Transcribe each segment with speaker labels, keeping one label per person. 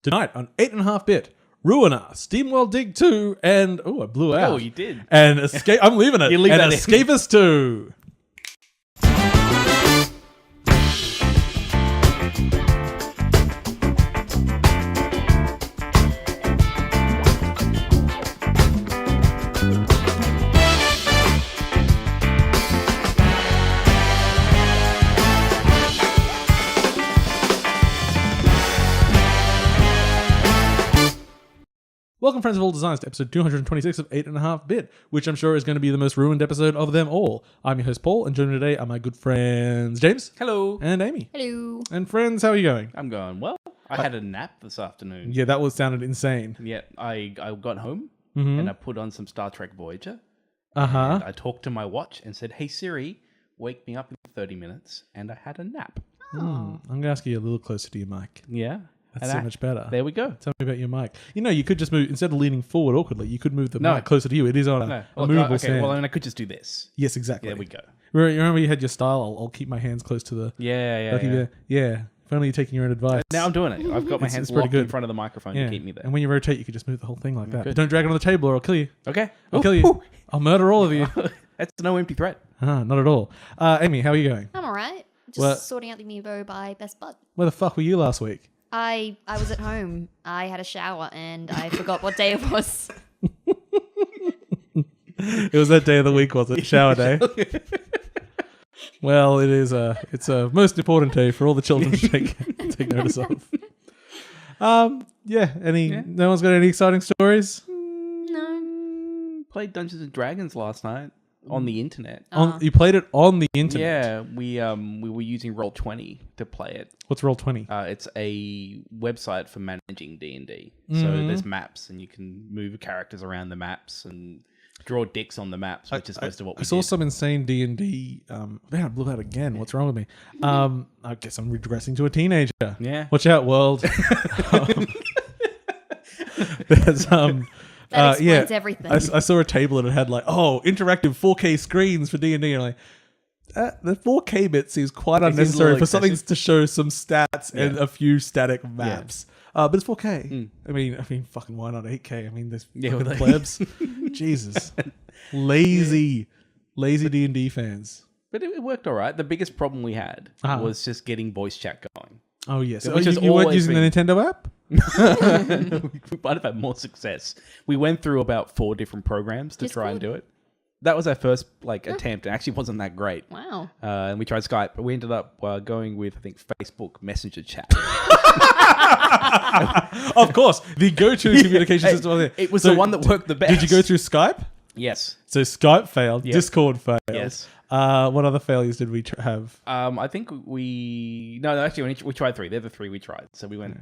Speaker 1: Tonight on 8.5-bit, Ruiner, SteamWorld Dig 2, and... Oh, I blew out.
Speaker 2: Oh, you did.
Speaker 1: And Escape... I'm leaving it.
Speaker 2: You leave
Speaker 1: and
Speaker 2: that in.
Speaker 1: Escapists 2. Welcome, friends of all designs, to episode 226 of 8.5-bit, which I'm sure is going to be the most ruined episode of them all. I'm your host, Paul, and joining me today are my good friends, James.
Speaker 2: Hello.
Speaker 1: And Amy.
Speaker 3: Hello.
Speaker 1: And friends, how are you going?
Speaker 2: I'm going well. I had a nap this afternoon.
Speaker 1: Yeah, that sounded insane.
Speaker 2: Yeah, I got home and I put on some Star Trek Voyager.
Speaker 1: Uh-huh.
Speaker 2: And I talked to my watch and said, "Hey Siri, wake me up in 30 minutes." And I had a nap.
Speaker 1: I'm going to ask you a little closer to your mic.
Speaker 2: Yeah.
Speaker 1: That's so much better.
Speaker 2: There we go.
Speaker 1: Tell me about your mic. You know, you could just move, instead of leaning forward awkwardly, you could move the
Speaker 2: No.
Speaker 1: mic closer to you. It is on a movable stand.
Speaker 2: Well, I mean, I could just do this.
Speaker 1: Yes, exactly.
Speaker 2: There we go.
Speaker 1: Remember you had your style? I'll keep my hands close to the...
Speaker 2: Yeah.
Speaker 1: Yeah. If only you're taking your own advice.
Speaker 2: Now I'm doing it. I've got my hands
Speaker 1: pretty
Speaker 2: locked
Speaker 1: good.
Speaker 2: in front of the microphone to keep me there.
Speaker 1: And when you rotate, you could just move the whole thing like that.
Speaker 2: good.
Speaker 1: But don't drag it on the table or I'll kill you.
Speaker 2: Okay.
Speaker 1: I'll kill you. I'll murder all of you.
Speaker 2: That's no empty threat.
Speaker 1: Not at all. Amy, how are you going?
Speaker 3: I'm alright. Just
Speaker 1: Well-
Speaker 3: sorting out the Amiibo by Best Bud.
Speaker 1: Where the fuck were you last week?
Speaker 3: I was at home. I had a shower and I forgot what day it was.
Speaker 1: It was that day of the week, was it? Shower day. Well, it's a most important day for all the children to take notice of. No one's got any exciting stories?
Speaker 3: No.
Speaker 2: Played Dungeons and Dragons last night on the internet.
Speaker 1: You played it on the internet?
Speaker 2: Yeah, we were using Roll20 to play it.
Speaker 1: What's Roll20?
Speaker 2: It's a website for managing D&D. So there's maps, and you can move characters around the maps and draw dicks on the maps, which is most of what we
Speaker 1: I saw
Speaker 2: did.
Speaker 1: some insane D&D. Man, I blew out again. What's wrong with me? I guess I'm regressing to a teenager.
Speaker 2: Yeah.
Speaker 1: Watch out, world. There's
Speaker 3: That explains everything.
Speaker 1: I saw a table and it had interactive 4K screens for D&D. And the 4K bit seems quite unnecessary for something to show some stats and a few static maps. But it's 4K. I mean, fucking why not 8K? I mean, there's fucking plebs. Jesus, lazy D&D fans.
Speaker 2: But it worked all right. The biggest problem we had was just getting voice chat going.
Speaker 1: Oh yes,
Speaker 2: Which has
Speaker 1: you weren't
Speaker 2: always
Speaker 1: using
Speaker 2: been-
Speaker 1: the Nintendo app.
Speaker 2: We might have had more success. We went through about 4 different programs to try and do it. That was our first attempt. It actually wasn't that great.
Speaker 3: Wow.
Speaker 2: And we tried Skype, but we ended up going with, I think, Facebook Messenger chat.
Speaker 1: Of course, the go-to communication system.
Speaker 2: It was the one that worked the best.
Speaker 1: Did you go through Skype?
Speaker 2: Yes.
Speaker 1: So Skype failed.
Speaker 2: Yep.
Speaker 1: Discord failed.
Speaker 2: Yes.
Speaker 1: What other failures did we have?
Speaker 2: I think we tried 3. They're the 3 we tried. So we went,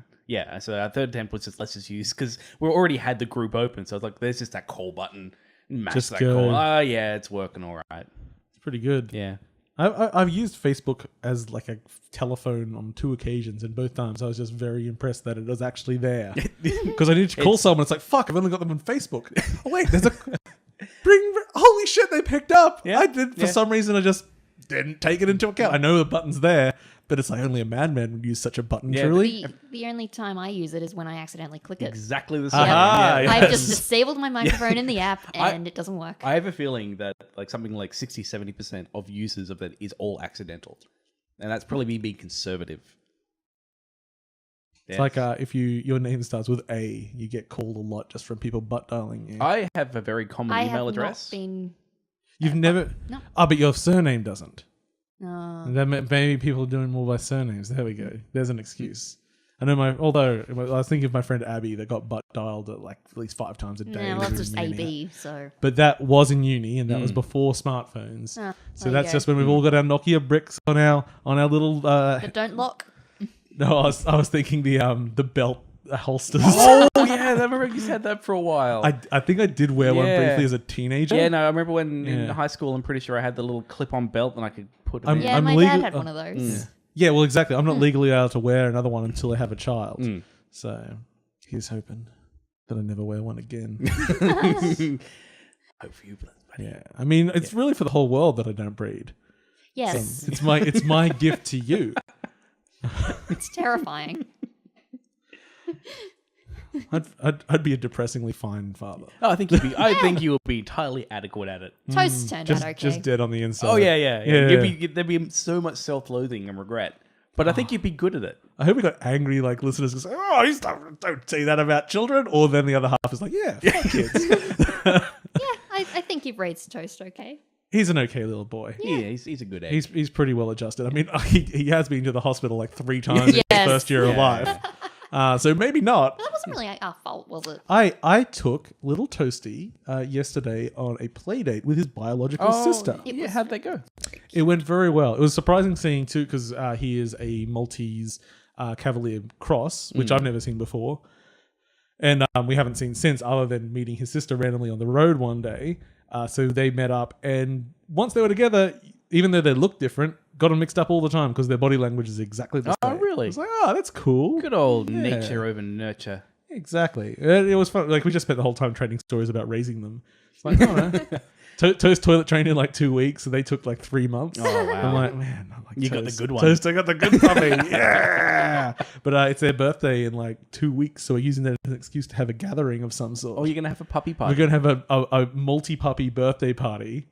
Speaker 2: so our third attempt was just, let's just use, because we already had the group open. So I was like, there's just that call button. Mash
Speaker 1: Just
Speaker 2: that
Speaker 1: go.
Speaker 2: call. It's working all right.
Speaker 1: It's pretty good.
Speaker 2: Yeah.
Speaker 1: I've used Facebook as a telephone on 2 occasions, and both times I was just very impressed that it was actually there. Because I needed to call someone. It's like, fuck, I've only got them on Facebook. Oh wait, there's a holy shit, they picked up.
Speaker 2: Yeah.
Speaker 1: I did for some reason. I just didn't take it into account. I know the button's there, but it's only a madman would use such a button.
Speaker 2: Yeah,
Speaker 1: Truly,
Speaker 3: The only time I use it is when I accidentally click it.
Speaker 2: Exactly the same.
Speaker 1: Aha,
Speaker 2: Yeah.
Speaker 3: I've just disabled my microphone in the app and it doesn't work.
Speaker 2: I have a feeling that something like 60-70% of users of it is all accidental. And that's probably me being conservative.
Speaker 1: it's like if your name starts with A, you get called a lot just from people butt dialing you.
Speaker 2: I have a very common email address.
Speaker 3: Not been...
Speaker 1: You've never...
Speaker 3: No.
Speaker 1: But your surname doesn't.
Speaker 3: No.
Speaker 1: Then maybe people are doing more by surnames. There we go. There's an excuse. I know although I was thinking of my friend Abby that got butt dialed at least 5 times a day.
Speaker 3: No, well,
Speaker 1: when
Speaker 3: it's
Speaker 1: we
Speaker 3: just
Speaker 1: were in uni.
Speaker 3: AB, so...
Speaker 1: But that was in uni, and that was before smartphones.
Speaker 3: Ah,
Speaker 1: So
Speaker 3: there you
Speaker 1: that's
Speaker 3: go.
Speaker 1: just when we've all got our Nokia bricks on our little.
Speaker 3: But don't lock.
Speaker 1: No, I was thinking the belt holsters.
Speaker 2: Oh, yeah. I remember you said that for a while.
Speaker 1: I think I did wear one
Speaker 2: Yeah.
Speaker 1: briefly as a teenager.
Speaker 2: Yeah, no, I remember when in
Speaker 1: Yeah.
Speaker 2: high school, I'm pretty sure I had the little clip-on belt and I could put it in.
Speaker 3: Yeah,
Speaker 1: I'm
Speaker 3: my
Speaker 1: legal-
Speaker 3: dad had one of those.
Speaker 1: Yeah, well, exactly. I'm not legally allowed to wear another one until I have a child. So he's hoping that I never wear one again.
Speaker 2: Hope for you, buddy.
Speaker 1: Yeah, I mean, it's really for the whole world that I don't breed.
Speaker 3: Yes.
Speaker 1: It's my gift to you.
Speaker 3: It's terrifying.
Speaker 1: I'd be a depressingly fine father.
Speaker 2: Oh, I think you'd be. I think you would be entirely adequate at it.
Speaker 3: Toast turned out okay.
Speaker 1: Just dead on the inside.
Speaker 2: Oh yeah. There'd be so much self-loathing and regret. But I think you'd be good at it.
Speaker 1: I hope we got angry like listeners who say, "Oh, don't say that about children," or then the other half is like, "Yeah, fuck kids."
Speaker 3: I think you've raised Toast okay.
Speaker 1: He's an okay little boy.
Speaker 2: Yeah, he's a good egg.
Speaker 1: He's pretty well adjusted. I mean, he has been to the hospital like 3 times in his first year of life. So maybe not.
Speaker 3: That wasn't really our fault, was it?
Speaker 1: I took little Toasty yesterday on a play date with his biological sister.
Speaker 2: How'd they go?
Speaker 1: It went very well. It was surprising seeing too, because he is a Maltese Cavalier Cross, which I've never seen before. And we haven't seen since, other than meeting his sister randomly on the road one day. So they met up, and once they were together, even though they looked different, got them mixed up all the time because their body language is exactly the same.
Speaker 2: Oh, really?
Speaker 1: I was like, that's cocool.
Speaker 2: Good old nature over nurture.
Speaker 1: Exactly. It was fun. Like, we just spent the whole time trading stories about raising them. It's like, oh, no. Toast toilet trained in like 2 weeks, and they took like 3 months.
Speaker 2: Oh, wow.
Speaker 1: I'm like, man, I like
Speaker 2: You
Speaker 1: Toast.
Speaker 2: got the good one.
Speaker 1: Toast, I got the good puppy. Yeah. But it's their birthday in like 2 weeks, so we're using that as an excuse to have a gathering of some sort.
Speaker 2: Oh, you're gonna have a puppy party.
Speaker 1: We're going to have a multi-puppy birthday party.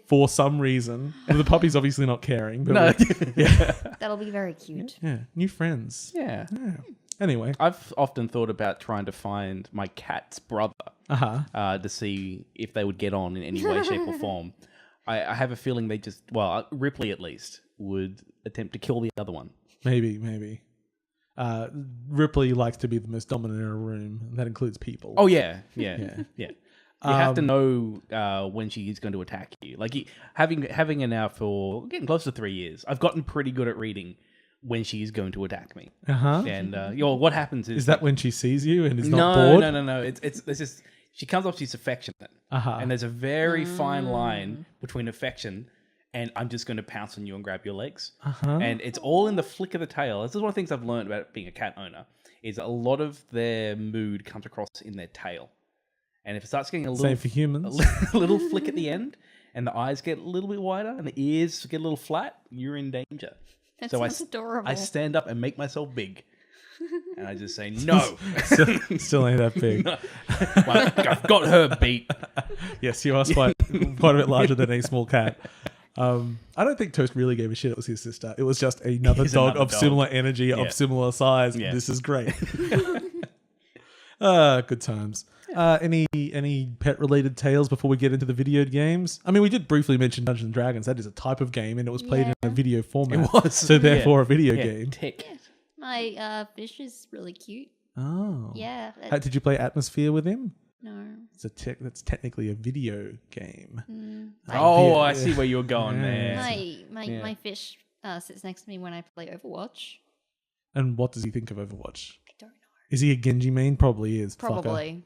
Speaker 1: For some reason. The puppy's obviously not caring. But
Speaker 2: No.
Speaker 3: That'll be very cute.
Speaker 1: Yeah. New friends.
Speaker 2: Yeah.
Speaker 1: Anyway.
Speaker 2: I've often thought about trying to find my cat's brother to see if they would get on in any way, shape, or form. I have a feeling they just, Ripley at least, would attempt to kill the other one.
Speaker 1: Maybe. Ripley likes to be the most dominant in a room, and that includes people.
Speaker 2: Oh, yeah. You have to know when she is going to attack you. Like, having her now for getting close to 3 years, I've gotten pretty good at reading when she is going to attack me. And what happens is
Speaker 1: that when she sees you and is not bored?
Speaker 2: No. It's just she comes off, she's affectionate, and there's a very fine line between affection and I'm just going to pounce on you and grab your legs. And it's all in the flick of the tail. This is one of the things I've learned about being a cat owner, is a lot of their mood comes across in their tail. And if it starts getting a little,
Speaker 1: same for humans,
Speaker 2: a little flick at the end, and the eyes get a little bit wider, and the ears get a little flat, you're in danger.
Speaker 3: That sounds adorable.
Speaker 2: I stand up and make myself big, and I just say no.
Speaker 1: Still ain't that big.
Speaker 2: No. I've got her beat.
Speaker 1: Yes, you are quite a bit larger than a small cat. I don't think Toast really gave a shit. It was his sister. It was just another dog of similar energy, of similar size. Yeah. This is great. Good times. Any pet related tales before we get into the video games? I mean, we did briefly mention Dungeons and Dragons. That is a type of game, and it was played in a video format. It was, so therefore a video game.
Speaker 3: Yeah. My fish is really cute.
Speaker 1: Oh,
Speaker 3: yeah.
Speaker 1: Did you play Atmosphere with him?
Speaker 3: No.
Speaker 1: That's technically a video game.
Speaker 2: I see where you're going there.
Speaker 3: My fish sits next to me when I play Overwatch.
Speaker 1: And what does he think of Overwatch?
Speaker 3: I don't know.
Speaker 1: Is he a Genji main? Probably is.
Speaker 3: Probably.
Speaker 1: Fucker.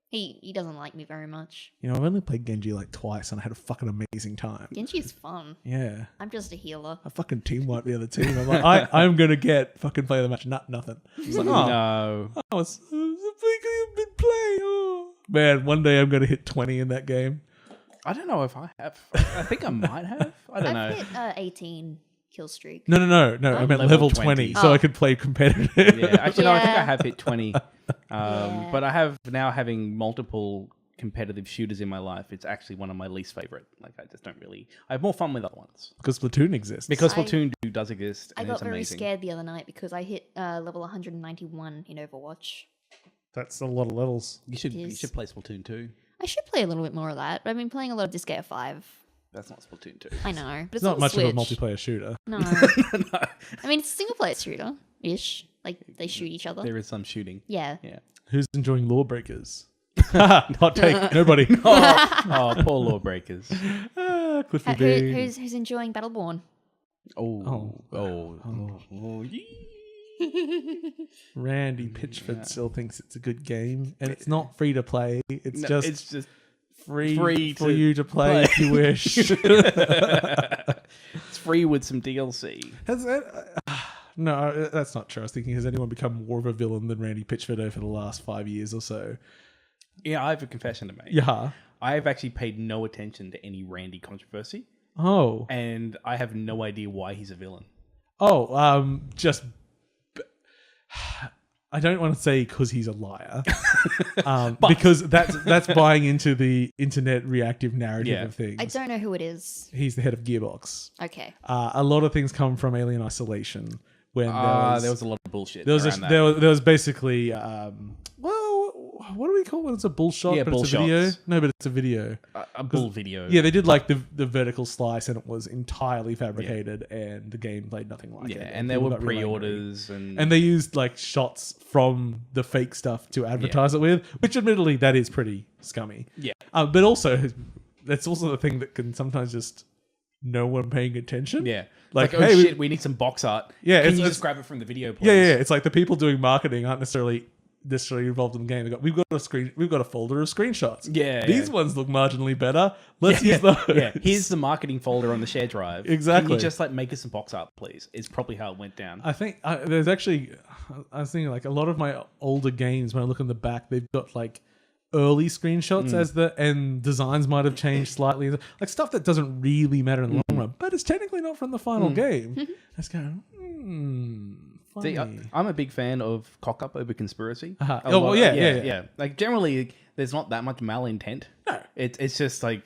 Speaker 3: He doesn't like me very much.
Speaker 1: You know, I've only played Genji like twice and I had a fucking amazing time.
Speaker 3: Genji is fun.
Speaker 1: Yeah.
Speaker 3: I'm just a healer.
Speaker 1: I fucking team wiped the other team. I'm like, I'm going to get fucking play the match. Nothing. It's like,
Speaker 2: no.
Speaker 1: I was a big play. Oh. Man, one day I'm going to hit 20 in that game.
Speaker 2: I don't know if I have. I think I might have. I don't know.
Speaker 3: I've hit 18 kill streak.
Speaker 1: No. I meant level 20 so I could play competitive.
Speaker 2: Yeah, actually, no, I think I have hit 20. But I have now having multiple competitive shooters in my life. It's actually one of my least favorite. Like, I just don't really. I have more fun with other ones
Speaker 1: because Splatoon exists.
Speaker 2: Because Splatoon does exist.
Speaker 3: I
Speaker 2: and
Speaker 3: got
Speaker 2: it's
Speaker 3: very
Speaker 2: amazing.
Speaker 3: scared the other night because I hit level 191 in Overwatch.
Speaker 1: That's a lot of levels.
Speaker 2: You should play Splatoon 2.
Speaker 3: I should play a little bit more of that. I've been playing a lot of Disgaea 5.
Speaker 2: That's not Splatoon 2.
Speaker 3: I know, but
Speaker 1: it's not much
Speaker 3: Switch.
Speaker 1: of a multiplayer shooter.
Speaker 3: No.
Speaker 2: No.
Speaker 3: I mean, it's a single player shooter-ish. Like, they shoot each other.
Speaker 2: There is some shooting.
Speaker 3: Yeah.
Speaker 1: Who's enjoying Lawbreakers? Hot take. Nobody.
Speaker 2: Oh, poor Lawbreakers.
Speaker 1: Cliffy B.
Speaker 3: Who's enjoying Battleborn?
Speaker 1: Randy Pitchford still thinks it's a good game, and it's not free to play. It's just free for you to play if you wish.
Speaker 2: It's free with some DLC.
Speaker 1: No, that's not true. I was thinking, has anyone become more of a villain than Randy Pitchford over the last 5 years or so?
Speaker 2: Yeah, I have a confession to make.
Speaker 1: Yeah.
Speaker 2: I have actually paid no attention to any Randy controversy.
Speaker 1: Oh.
Speaker 2: And I have no idea why he's a villain.
Speaker 1: I I don't want to say because he's a liar, because that's buying into the internet reactive narrative of things.
Speaker 3: I don't know who it is.
Speaker 1: He's the head of Gearbox.
Speaker 3: Okay.
Speaker 1: A lot of things come from Alien Isolation. When
Speaker 2: there was a lot of bullshit.
Speaker 1: There was basically what do we call it? It's a bull shot,
Speaker 2: Yeah,
Speaker 1: but
Speaker 2: bull
Speaker 1: it's a video.
Speaker 2: shots.
Speaker 1: No, but it's a video.
Speaker 2: A bull video.
Speaker 1: Yeah, they did like the vertical slice, and it was entirely fabricated, and the game played nothing like it.
Speaker 2: Yeah, and there
Speaker 1: people
Speaker 2: were
Speaker 1: got really
Speaker 2: pre-orders
Speaker 1: angry. And they used like shots from the fake stuff to advertise it with, which admittedly that is pretty scummy.
Speaker 2: Yeah.
Speaker 1: But also that's also the thing that can sometimes just no one paying attention.
Speaker 2: Yeah.
Speaker 1: Like,
Speaker 2: oh
Speaker 1: hey,
Speaker 2: shit, we need some box art.
Speaker 1: Yeah,
Speaker 2: Can you just grab it from the video, please?
Speaker 1: Yeah. It's like the people doing marketing aren't necessarily involved in the game. We've got a folder of screenshots.
Speaker 2: Yeah.
Speaker 1: These ones look marginally better. Let's use those.
Speaker 2: Yeah. Here's the marketing folder on the share drive.
Speaker 1: Exactly.
Speaker 2: Can you just like make us some box art, please? It's probably how it went down.
Speaker 1: I think there's actually, I was thinking like a lot of my older games, when I look in the back, they've got like early screenshots and designs might have changed slightly, like stuff that doesn't really matter in the long run, but it's technically not from the final game. Let's go. Funny.
Speaker 2: See, I'm a big fan of cock up over conspiracy.
Speaker 1: Yeah.
Speaker 2: Like generally, there's not that much malintent.
Speaker 1: No,
Speaker 2: it's just like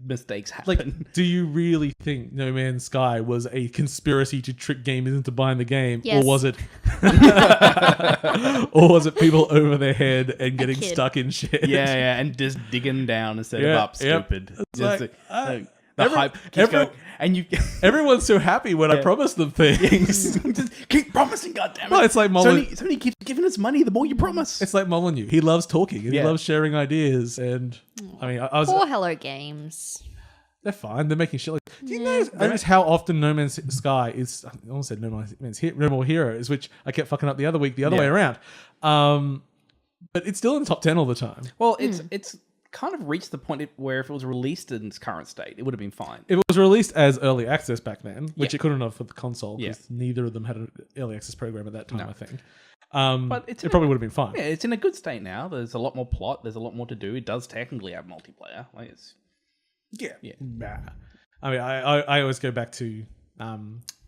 Speaker 2: mistakes happen.
Speaker 1: Like, do you really think No Man's Sky was a conspiracy to trick gamers into buying the game,
Speaker 3: Yes.
Speaker 1: or was it, people over their head and getting stuck in shit?
Speaker 2: Yeah, and just digging down instead of up. Stupid.
Speaker 1: It's
Speaker 2: Just
Speaker 1: like,
Speaker 2: the hype keeps going, and you.
Speaker 1: Everyone's so happy when I promise them things.
Speaker 2: Just keep promising, goddammit.
Speaker 1: Well, it's like
Speaker 2: Sony keeps giving us money the more you promise.
Speaker 1: It's like Molyneux. He loves talking. And he loves sharing ideas. And I mean, I was
Speaker 3: Poor Hello Games.
Speaker 1: They're fine. They're making shit. Like, do you notice how often No Man's Sky is? I almost said No More Heroes, which I kept fucking up the other week, the other way around. But it's still in the top 10 all the time.
Speaker 2: Well, it's kind of reached the point where if it was released in its current state, it would have been fine.
Speaker 1: It was released as early access back then, which it couldn't have for the console because neither of them had an early access program at that time, I think. But it probably would have been fine.
Speaker 2: Yeah, it's in a good state now. There's a lot more plot. There's a lot more to do. It does technically have multiplayer. Like it's
Speaker 1: Nah. I mean, I always go back to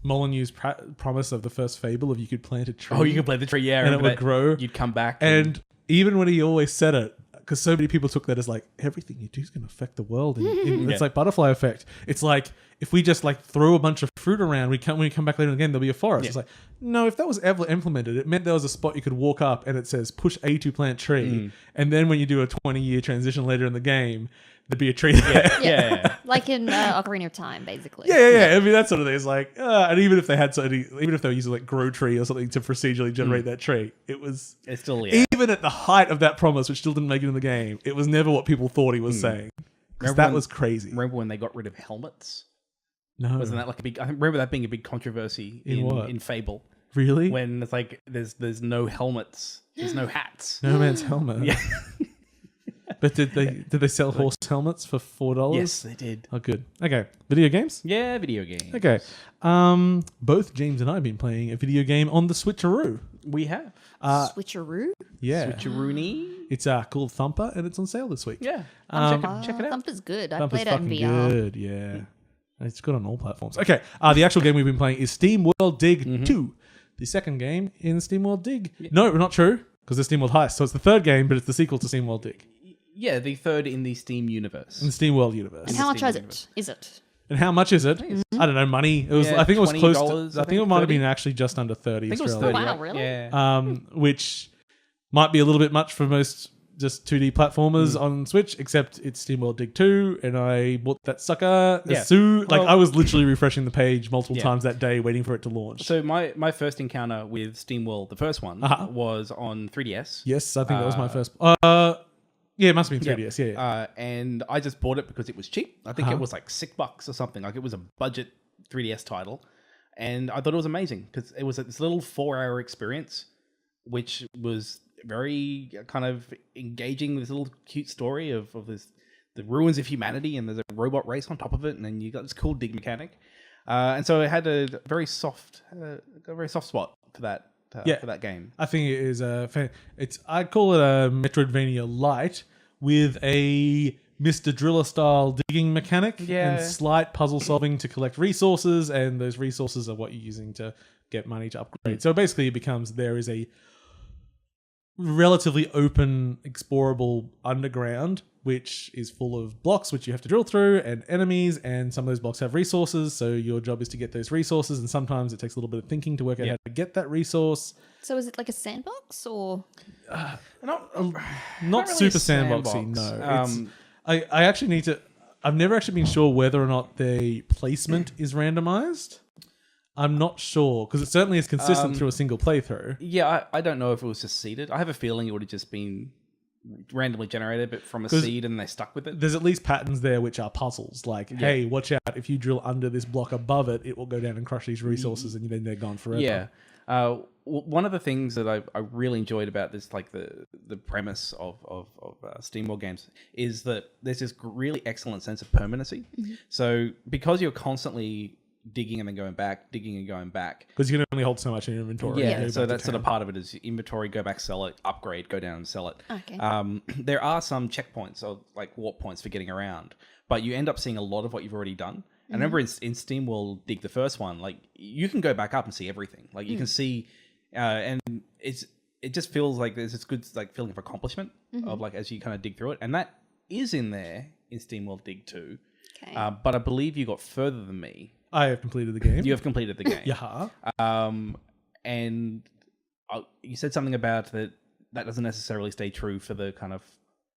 Speaker 1: Molyneux's promise of the first Fable of you could plant a tree.
Speaker 2: Oh, you can plant the tree, yeah,
Speaker 1: and it would grow.
Speaker 2: You'd come back,
Speaker 1: and even when he always said it, because so many people took that as like everything you do is going to affect the world. It's like butterfly effect. It's like if we just like throw a bunch of fruit around, when we come back later in the game, there'll be a forest. It's like, no, if that was ever implemented, it meant there was a spot you could walk up and it says push A to plant tree, and then when you do a 20-year transition later in the game, there'd be a tree there.
Speaker 2: Yeah.
Speaker 3: Like in Ocarina of Time, basically.
Speaker 1: Yeah. I mean, that sort of thing. It's like, and even if they had even if they were using like Grow Tree or something to procedurally generate that tree, it's still even at the height of that promise, which still didn't make it in the game, it was never what people thought he was saying. Because that was crazy.
Speaker 2: Remember when they got rid of helmets?
Speaker 1: No,
Speaker 2: wasn't that like a big? I remember that being a big controversy in Fable.
Speaker 1: Really?
Speaker 2: When it's like there's no helmets, there's no hats.
Speaker 1: No Man's helmet.
Speaker 2: Yeah.
Speaker 1: But did they sell horse helmets for $4?
Speaker 2: Yes, they did.
Speaker 1: Oh, good. Okay. Video games?
Speaker 2: Yeah, video games.
Speaker 1: Okay. Both James and I have been playing a video game on the Switcheroo.
Speaker 2: We have.
Speaker 3: Switcheroo?
Speaker 1: Yeah.
Speaker 2: Switcheroony.
Speaker 1: It's called Thumper, and it's on sale this week.
Speaker 2: Yeah. Check it out.
Speaker 3: Thumper's good. I
Speaker 1: Thumper's
Speaker 3: played it in
Speaker 1: fucking
Speaker 3: VR.
Speaker 1: good, yeah. It's good on all platforms. Okay. The actual game we've been playing is SteamWorld Dig 2. The second game in SteamWorld Dig. Yeah. No, not true, because it's SteamWorld Heist. So it's the third game, but it's the sequel to SteamWorld Dig.
Speaker 2: Yeah, the third in the Steam universe.
Speaker 1: In the SteamWorld universe.
Speaker 3: And how much is it?
Speaker 1: And how much is it? I don't know, money. It was. I think it was close to. I think it might have been actually just under 30.
Speaker 2: I think it was
Speaker 1: 30.
Speaker 3: Wow, really?
Speaker 2: Yeah.
Speaker 1: Which might be a little bit much for most just 2D platformers on Switch, except it's SteamWorld Dig 2, and I bought that sucker as soon. Like I was literally refreshing the page multiple times that day, waiting for it to launch.
Speaker 2: So my first encounter with SteamWorld, the first one, was on 3DS.
Speaker 1: Yes, I think that was my first. Yeah, it must have been 3DS. Yeah.
Speaker 2: And I just bought it because it was cheap. I think it was like $6 or something. Like it was a budget 3DS title, and I thought it was amazing because it was this little 4-hour experience, which was very kind of engaging. This little cute story of the ruins of humanity, and there's a robot race on top of it, and then you got this cool dig mechanic, and so it had a very soft spot for that. For that game,
Speaker 1: I think it is I call it a Metroidvania light with a Mr. Driller style digging mechanic and slight puzzle solving to collect resources, and those resources are what you're using to get money to upgrade. So basically, it becomes there is a relatively open, explorable underground, which is full of blocks which you have to drill through and enemies, and some of those blocks have resources, so your job is to get those resources, and sometimes it takes a little bit of thinking to work out how to get that resource.
Speaker 3: So is it like a sandbox or?
Speaker 1: Not
Speaker 2: really
Speaker 1: super
Speaker 2: a sandbox.
Speaker 1: sandboxy, no. I actually need to... I've never actually been sure whether or not the placement is randomized. I'm not sure, because it certainly is consistent through a single playthrough.
Speaker 2: Yeah, I don't know if it was just seeded. I have a feeling it would have just been randomly generated, but from a seed, and they stuck with it.
Speaker 1: There's at least patterns there which are puzzles. Like, hey, watch out, if you drill under this block above it, it will go down and crush these resources, and then they're gone forever.
Speaker 2: Yeah. One of the things that I really enjoyed about this, like the premise of SteamWorld games, is that there's this really excellent sense of permanency. Mm-hmm. So because you're constantly digging and then going back, digging and going back.
Speaker 1: Because you can only hold so much in your inventory.
Speaker 2: Yeah, so that's sort of part of it is inventory, go back, sell it, upgrade, go down and sell it.
Speaker 3: Okay.
Speaker 2: There are some checkpoints or like warp points for getting around, but you end up seeing a lot of what you've already done. And I remember in SteamWorld Dig, the first one, like you can go back up and see everything. Like you can see, and it just feels like there's this good like feeling of accomplishment of like as you kind of dig through it, and that is in there in SteamWorld Dig 2.
Speaker 3: Okay.
Speaker 2: But I believe you got further than me.
Speaker 1: I have completed the game.
Speaker 2: You have completed the game.
Speaker 1: Yeah.
Speaker 2: And you said something about that doesn't necessarily stay true for the kind of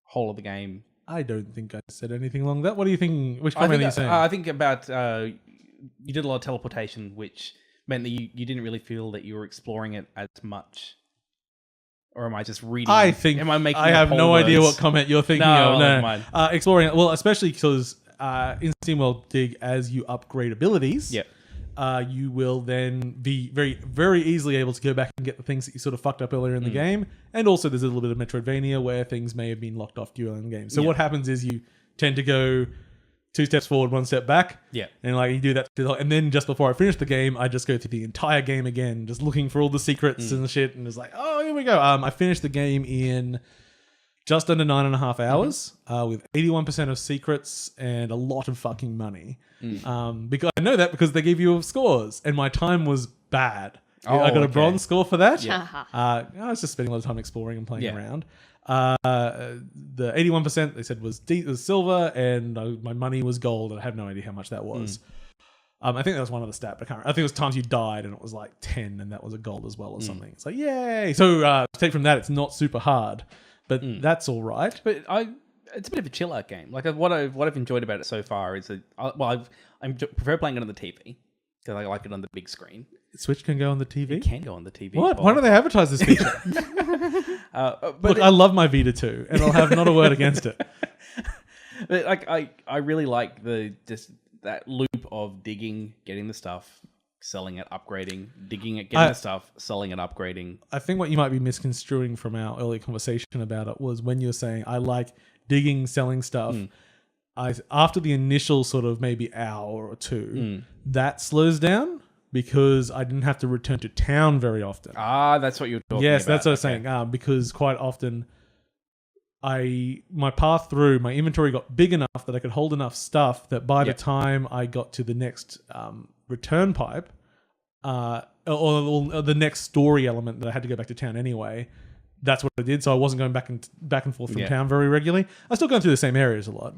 Speaker 2: whole of the game.
Speaker 1: I don't think I said anything along that. What do you think? Which comment are you saying?
Speaker 2: I think about you did a lot of teleportation, which meant that you didn't really feel that you were exploring it as much. Or am I just reading?
Speaker 1: I think
Speaker 2: am I making?
Speaker 1: I have no idea what comment you're thinking of. No,
Speaker 2: mine.
Speaker 1: Exploring it. Well, especially because in SteamWorld Dig, as you upgrade abilities, you will then be very, very easily able to go back and get the things that you sort of fucked up earlier in the game. And also there's a little bit of Metroidvania where things may have been locked off during the game. So what happens is you tend to go 2 steps forward, 1 step back. Yeah. And like you do that. And then just before I finish the game, I just go through the entire game again, just looking for all the secrets and shit. And it's like, oh, here we go. I finished the game in just under 9.5 hours with 81% of secrets and a lot of fucking money. Because I know that because they give you scores, and my time was bad. I got a bronze score for that. Yeah. I was just spending a lot of time exploring and playing around. The 81% they said was silver, and my money was gold, and I have no idea how much that was. I think that was one of the stats, but I can't remember. I think it was times you died, and it was like 10, and that was a gold as well or something. It's like, yay! So to take from that, it's not super hard, but that's all right.
Speaker 2: But it's a bit of a chill out game. Like what I've enjoyed about it so far is that I prefer playing it on the TV because I like it on the big screen.
Speaker 1: Switch can go on the TV?
Speaker 2: It can go on the TV.
Speaker 1: What? Why don't they advertise this feature? Look, I love my Vita too, and I'll have not a word against it.
Speaker 2: But like I really like that loop of digging, getting the stuff, selling it, upgrading, digging it, getting the stuff, selling it, upgrading.
Speaker 1: I think what you might be misconstruing from our earlier conversation about it was when you're saying I like digging, selling stuff. After the initial sort of maybe hour or two, that slows down because I didn't have to return to town very often.
Speaker 2: That's what you're talking about.
Speaker 1: Yes, that's what I was saying. Because quite often my path through, my inventory got big enough that I could hold enough stuff that by the time I got to the next return pipe, or the next story element that I had to go back to town anyway, that's what I did. So I wasn't going back and forth from town very regularly. I was still going through the same areas a lot.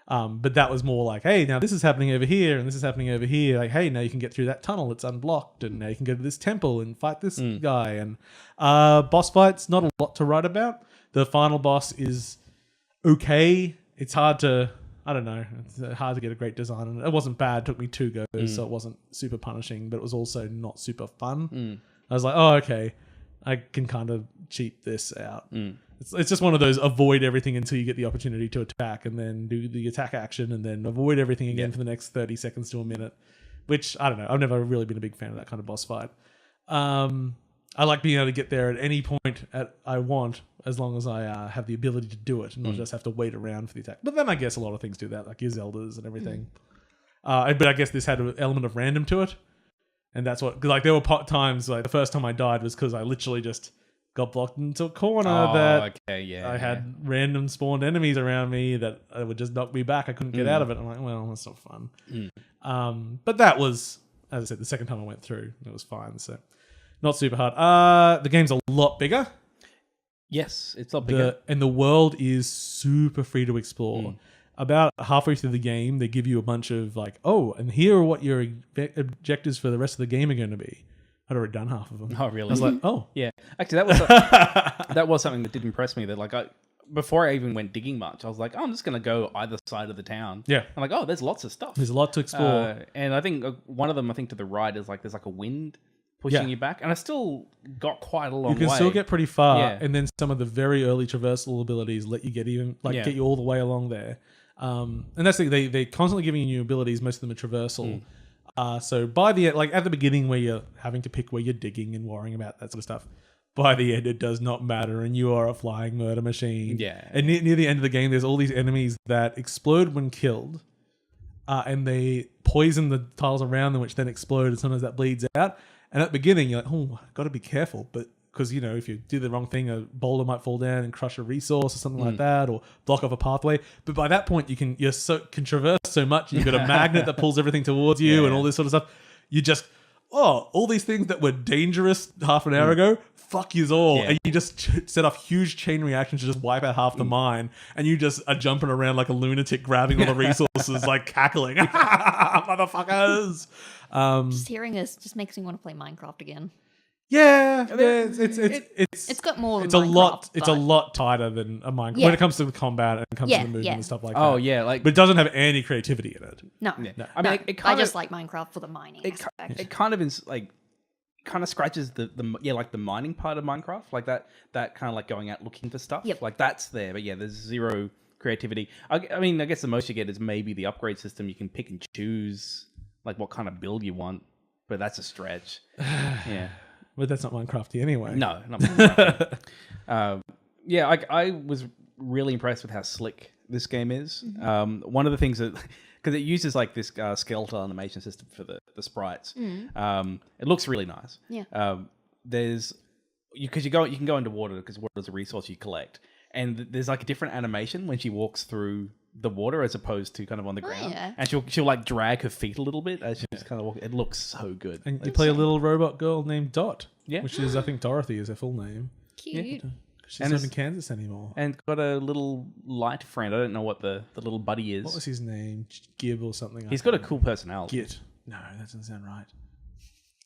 Speaker 1: But that was more like, hey, now this is happening over here and this is happening over here. Like, hey, now you can get through that tunnel. It's unblocked. And now you can go to this temple and fight this guy. And boss fights, not a lot to write about. The final boss is okay. It's hard to, I don't know, it's hard to get a great design. And it wasn't bad. It took me 2 goes, so it wasn't super punishing, but it was also not super fun. I was like, oh, okay, I can kind of cheat this out. It's just one of those avoid everything until you get the opportunity to attack and then do the attack action and then avoid everything again for the next 30 seconds to a minute, which, I don't know, I've never really been a big fan of that kind of boss fight. I like being able to get there at any point I want, as long as I have the ability to do it and not just have to wait around for the attack. But then I guess a lot of things do that, like your Zeldas and everything. But I guess this had an element of random to it. And that's what, like, there were times, like, the first time I died was because I literally just got blocked into a corner I had random spawned enemies around me that would just knock me back. I couldn't get out of it. I'm like, well, that's not fun. But that was, as I said, the second time I went through, it was fine. So not super hard. The game's a lot bigger.
Speaker 2: Yes, it's a lot bigger.
Speaker 1: And the world is super free to explore. About halfway through the game, they give you a bunch of like, oh, and here are what your objectives for the rest of the game are going to be. I'd already done half of them.
Speaker 2: Oh, really?
Speaker 1: I was like, oh.
Speaker 2: Yeah. Actually, that was something that did impress me. That like before I even went digging much, I was like, oh, I'm just going to go either side of the town.
Speaker 1: Yeah.
Speaker 2: I'm like, oh, there's lots of stuff.
Speaker 1: There's a lot to explore.
Speaker 2: And I think one of them, I think to the right is like, there's like a wind pushing you back. And I still got quite a long way.
Speaker 1: You can still get pretty far.
Speaker 2: Yeah.
Speaker 1: And then some of the very early traversal abilities let you get get you all the way along there. And that's the thing, they're constantly giving you new abilities. Most of them are traversal. So by the end, like at the beginning where you're having to pick where you're digging and worrying about that sort of stuff, by the end it does not matter and you are a flying murder machine.
Speaker 2: Yeah.
Speaker 1: And near the end of the game, there's all these enemies that explode when killed, and they poison the tiles around them, which then explode, and sometimes that bleeds out. And at the beginning, you're like, oh, got to be careful. But because, you know, if you do the wrong thing, a boulder might fall down and crush a resource or something like that, or block off a pathway. But by that point, you can traverse so much. You've got a magnet that pulls everything towards you and all this sort of stuff. You just, all these things that were dangerous half an hour ago, fuck yous all. And you just set off huge chain reactions to just wipe out half the mine. And you just are jumping around like a lunatic, grabbing all the resources, like cackling. Motherfuckers.
Speaker 3: Just hearing this just makes me want to play Minecraft again.
Speaker 1: Yeah, it's
Speaker 3: got more than
Speaker 1: it's
Speaker 3: Minecraft,
Speaker 1: it's a lot tighter than a Minecraft when it comes to the combat and it comes to the movement and stuff like that.
Speaker 2: Oh yeah, like,
Speaker 1: but it doesn't have any creativity in it.
Speaker 3: No.
Speaker 2: I mean,
Speaker 3: I just like Minecraft for the mining aspect.
Speaker 2: It kind of is like, kind of scratches the like the mining part of Minecraft, like that kind of like going out looking for stuff.
Speaker 3: Yep.
Speaker 2: Like that's there, but there's zero creativity. I mean, I guess the most you get is maybe the upgrade system. You can pick and choose like what kind of build you want, but that's a stretch. Yeah.
Speaker 1: But that's not Minecrafty anyway.
Speaker 2: No, not Minecraft. I was really impressed with how slick this game is. One of the things that, because it uses like this skeletal animation system for the sprites, it looks really nice.
Speaker 3: Yeah.
Speaker 2: You can go into water because water is a resource you collect, and there's like a different animation when she walks through the water as opposed to kind of on the ground, and she'll like drag her feet a little bit as she just kind of walk. It looks so good.
Speaker 1: And you play a little robot girl named Dot,
Speaker 2: Yeah.
Speaker 1: which is I think Dorothy is her full name.
Speaker 3: Cute.
Speaker 1: She's not in Kansas anymore.
Speaker 2: And got a little light friend. I don't know what the little buddy is.
Speaker 1: What was his name? Gib or something?
Speaker 2: He's got a cool personality.
Speaker 1: Git. No, that doesn't sound right.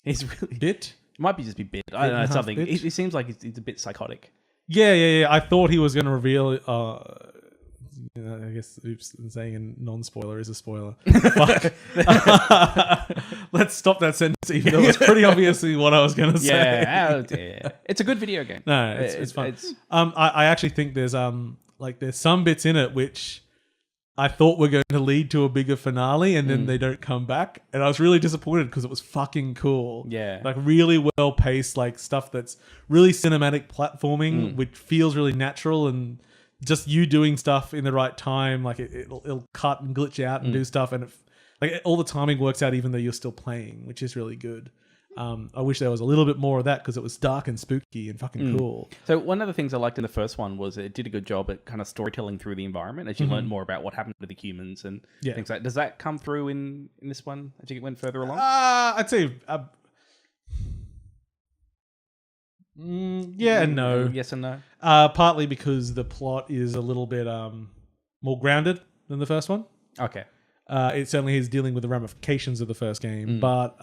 Speaker 2: He's really
Speaker 1: Bit.
Speaker 2: Might be just be Bit. I don't know, something.
Speaker 1: Bit?
Speaker 2: He seems like he's a bit psychotic.
Speaker 1: Yeah. I thought he was going to reveal. I guess oops, saying a non-spoiler is a spoiler. Fuck. Let's stop that sentence, even though it's pretty obviously what I was going to say.
Speaker 2: Yeah, it's a good video game.
Speaker 1: No, it's fun. I actually think there's some bits in it which I thought were going to lead to a bigger finale, and then they don't come back, and I was really disappointed because it was fucking cool.
Speaker 2: Yeah,
Speaker 1: like really well paced, like stuff that's really cinematic platforming, which feels really natural and. Just you doing stuff in the right time, like it'll cut and glitch out and do stuff, and all the timing works out even though you're still playing, which is really good. I wish there was a little bit more of that because it was dark and spooky and fucking cool.
Speaker 2: So one of the things I liked in the first one was it did a good job at kind of storytelling through the environment as you learn more about what happened to the humans and things like that. Does that come through in this one as you went further along?
Speaker 1: I'd say... yeah and no.
Speaker 2: Yes and no.
Speaker 1: Partly because the plot is a little bit more grounded than the first one.
Speaker 2: Okay.
Speaker 1: It certainly is dealing with the ramifications of the first game, but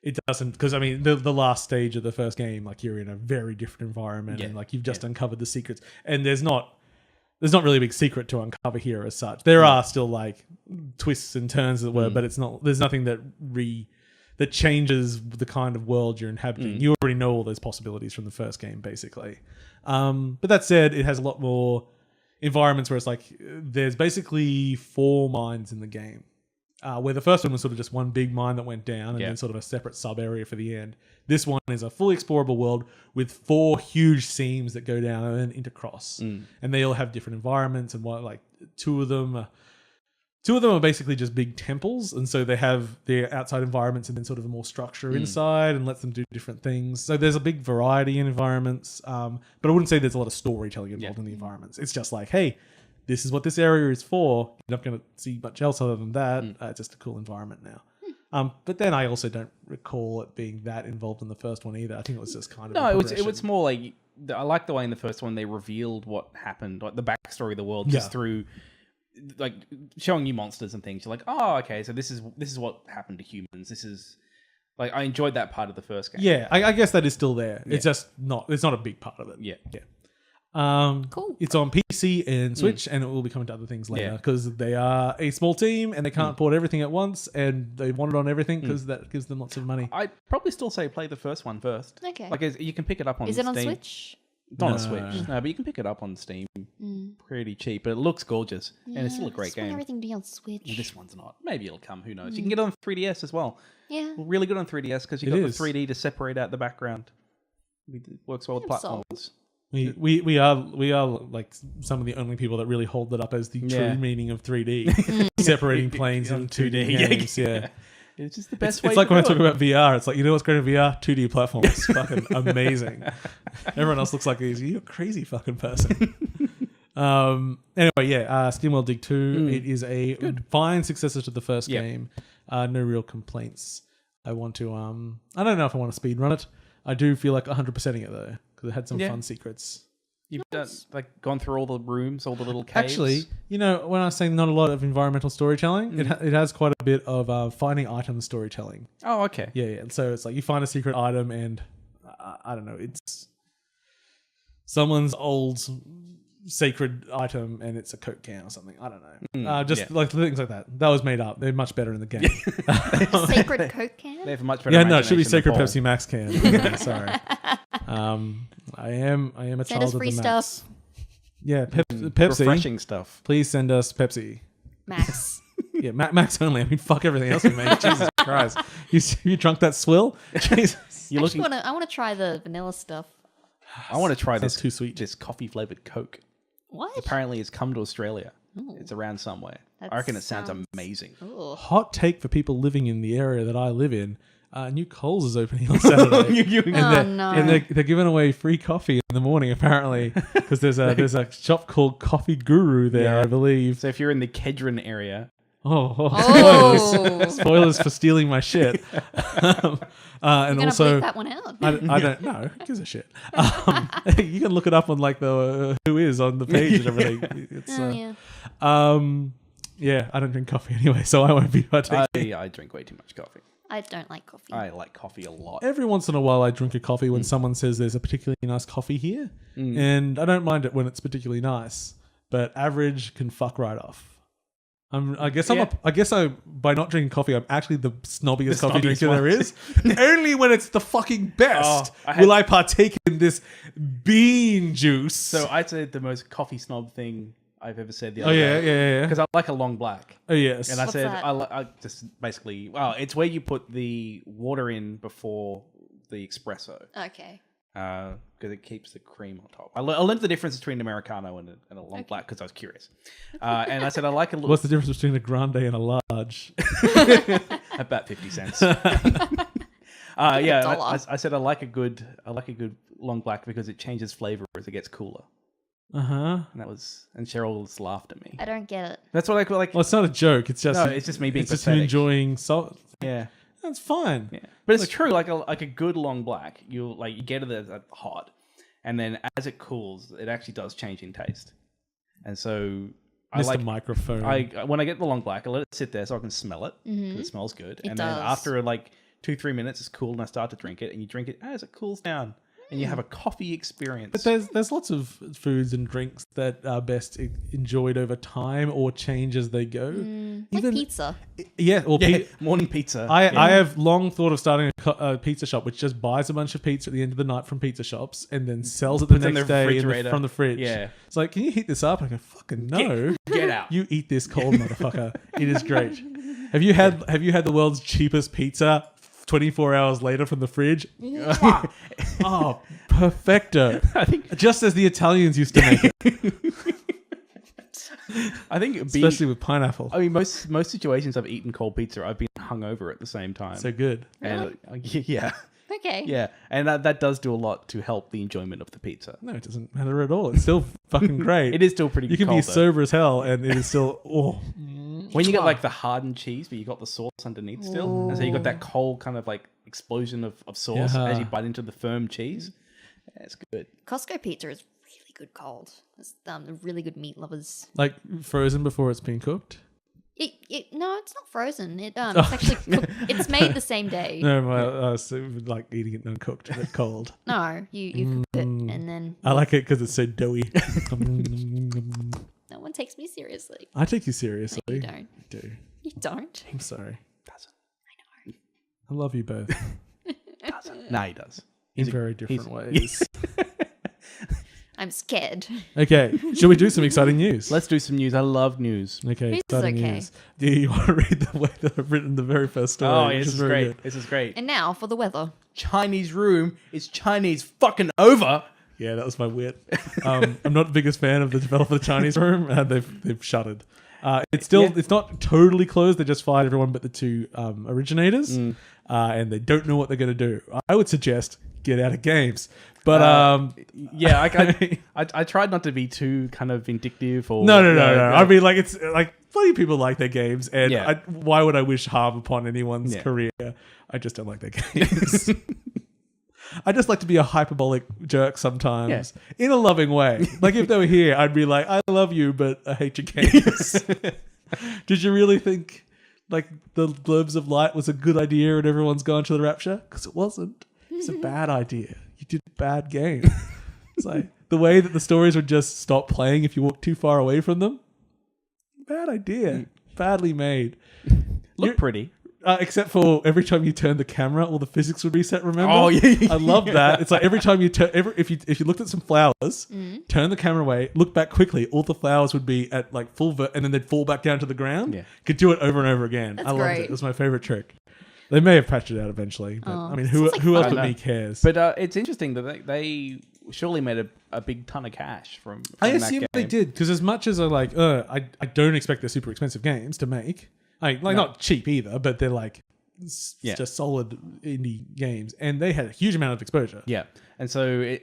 Speaker 1: it doesn't, because I mean the last stage of the first game, like you're in a very different environment and like you've just uncovered the secrets, and there's not really a big secret to uncover here as such. There are still like twists and turns as it were, but there's nothing that changes the kind of world you're inhabiting. You already know all those possibilities from the first game, basically. But that said, it has a lot more environments where it's like there's basically 4 mines in the game. Where the first one was sort of just one big mine that went down and then sort of a separate sub area for the end. This one is a fully explorable world with 4 huge seams that go down and then intercross. And they all have different environments, and two of them are basically just big temples, and so they have their outside environments and then sort of a more structure inside and lets them do different things. So there's a big variety in environments, but I wouldn't say there's a lot of storytelling involved in the environments. It's just like, hey, this is what this area is for. You're not going to see much else other than that. It's just a cool environment now. But then I also don't recall it being that involved in the first one either. I think it was just kind of
Speaker 2: it was more like I like the way in the first one they revealed what happened, like the backstory of the world, just through like showing you monsters and things. You're like, oh, okay, so this is what happened to humans. This is like I enjoyed that part of the first game.
Speaker 1: Yeah, I guess that is still there. It's just not. It's not a big part of it.
Speaker 2: Yeah.
Speaker 3: Cool.
Speaker 1: It's on PC and Switch, and it will be coming to other things later because they are a small team and they can't port everything at once, and they want it on everything because that gives them lots of money.
Speaker 2: I'd probably still say play the first one first.
Speaker 3: Okay.
Speaker 2: Like you can pick it up on
Speaker 3: Is
Speaker 2: Steam.
Speaker 3: it on Switch?
Speaker 2: Not on Switch. No, but you can pick it up on Steam pretty cheap. But it looks gorgeous, and it's still a great game.
Speaker 3: Everything be on Switch.
Speaker 2: Well, this one's not. Maybe it'll come. Who knows? You can get it on 3DS as well.
Speaker 3: Yeah.
Speaker 2: Really good on 3DS because you got the 3D to separate out the background. It works well with platforms.
Speaker 1: We are like some of the only people that really hold that up as the true meaning of 3D, separating planes in 2D games. Yeah.
Speaker 2: It's just the best way.
Speaker 1: It's like when I talk about VR. It's like, you know what's great in VR? 2D platforms. Fucking amazing. Everyone else looks like you're a crazy fucking person. Anyway, SteamWorld Dig 2. It is a fine successor to the first game. No real complaints. I want to. I don't know if I want to speed run it. I do feel like 100%ing it though, because it had some fun secrets.
Speaker 2: You've gone through all the rooms, all the little caves.
Speaker 1: Actually, when I was saying not a lot of environmental storytelling, it has quite a bit of finding item storytelling.
Speaker 2: Oh, okay.
Speaker 1: Yeah. So it's like you find a secret item and I don't know, it's someone's old sacred item and it's a Coke can or something. I don't know. Like things like that. That was made up. They're much better in the game.
Speaker 3: Sacred Coke can?
Speaker 2: They have a much better
Speaker 1: it should be Sacred
Speaker 2: Paul.
Speaker 1: Pepsi Max can. Okay, sorry. I am a child of the
Speaker 3: free
Speaker 1: Max.
Speaker 3: stuff.
Speaker 1: Yeah, Pepsi.
Speaker 2: Refreshing stuff.
Speaker 1: Please send us Pepsi.
Speaker 3: Max.
Speaker 1: Yeah, Max only. I mean, fuck everything else we make. Jesus Christ. You drunk that swill? Jesus.
Speaker 3: I want to try the vanilla stuff.
Speaker 2: I want to try this.
Speaker 1: Too sweet.
Speaker 2: This coffee flavored Coke.
Speaker 3: What?
Speaker 2: Apparently, it's come to Australia.
Speaker 3: Ooh.
Speaker 2: It's around somewhere. I reckon it sounds amazing.
Speaker 3: Ooh.
Speaker 1: Hot take for people living in the area that I live in. New Coles is opening on Saturday. And they're giving away free coffee in the morning, apparently, because there's a shop called Coffee Guru there, I believe.
Speaker 2: So if you're in the Kedron area...
Speaker 1: Spoilers for stealing my shit. And
Speaker 3: You're
Speaker 1: also,
Speaker 3: bleep that one out.
Speaker 1: I don't know. Who gives a shit? You can look it up on like the who is on the page and everything. It's, I don't drink coffee anyway, so I won't be partaking.
Speaker 2: I drink way too much coffee.
Speaker 3: I don't like coffee.
Speaker 2: I like coffee a lot.
Speaker 1: Every once in a while, I drink a coffee when someone says there's a particularly nice coffee here, and I don't mind it when it's particularly nice. But average can fuck right off. I guess by not drinking coffee, I'm actually the snobbiest coffee drinker there is. Only when it's the fucking best will I partake in this bean juice.
Speaker 2: So I'd say the most coffee snob thing I've ever said the other
Speaker 1: day. Yeah.
Speaker 2: Because I like a long black.
Speaker 1: Oh, yes.
Speaker 2: And I said, I just basically, it's where you put the water in before the espresso.
Speaker 3: Okay.
Speaker 2: Because it keeps the cream on top. I learned the difference between an Americano and a long black because I was curious. And I said, I like a little...
Speaker 1: What's the difference between a grande and a large?
Speaker 2: About 50 cents. I said I like a good long black because it changes flavor as it gets cooler. And Cheryl just laughed at me.
Speaker 3: I don't get it.
Speaker 2: That's what I call like.
Speaker 1: Well, it's not a joke. It's just
Speaker 2: me being.
Speaker 1: It's just him enjoying salt.
Speaker 2: Yeah,
Speaker 1: that's fine.
Speaker 2: Yeah, but it's true. Like a good long black, you get it at hot, and then as it cools, it actually does change in taste. And so
Speaker 1: I like the microphone.
Speaker 2: When I get the long black, I let it sit there so I can smell it because it smells good. Then after 2-3 minutes, it's cool, and I start to drink it, and you drink it as it cools down. And you have a coffee experience.
Speaker 1: But there's lots of foods and drinks that are best enjoyed over time or change as they go.
Speaker 3: Like pizza.
Speaker 2: Morning pizza.
Speaker 1: I have long thought of starting a pizza shop which just buys a bunch of pizza at the end of the night from pizza shops and then sells it the next day from the fridge. Yeah. It's like, can you heat this up? I go, fucking no.
Speaker 2: Get out.
Speaker 1: You eat this cold, motherfucker. It is great. Have you had the world's cheapest pizza 24 hours later from the fridge? Oh, perfecto. I think just as the Italians used to make it.
Speaker 2: I think
Speaker 1: especially with pineapple.
Speaker 2: I mean, most situations I've eaten cold pizza, I've been hungover at the same time.
Speaker 1: So good.
Speaker 2: And yeah.
Speaker 3: Okay.
Speaker 2: Yeah, and that does do a lot to help the enjoyment of the pizza.
Speaker 1: No, it doesn't matter at all. It's still fucking great.
Speaker 2: It is still pretty good.
Speaker 1: You can be sober as hell and it is still
Speaker 2: When you get like the hardened cheese, but you got the sauce underneath still, and so you got that cold kind of like explosion of sauce as you bite into the firm cheese. Yeah, it's good.
Speaker 3: Costco pizza is really good cold. It's really good meat lovers.
Speaker 1: Like frozen before it's been cooked?
Speaker 3: No, it's not frozen. It's actually cooked. It's made the same day.
Speaker 1: No, so like eating it uncooked, but cold.
Speaker 3: No, you cook it and then.
Speaker 1: I like it because it's so doughy.
Speaker 3: No one takes me seriously.
Speaker 1: I take you seriously.
Speaker 3: No, you don't.
Speaker 1: I do.
Speaker 3: You don't.
Speaker 1: I'm sorry.
Speaker 2: Doesn't.
Speaker 3: I know.
Speaker 1: I love you both.
Speaker 2: Doesn't. No, he does.
Speaker 1: In very different ways.
Speaker 3: I'm scared.
Speaker 1: Okay, shall we do some exciting news?
Speaker 2: Let's do some news. I love news.
Speaker 1: Okay,
Speaker 3: News is
Speaker 1: exciting
Speaker 3: okay.
Speaker 1: news. Do you want to read the way that I've written the very first story?
Speaker 2: Oh,
Speaker 1: which
Speaker 2: this is
Speaker 1: very
Speaker 2: great.
Speaker 1: good?
Speaker 2: This is great.
Speaker 3: And now for the weather.
Speaker 2: Chinese room is Chinese fucking over.
Speaker 1: Yeah, that was my wit. I'm not the biggest fan of the developer of the Chinese room, and they've shuttered. It's still it's not totally closed. They just fired everyone but the two originators, and they don't know what they're going to do. I would suggest get out of games, but
Speaker 2: I tried not to be too kind of vindictive or
Speaker 1: no. I mean, like it's like plenty of people like their games, and why would I wish harm upon anyone's career? I just don't like their games. I just like to be a hyperbolic jerk sometimes in a loving way. Like if they were here, I'd be like, I love you, but I hate your games. Did you really think like the globes of light was a good idea and everyone's gone to the rapture? Because it wasn't. It's a bad idea. You did a bad game. It's like the way that the stories would just stop playing if you walk too far away from them. Bad idea. Badly made.
Speaker 2: Look pretty.
Speaker 1: Except for every time you turn the camera, all the physics would reset. Remember?
Speaker 2: Oh yeah,
Speaker 1: I love that. It's like every time you turn, if you looked at some flowers, turn the camera away, look back quickly, all the flowers would be at like full and then they'd fall back down to the ground. Yeah, could do it over and over again.
Speaker 3: That's
Speaker 1: I loved
Speaker 3: great.
Speaker 1: it. It was my favorite trick. They may have patched it out eventually, but I mean, who else but me cares?
Speaker 2: But it's interesting that they surely made a big ton of cash from
Speaker 1: I
Speaker 2: that
Speaker 1: assume
Speaker 2: game.
Speaker 1: they did because as much as I don't expect they're super expensive games to make. Not cheap either, but they're like. Just solid indie games, and they had a huge amount of exposure.
Speaker 2: Yeah, and so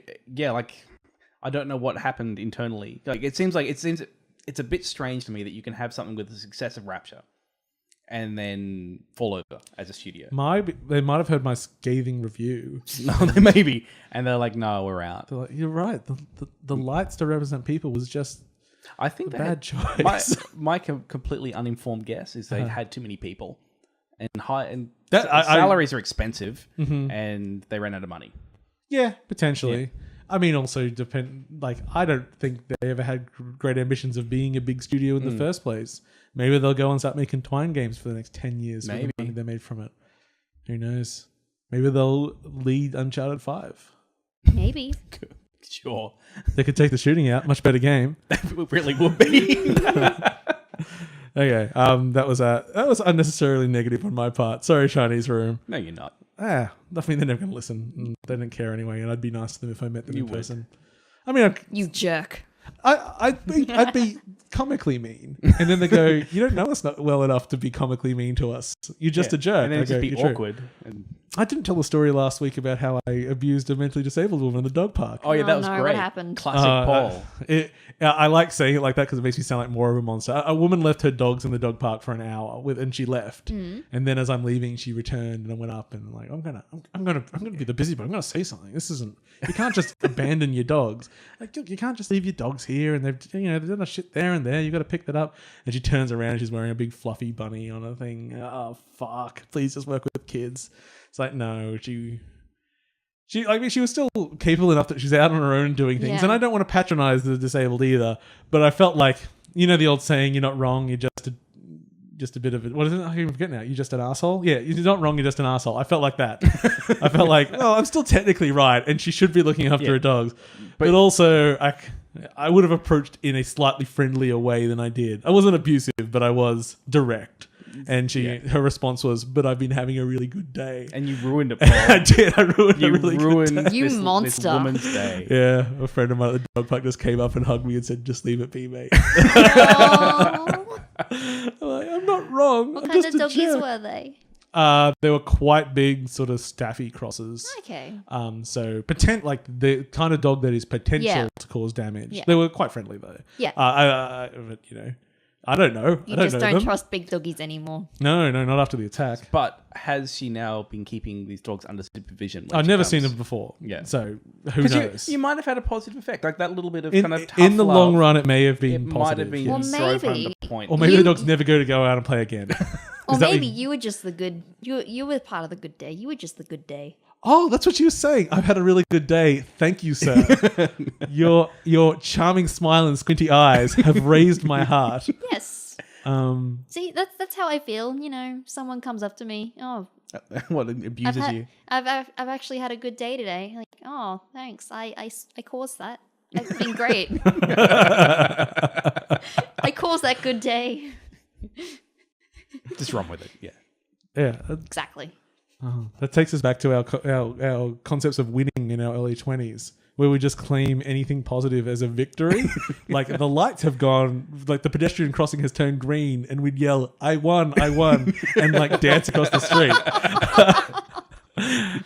Speaker 2: I don't know what happened internally. Like it seems it's a bit strange to me that you can have something with the success of Rapture, and then fall over as a studio.
Speaker 1: They might have heard my scathing review.
Speaker 2: No, they maybe, and they're like, "No, we're out."
Speaker 1: They're like, "You're right. The lights to represent people was just."
Speaker 2: I think
Speaker 1: a bad choice.
Speaker 2: My completely uninformed guess is they had too many people. And salaries are expensive, and they ran out of money.
Speaker 1: Yeah, potentially. Yeah. I mean, also depend. Like, I don't think they ever had great ambitions of being a big studio in the first place. Maybe they'll go and start making Twine games for the next 10 years. Maybe with the money they made from it. Who knows? Maybe they'll lead Uncharted 5.
Speaker 3: Maybe.
Speaker 2: Sure.
Speaker 1: They could take the shooting out. Much better game.
Speaker 2: It really would be.
Speaker 1: Okay, that was unnecessarily negative on my part. Sorry, Chinese room.
Speaker 2: No, you're not.
Speaker 1: I mean, they're never going to listen. They don't care anyway, and I'd be nice to them if I met them in person. I mean,
Speaker 3: you jerk.
Speaker 1: I'd be comically mean, and then they go, "You don't know us not well enough to be comically mean to us. You're just a jerk."
Speaker 2: And then it'd just be awkward.
Speaker 1: I didn't tell the story last week about how I abused a mentally disabled woman in the dog park.
Speaker 2: Oh yeah, that was great.
Speaker 3: What happened?
Speaker 2: Classic Paul.
Speaker 1: I like saying it like that because it makes me sound like more of a monster. A woman left her dogs in the dog park for an hour and she left. And then as I'm leaving, she returned and I went up and I'm like, I'm gonna be the busy, but I'm gonna say something. This isn't. You can't just abandon your dogs. Like you can't just leave your dogs here and they've done a shit there and there. You got to pick that up. And she turns around and she's wearing a big fluffy bunny on a thing. Oh fuck! Please just work with kids. It's like no, she was still capable enough that she's out on her own doing things. And I don't want to patronize the disabled either, but I felt like, the old saying, you're not wrong, you're just a bit of it. What is it? I can't even forget now. You're just an asshole? Yeah, you're not wrong, you're just an asshole. I felt like that. I felt like, well, I'm still technically right, and she should be looking after her dogs. But also, I would have approached in a slightly friendlier way than I did. I wasn't abusive, but I was direct. And her response was, "But I've been having a really good day."
Speaker 2: And you ruined it, Paul.
Speaker 1: I did. I ruined a really good day.
Speaker 3: You monster.
Speaker 2: This woman's day.
Speaker 1: Yeah, a friend of mine at the dog park just came up and hugged me and said, "Just leave it be, mate." I'm not wrong.
Speaker 3: What
Speaker 1: I'm
Speaker 3: kind
Speaker 1: just
Speaker 3: of
Speaker 1: a
Speaker 3: doggies
Speaker 1: jerk.
Speaker 3: were they?
Speaker 1: They were quite big, sort of staffy crosses.
Speaker 3: Okay.
Speaker 1: So like the kind of dog that is potential to cause damage.
Speaker 3: Yeah.
Speaker 1: They were quite friendly though.
Speaker 3: Yeah.
Speaker 1: But I don't know.
Speaker 3: You
Speaker 1: I don't
Speaker 3: just
Speaker 1: know
Speaker 3: don't
Speaker 1: them.
Speaker 3: trust big doggies anymore.
Speaker 1: No, not after the attack.
Speaker 2: But has she now been keeping these dogs under supervision?
Speaker 1: I've never seen them before.
Speaker 2: Yeah.
Speaker 1: So who
Speaker 2: 'Cause
Speaker 1: knows?
Speaker 2: You might have had a positive effect, like that little bit of
Speaker 1: in,
Speaker 2: kind of tough
Speaker 1: in the
Speaker 2: love.
Speaker 1: long run, it may have been
Speaker 2: It
Speaker 1: positive.
Speaker 2: might have been
Speaker 3: Well,
Speaker 2: drove home
Speaker 3: maybe.
Speaker 2: the point.
Speaker 1: Or maybe
Speaker 3: You-
Speaker 1: the dogs never go out and play again.
Speaker 3: Or
Speaker 1: that
Speaker 3: maybe
Speaker 1: what
Speaker 3: you were just the good. You were part of the good day. You were just the good day.
Speaker 1: Oh, that's what you were saying. I've had a really good day. Thank you, sir. your charming smile and squinty eyes have raised my heart.
Speaker 3: Yes. See, that's how I feel. You know, someone comes up to me. Oh,
Speaker 2: What abuses you?
Speaker 3: I've actually had a good day today. Like, oh, thanks. I caused that. It's been great. I caused that good day.
Speaker 2: Just run with it. Yeah.
Speaker 1: Yeah,
Speaker 3: Exactly.
Speaker 1: that takes us back to our concepts of winning in our early 20s, where we just claim anything positive as a victory. Like the lights have gone, like the pedestrian crossing has turned green, and we'd yell, I won, and like dance across the street.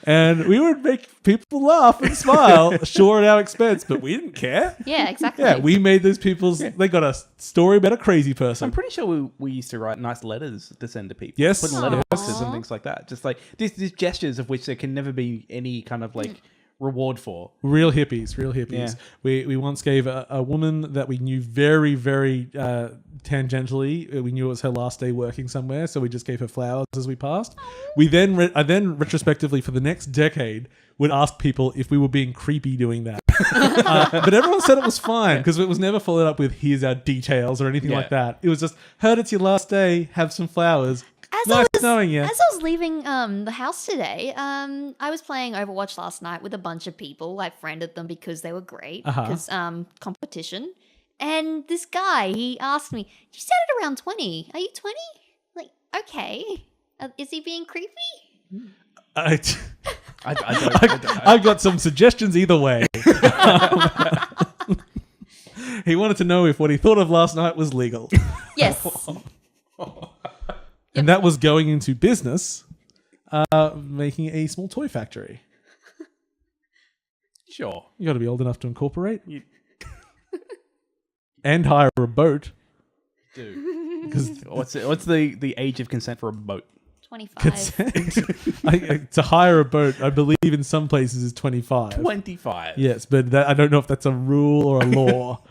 Speaker 1: And we would make people laugh and smile, sure at our expense, but we didn't care.
Speaker 3: Yeah, exactly.
Speaker 1: Yeah, we made those people's, they got a story about a crazy person.
Speaker 2: I'm pretty sure we used to write nice letters to send to people.
Speaker 1: Yes.
Speaker 2: Put in letter
Speaker 3: Aw.
Speaker 2: boxes and things like that. Just like these gestures of which there can never be any kind of like reward for.
Speaker 1: Real hippies.
Speaker 2: Yeah.
Speaker 1: We once gave a woman that we knew very, very tangentially. We knew it was her last day working somewhere, so we just gave her flowers as we passed. We then, I then retrospectively for the next decade would ask people if we were being creepy doing that. But everyone said it was fine because it was never followed up with here's our details or anything like that. It was just heard it's your last day, have some flowers. Nice knowing you.
Speaker 3: As I was leaving the house today, I was playing Overwatch last night with a bunch of people. I friended them because they were great. Because competition. And this guy, he asked me, "You sounded around 20. Are you 20?" Like, okay. Is he being creepy?
Speaker 2: I
Speaker 1: I've got some suggestions either way. He wanted to know if what he thought of last night was legal.
Speaker 3: Yes.
Speaker 1: And that was going into business, making a small toy factory.
Speaker 2: Sure.
Speaker 1: You got to be old enough to incorporate. And hire a boat.
Speaker 2: Dude. What's the age of consent for a boat?
Speaker 3: 25.
Speaker 1: Consent. To hire a boat, I believe in some places is 25.
Speaker 2: 25.
Speaker 1: Yes, but that, I don't know if that's a rule or a law.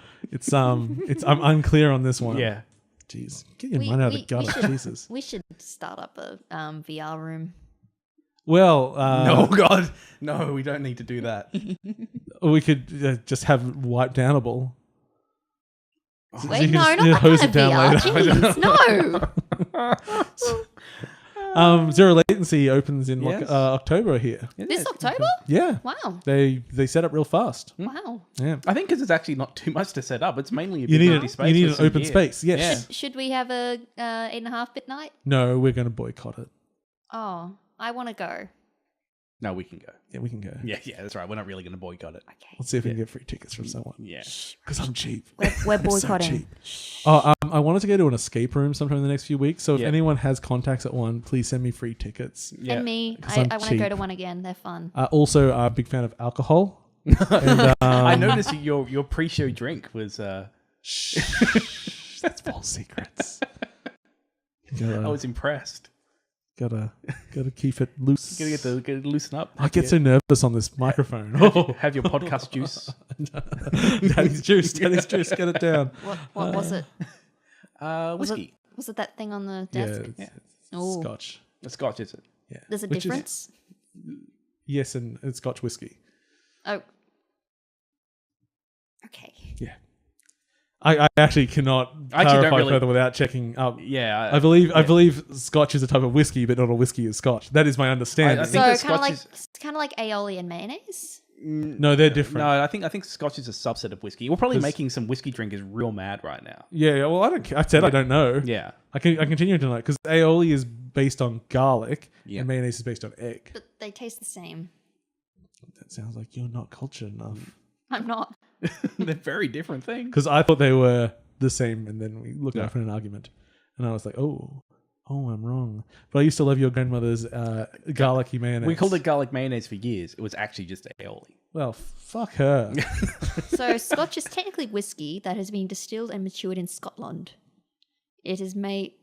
Speaker 1: I'm unclear on this one.
Speaker 2: Yeah.
Speaker 1: Jeez, get your mind out of the gutter, Jesus.
Speaker 3: We should start up a VR room.
Speaker 1: Well,
Speaker 2: No, God. No, we don't need to do that.
Speaker 1: we could just have it wiped downable. So
Speaker 3: Wait,
Speaker 1: you
Speaker 3: no,
Speaker 1: can
Speaker 3: not
Speaker 1: just
Speaker 3: that
Speaker 1: hose
Speaker 3: kind
Speaker 1: it
Speaker 3: of
Speaker 1: down
Speaker 3: VR.
Speaker 1: later.
Speaker 3: Jeez, no.
Speaker 1: Zero Latency opens in
Speaker 2: Yes.
Speaker 1: October here.
Speaker 3: This October?
Speaker 1: Yeah.
Speaker 3: Wow.
Speaker 1: They set up real fast.
Speaker 3: Wow.
Speaker 1: Yeah.
Speaker 2: I think because it's actually not too much to set up. It's mainly a
Speaker 1: You
Speaker 2: big
Speaker 1: need
Speaker 2: empty space.
Speaker 1: you need
Speaker 2: with
Speaker 1: an
Speaker 2: some
Speaker 1: open
Speaker 2: gear.
Speaker 1: space. Yes.
Speaker 3: Should we have a 8.5-bit night?
Speaker 1: No, we're going to boycott it.
Speaker 3: Oh, I want to go.
Speaker 2: No, we can go.
Speaker 1: Yeah, we can go.
Speaker 2: Yeah, that's right. We're not really going to boycott it.
Speaker 3: Okay.
Speaker 1: Let's see if we can get free tickets from someone.
Speaker 2: Yeah.
Speaker 1: Because I'm cheap.
Speaker 3: We're
Speaker 1: I'm so
Speaker 3: boycotting.
Speaker 1: cheap. Oh, I wanted to go to an escape room sometime in the next few weeks. So if
Speaker 2: Yeah.
Speaker 1: anyone has contacts at one, please send me free tickets.
Speaker 2: Yeah.
Speaker 3: And me.
Speaker 1: 'Cause
Speaker 3: I
Speaker 1: I'm
Speaker 3: want to go
Speaker 1: cheap.
Speaker 3: to one again. They're fun.
Speaker 1: Also, I'm a big fan of alcohol. And,
Speaker 2: I noticed your pre-show drink was.
Speaker 1: Shh, that's false secrets.
Speaker 2: I was impressed.
Speaker 1: Gotta keep it loose.
Speaker 2: Gotta get to loosen up.
Speaker 1: I get so nervous on this microphone. Oh,
Speaker 2: Have your podcast juice.
Speaker 1: Daddy's juice. Daddy's juice. Get it down.
Speaker 3: What was it?
Speaker 2: Whiskey.
Speaker 3: Was it that thing on the
Speaker 1: Yeah,
Speaker 3: desk?
Speaker 1: it's
Speaker 3: Ooh.
Speaker 1: Scotch.
Speaker 2: The Scotch, is it?
Speaker 1: Yeah.
Speaker 3: There's a
Speaker 1: Which is-
Speaker 3: difference?
Speaker 1: yes, and it's Scotch whiskey.
Speaker 3: Oh. Okay.
Speaker 1: Yeah. I actually cannot
Speaker 2: I actually don't
Speaker 1: clarify
Speaker 2: really-
Speaker 1: further without checking up.
Speaker 2: Yeah.
Speaker 1: I believe Scotch is a type of whiskey, but not all whiskey is Scotch. That is my understanding.
Speaker 2: I
Speaker 3: So
Speaker 2: think that
Speaker 3: kind of
Speaker 2: Scotch
Speaker 3: like
Speaker 2: is-
Speaker 3: aioli and mayonnaise.
Speaker 1: No, they're different.
Speaker 2: No, I think Scotch is a subset of whiskey. We're probably
Speaker 1: 'Cause-
Speaker 2: making some whiskey drinkers real mad right now.
Speaker 1: Yeah, well, I don't. I said I don't know.
Speaker 2: Yeah.
Speaker 1: I continue to know because aioli is based on garlic
Speaker 2: Yeah.
Speaker 1: and mayonnaise is based on egg.
Speaker 3: But they taste the same.
Speaker 1: That sounds like you're not cultured enough.
Speaker 3: I'm not.
Speaker 2: They're very different things.
Speaker 1: Because I thought they were the same, and then we looked up in an argument, and I was like, oh, I'm wrong. But I used to love your grandmother's garlicky mayonnaise.
Speaker 2: We called it garlic mayonnaise for years. It was actually just aioli.
Speaker 1: Well, fuck her.
Speaker 3: So Scotch is technically whiskey that has been distilled and matured in Scotland. It is made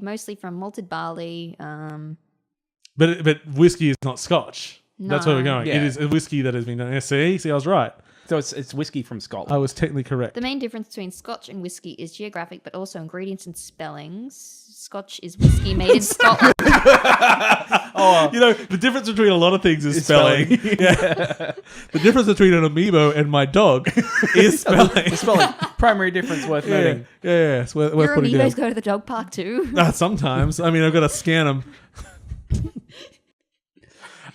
Speaker 3: mostly from malted barley.
Speaker 1: But whiskey is not Scotch. That's where we're
Speaker 3: No.
Speaker 1: going.
Speaker 2: Yeah.
Speaker 1: It is a whiskey that has been done. See, I was right.
Speaker 2: So it's whiskey from Scotland.
Speaker 1: I was technically correct.
Speaker 3: The main difference between Scotch and whiskey is geographic, but also ingredients and spellings. Scotch is whiskey made in Scotland.
Speaker 1: The difference between a lot of things is spelling. Yeah. The difference between an amiibo and my dog is spelling.
Speaker 2: The spelling. Primary difference worth noting.
Speaker 1: Yeah. It's worth
Speaker 3: Your
Speaker 1: putting
Speaker 3: amiibos
Speaker 1: down.
Speaker 3: go to the dog park too.
Speaker 1: Sometimes. I mean, I've got to scan them.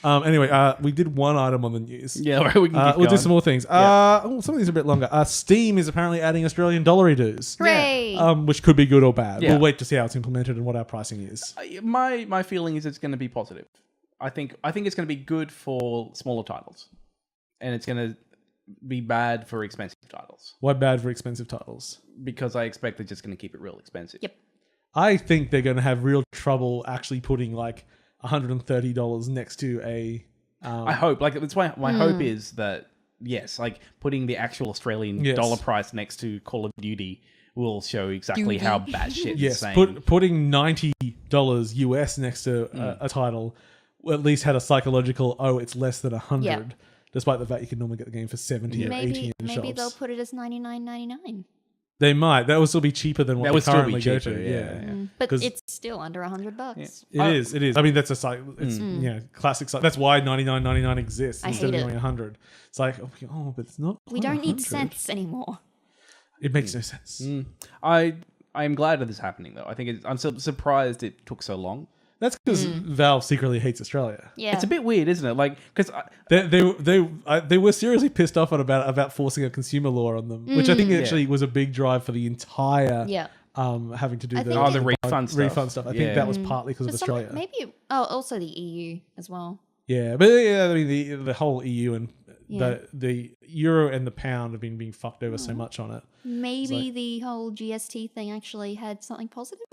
Speaker 1: Anyway, we did one item on the news.
Speaker 2: Yeah, right, we can keep
Speaker 1: we'll do
Speaker 2: going.
Speaker 1: some more things. Some of these are a bit longer. Steam is apparently adding Australian dollar dues,
Speaker 3: Hooray!
Speaker 1: which could be good or bad.
Speaker 2: Yeah.
Speaker 1: We'll wait to see how it's implemented and what our pricing is.
Speaker 2: My feeling is it's going to be positive. I think it's going to be good for smaller titles, and it's going to be bad for expensive titles
Speaker 1: Why bad for expensive titles?
Speaker 2: because I expect they're just going to keep it real expensive.
Speaker 3: Yep.
Speaker 1: I think they're going to have real trouble actually putting like $130 next to a...
Speaker 2: I hope. Like that's why my hope is that yes, like putting the actual Australian dollar price next to Call of Duty will show exactly how bad shit is
Speaker 1: Yes,
Speaker 2: saying.
Speaker 1: putting $90 US next to a title at least had a psychological, it's less than 100,
Speaker 3: Yeah.
Speaker 1: despite the fact you can normally get the game for 70 or 80 in
Speaker 3: Maybe
Speaker 1: shops.
Speaker 3: they'll put it as $99.99.
Speaker 1: They might. That will still be cheaper than what
Speaker 2: That
Speaker 1: they
Speaker 2: would still be
Speaker 1: currently go
Speaker 2: cheaper,
Speaker 1: to.
Speaker 2: yeah.
Speaker 3: But
Speaker 1: 'Cause-
Speaker 3: it's still under $100.
Speaker 1: It is. I mean, that's a site. It's classic site. That's why $99.99 exists
Speaker 3: I
Speaker 1: instead of
Speaker 3: hate it.
Speaker 1: going 100. It's like, but it's not.
Speaker 3: We
Speaker 1: quite
Speaker 3: don't need
Speaker 1: 100.
Speaker 3: cents anymore.
Speaker 1: It makes no sense.
Speaker 2: I am glad that this is happening though. I think I'm surprised it took so long.
Speaker 1: That's because Valve secretly hates Australia.
Speaker 3: Yeah.
Speaker 2: It's a bit weird, isn't it? Like because
Speaker 1: They were seriously pissed off about forcing a consumer law on them, which I think actually was a big drive for the entire
Speaker 3: Yeah.
Speaker 1: having to do
Speaker 3: I
Speaker 1: the
Speaker 3: think
Speaker 2: the refund stuff.
Speaker 1: refund stuff. I think that was partly because of
Speaker 3: But
Speaker 1: Australia.
Speaker 3: maybe also the EU as well.
Speaker 1: Yeah, but I mean the whole EU and
Speaker 3: Yeah.
Speaker 1: the euro and the pound have been being fucked over so much on it.
Speaker 3: Maybe the whole GST thing actually had something positive.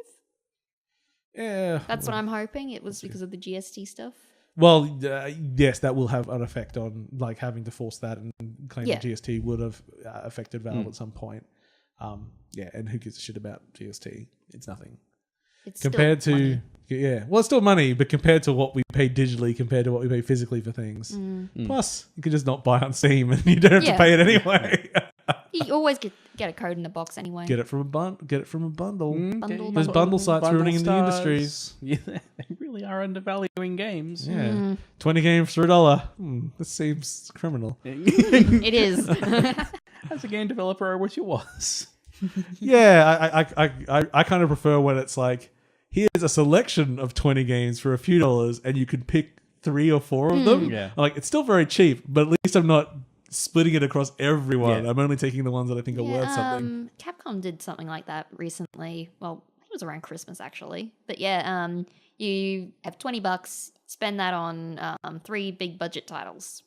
Speaker 1: Yeah,
Speaker 3: That's what I'm hoping. It was because of the GST stuff.
Speaker 1: well, yes, that will have an effect on like having to force that and claim
Speaker 3: Yeah.
Speaker 1: that GST would have affected Valve at some point. And who gives a shit about GST? It's nothing
Speaker 3: It's
Speaker 1: compared
Speaker 3: still
Speaker 1: to
Speaker 3: money.
Speaker 1: well, it's still money, but compared to what we pay digitally, compared to what we pay physically for things. Plus, you could just not buy on Steam, and you don't have to
Speaker 3: Yeah.
Speaker 1: pay it anyway.
Speaker 3: You always get a code in the box anyway.
Speaker 1: Get it from a bundle.
Speaker 3: Bundle,
Speaker 1: There's bundle sites
Speaker 2: Bundle
Speaker 1: ruining the
Speaker 2: stars.
Speaker 1: industries.
Speaker 2: Yeah, they really are undervaluing games.
Speaker 1: Yeah, 20 games for $1. This seems criminal.
Speaker 3: It is.
Speaker 2: As a game developer, I wish it was.
Speaker 1: Yeah, I kind of prefer when it's like, here's a selection of 20 games for a few dollars, and you can pick 3 or 4 of them.
Speaker 2: Yeah.
Speaker 1: Like, it's still very cheap, but at least I'm not splitting it across everyone.
Speaker 2: Yeah.
Speaker 1: I'm only taking the ones that I think are worth something.
Speaker 3: Capcom did something like that recently. Well, I think it was around Christmas actually. But yeah, you have $20, spend that on 3 big budget titles.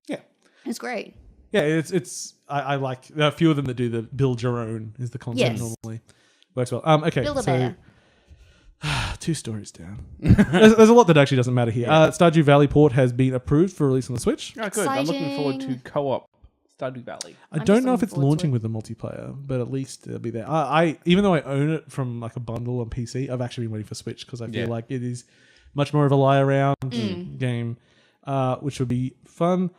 Speaker 1: Yeah.
Speaker 3: It's great.
Speaker 1: Yeah, it's I like there are a few of them that do the build your own is the concept
Speaker 3: Yes.
Speaker 1: normally. Works well. Okay,
Speaker 3: Build a
Speaker 1: so
Speaker 3: bear.
Speaker 1: 2 stories down. there's a lot that actually doesn't matter here. Stardew Valley port has been approved for release on the Switch.
Speaker 2: Oh, good. I'm looking forward to
Speaker 3: Exciting.
Speaker 2: co-op Stardew Valley.
Speaker 1: I
Speaker 3: I'm
Speaker 1: don't
Speaker 3: just
Speaker 1: know if
Speaker 3: looking
Speaker 1: it's
Speaker 3: forward to
Speaker 1: launching
Speaker 3: it.
Speaker 1: with the multiplayer, but at least it'll be there. I even though I own it from like a bundle on PC, I've actually been waiting for Switch because I feel like it is much more of a lie around game, which would be fun.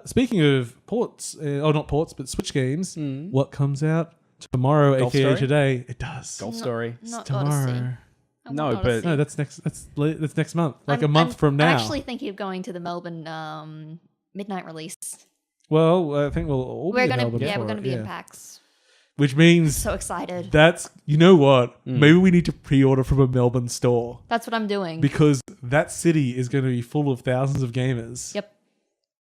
Speaker 1: Speaking of ports, not ports, but Switch games, what comes out tomorrow,
Speaker 2: Golf
Speaker 1: aka
Speaker 2: Story?
Speaker 1: today? It does.
Speaker 2: Golf Story.
Speaker 3: Not
Speaker 1: tomorrow.
Speaker 3: Odyssey. I want
Speaker 2: No, but-
Speaker 3: Odyssey.
Speaker 1: No, that's next month, like a
Speaker 3: I'm-
Speaker 1: month
Speaker 3: I'm-
Speaker 1: from now.
Speaker 3: I'm actually thinking of going to the Melbourne midnight release.
Speaker 1: Well, I think we'll all
Speaker 3: We're
Speaker 1: be in
Speaker 3: gonna
Speaker 1: Melbourne for
Speaker 3: we're gonna
Speaker 1: it,
Speaker 3: be in PAX.
Speaker 1: which means
Speaker 3: So excited.
Speaker 1: that's you know what? Maybe we need to pre-order from a Melbourne store.
Speaker 3: That's what I'm doing.
Speaker 1: Because that city is going to be full of thousands of gamers.
Speaker 3: Yep.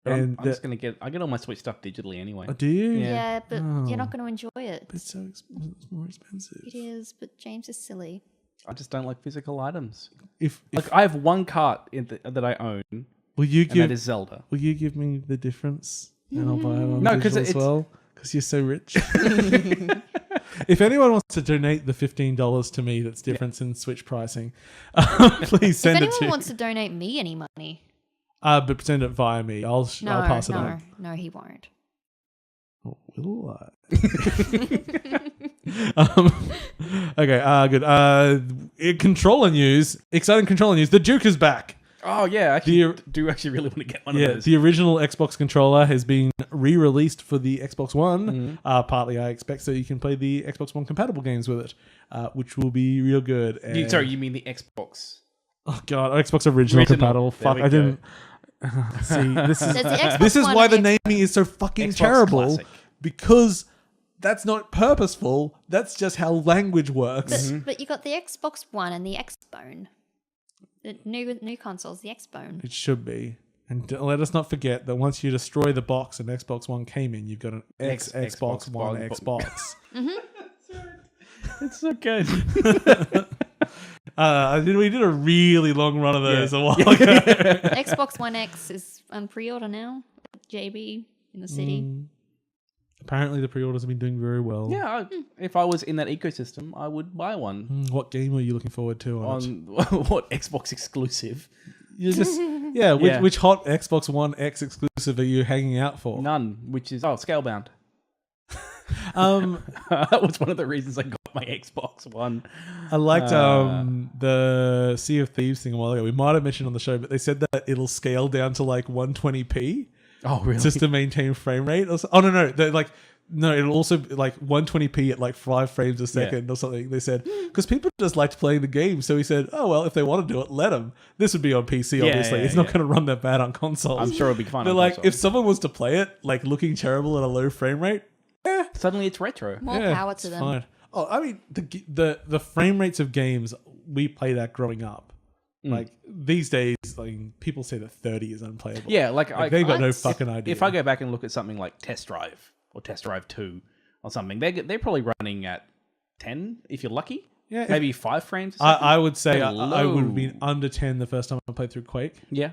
Speaker 1: And
Speaker 2: I'm just gonna I get all my Switch stuff digitally anyway.
Speaker 1: do you?
Speaker 3: Yeah, but
Speaker 1: Oh.
Speaker 3: you're not going to enjoy it.
Speaker 1: It's it's more expensive.
Speaker 3: It is, but James is silly.
Speaker 2: I just don't like physical items.
Speaker 1: If
Speaker 2: Like I have one cart that I own,
Speaker 1: will you
Speaker 2: and
Speaker 1: give
Speaker 2: that is Zelda.
Speaker 1: will you give me the difference and I'll buy it on
Speaker 2: No, 'cause
Speaker 1: digital as
Speaker 2: it's-
Speaker 1: well? Because you're so rich. If anyone wants to donate the $15 to me, that's difference in Switch pricing. Please send
Speaker 3: If
Speaker 1: it
Speaker 3: anyone
Speaker 1: to.
Speaker 3: wants to donate me any money,
Speaker 1: But send it via me. I'll pass it
Speaker 3: no,
Speaker 1: on.
Speaker 3: no, he won't.
Speaker 1: Oh, will I? Okay, good. Controller news. Exciting controller news. The Duke is back.
Speaker 2: Oh yeah, I actually do really want to get one of those.
Speaker 1: The original Xbox controller has been re-released for the Xbox One. Partly, I expect, so you can play the Xbox One compatible games with it, which will be real good. And
Speaker 2: Sorry, you mean the Xbox?
Speaker 1: Oh god, Xbox original compatible. Fuck, I didn't. See, this is why the naming is so fucking
Speaker 2: Xbox
Speaker 1: terrible.
Speaker 2: Classic.
Speaker 1: Because that's not purposeful. That's just how language works.
Speaker 3: But you got the Xbox One and the Xbone. The new consoles, the Xbone.
Speaker 1: It should be. And let us not forget that once you destroy the box and Xbox One came in, you've got an Xbox One Xbox.
Speaker 2: It's so good.
Speaker 1: We did a really long run of those a while ago.
Speaker 3: Xbox One X is on pre-order now. JB in the city.
Speaker 1: Apparently the pre-orders have been doing very well.
Speaker 2: Yeah, if I was in that ecosystem, I would buy one.
Speaker 1: What game are you looking forward to on
Speaker 2: what Xbox exclusive?
Speaker 1: You just which hot Xbox One X exclusive are you hanging out for?
Speaker 2: None, which is Scalebound. That was one of the reasons I got my Xbox One.
Speaker 1: I liked the Sea of Thieves thing a while ago. We might have mentioned on the show, but they said that it'll scale down to like 120p.
Speaker 2: Oh, really?
Speaker 1: Just to maintain frame rate? Oh, no. No, it'll also like 120p at like 5 frames a second or something. They said, because people just liked playing the game. So he said, oh, well, if they want to do it, let them. This would be on PC, obviously. It's not going to run that bad on consoles.
Speaker 2: I'm sure it'll be fine.
Speaker 1: But like, if someone was to play it, like looking terrible at a low frame rate,
Speaker 2: suddenly it's retro.
Speaker 3: More power to them.
Speaker 1: Fine. Oh, I mean, the frame rates of games, we played that growing up. Like these days, like people say that 30 is unplayable.
Speaker 2: Yeah,
Speaker 1: they've got no fucking idea.
Speaker 2: If I go back and look at something like Test Drive or Test Drive 2 or something, they're probably running at 10 if you're lucky. Yeah, maybe 5 frames.
Speaker 1: I would say I would have been under 10 the first time I played through Quake.
Speaker 2: Yeah.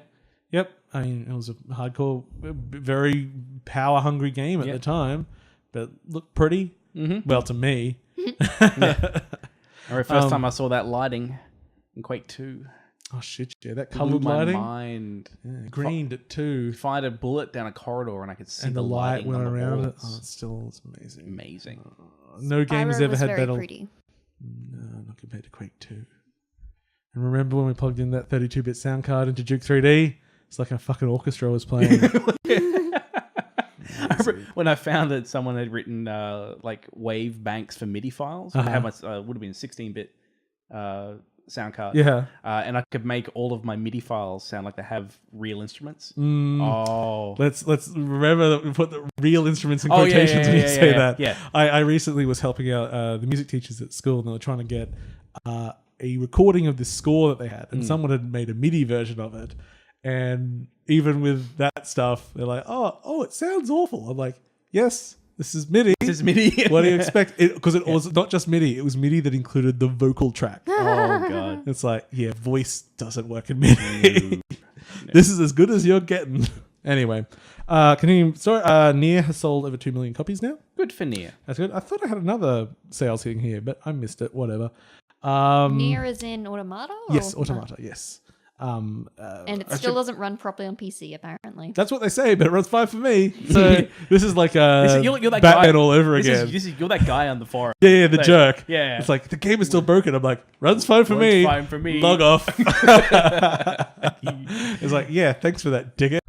Speaker 1: Yep. I mean, it was a hardcore, very power hungry game at the time, but looked pretty. Well, to me.
Speaker 2: Or the first time I saw that lighting in Quake 2.
Speaker 1: Oh shit! Yeah, that colored lighting.
Speaker 2: Mind.
Speaker 1: Yeah, greened it too.
Speaker 2: Fired a bullet down a corridor and I could see
Speaker 1: and the light went around it. Oh, it's amazing.
Speaker 2: Amazing.
Speaker 1: No game has ever had better.
Speaker 3: Pretty.
Speaker 1: No, not compared to Quake 2. And remember when we plugged in that 32-bit sound card into Duke 3D? It's like a fucking orchestra was playing.
Speaker 2: When I found that someone had written like wave banks for MIDI files, would have would have been 16-bit sound card.
Speaker 1: Yeah.
Speaker 2: And I could make all of my MIDI files sound like they have real instruments.
Speaker 1: Let's remember to put the real instruments in quotations when you say that. Yeah. I recently was helping out the music teachers at school, and they were trying to get a recording of this score that they had, and someone had made a MIDI version of it. And even with that stuff, they're like, oh, it sounds awful. I'm like, yes, this is MIDI.
Speaker 2: This is MIDI.
Speaker 1: What do you expect? Because it was not just MIDI. It was MIDI that included the vocal track.
Speaker 2: Oh, God.
Speaker 1: It's like, yeah, voice doesn't work in MIDI. No. This is as good as you're getting. Anyway, Nier has sold over 2 million copies now.
Speaker 2: Good for Nier.
Speaker 1: That's good. I thought I had another sales thing here, but I missed it. Whatever.
Speaker 3: Nier is in Automata?
Speaker 1: Yes, Automata, yes.
Speaker 3: And it still doesn't run properly on PC, apparently.
Speaker 1: That's what they say, but it runs fine for me. So this is like
Speaker 2: you're that
Speaker 1: Batman
Speaker 2: guy.
Speaker 1: all over again.
Speaker 2: You're that guy on the forum.
Speaker 1: Yeah, the jerk.
Speaker 2: Yeah.
Speaker 1: It's like, the game is still broken. I'm like, runs fine for me.
Speaker 2: Fine for me.
Speaker 1: Log off. It's like, yeah, thanks for that, dickhead.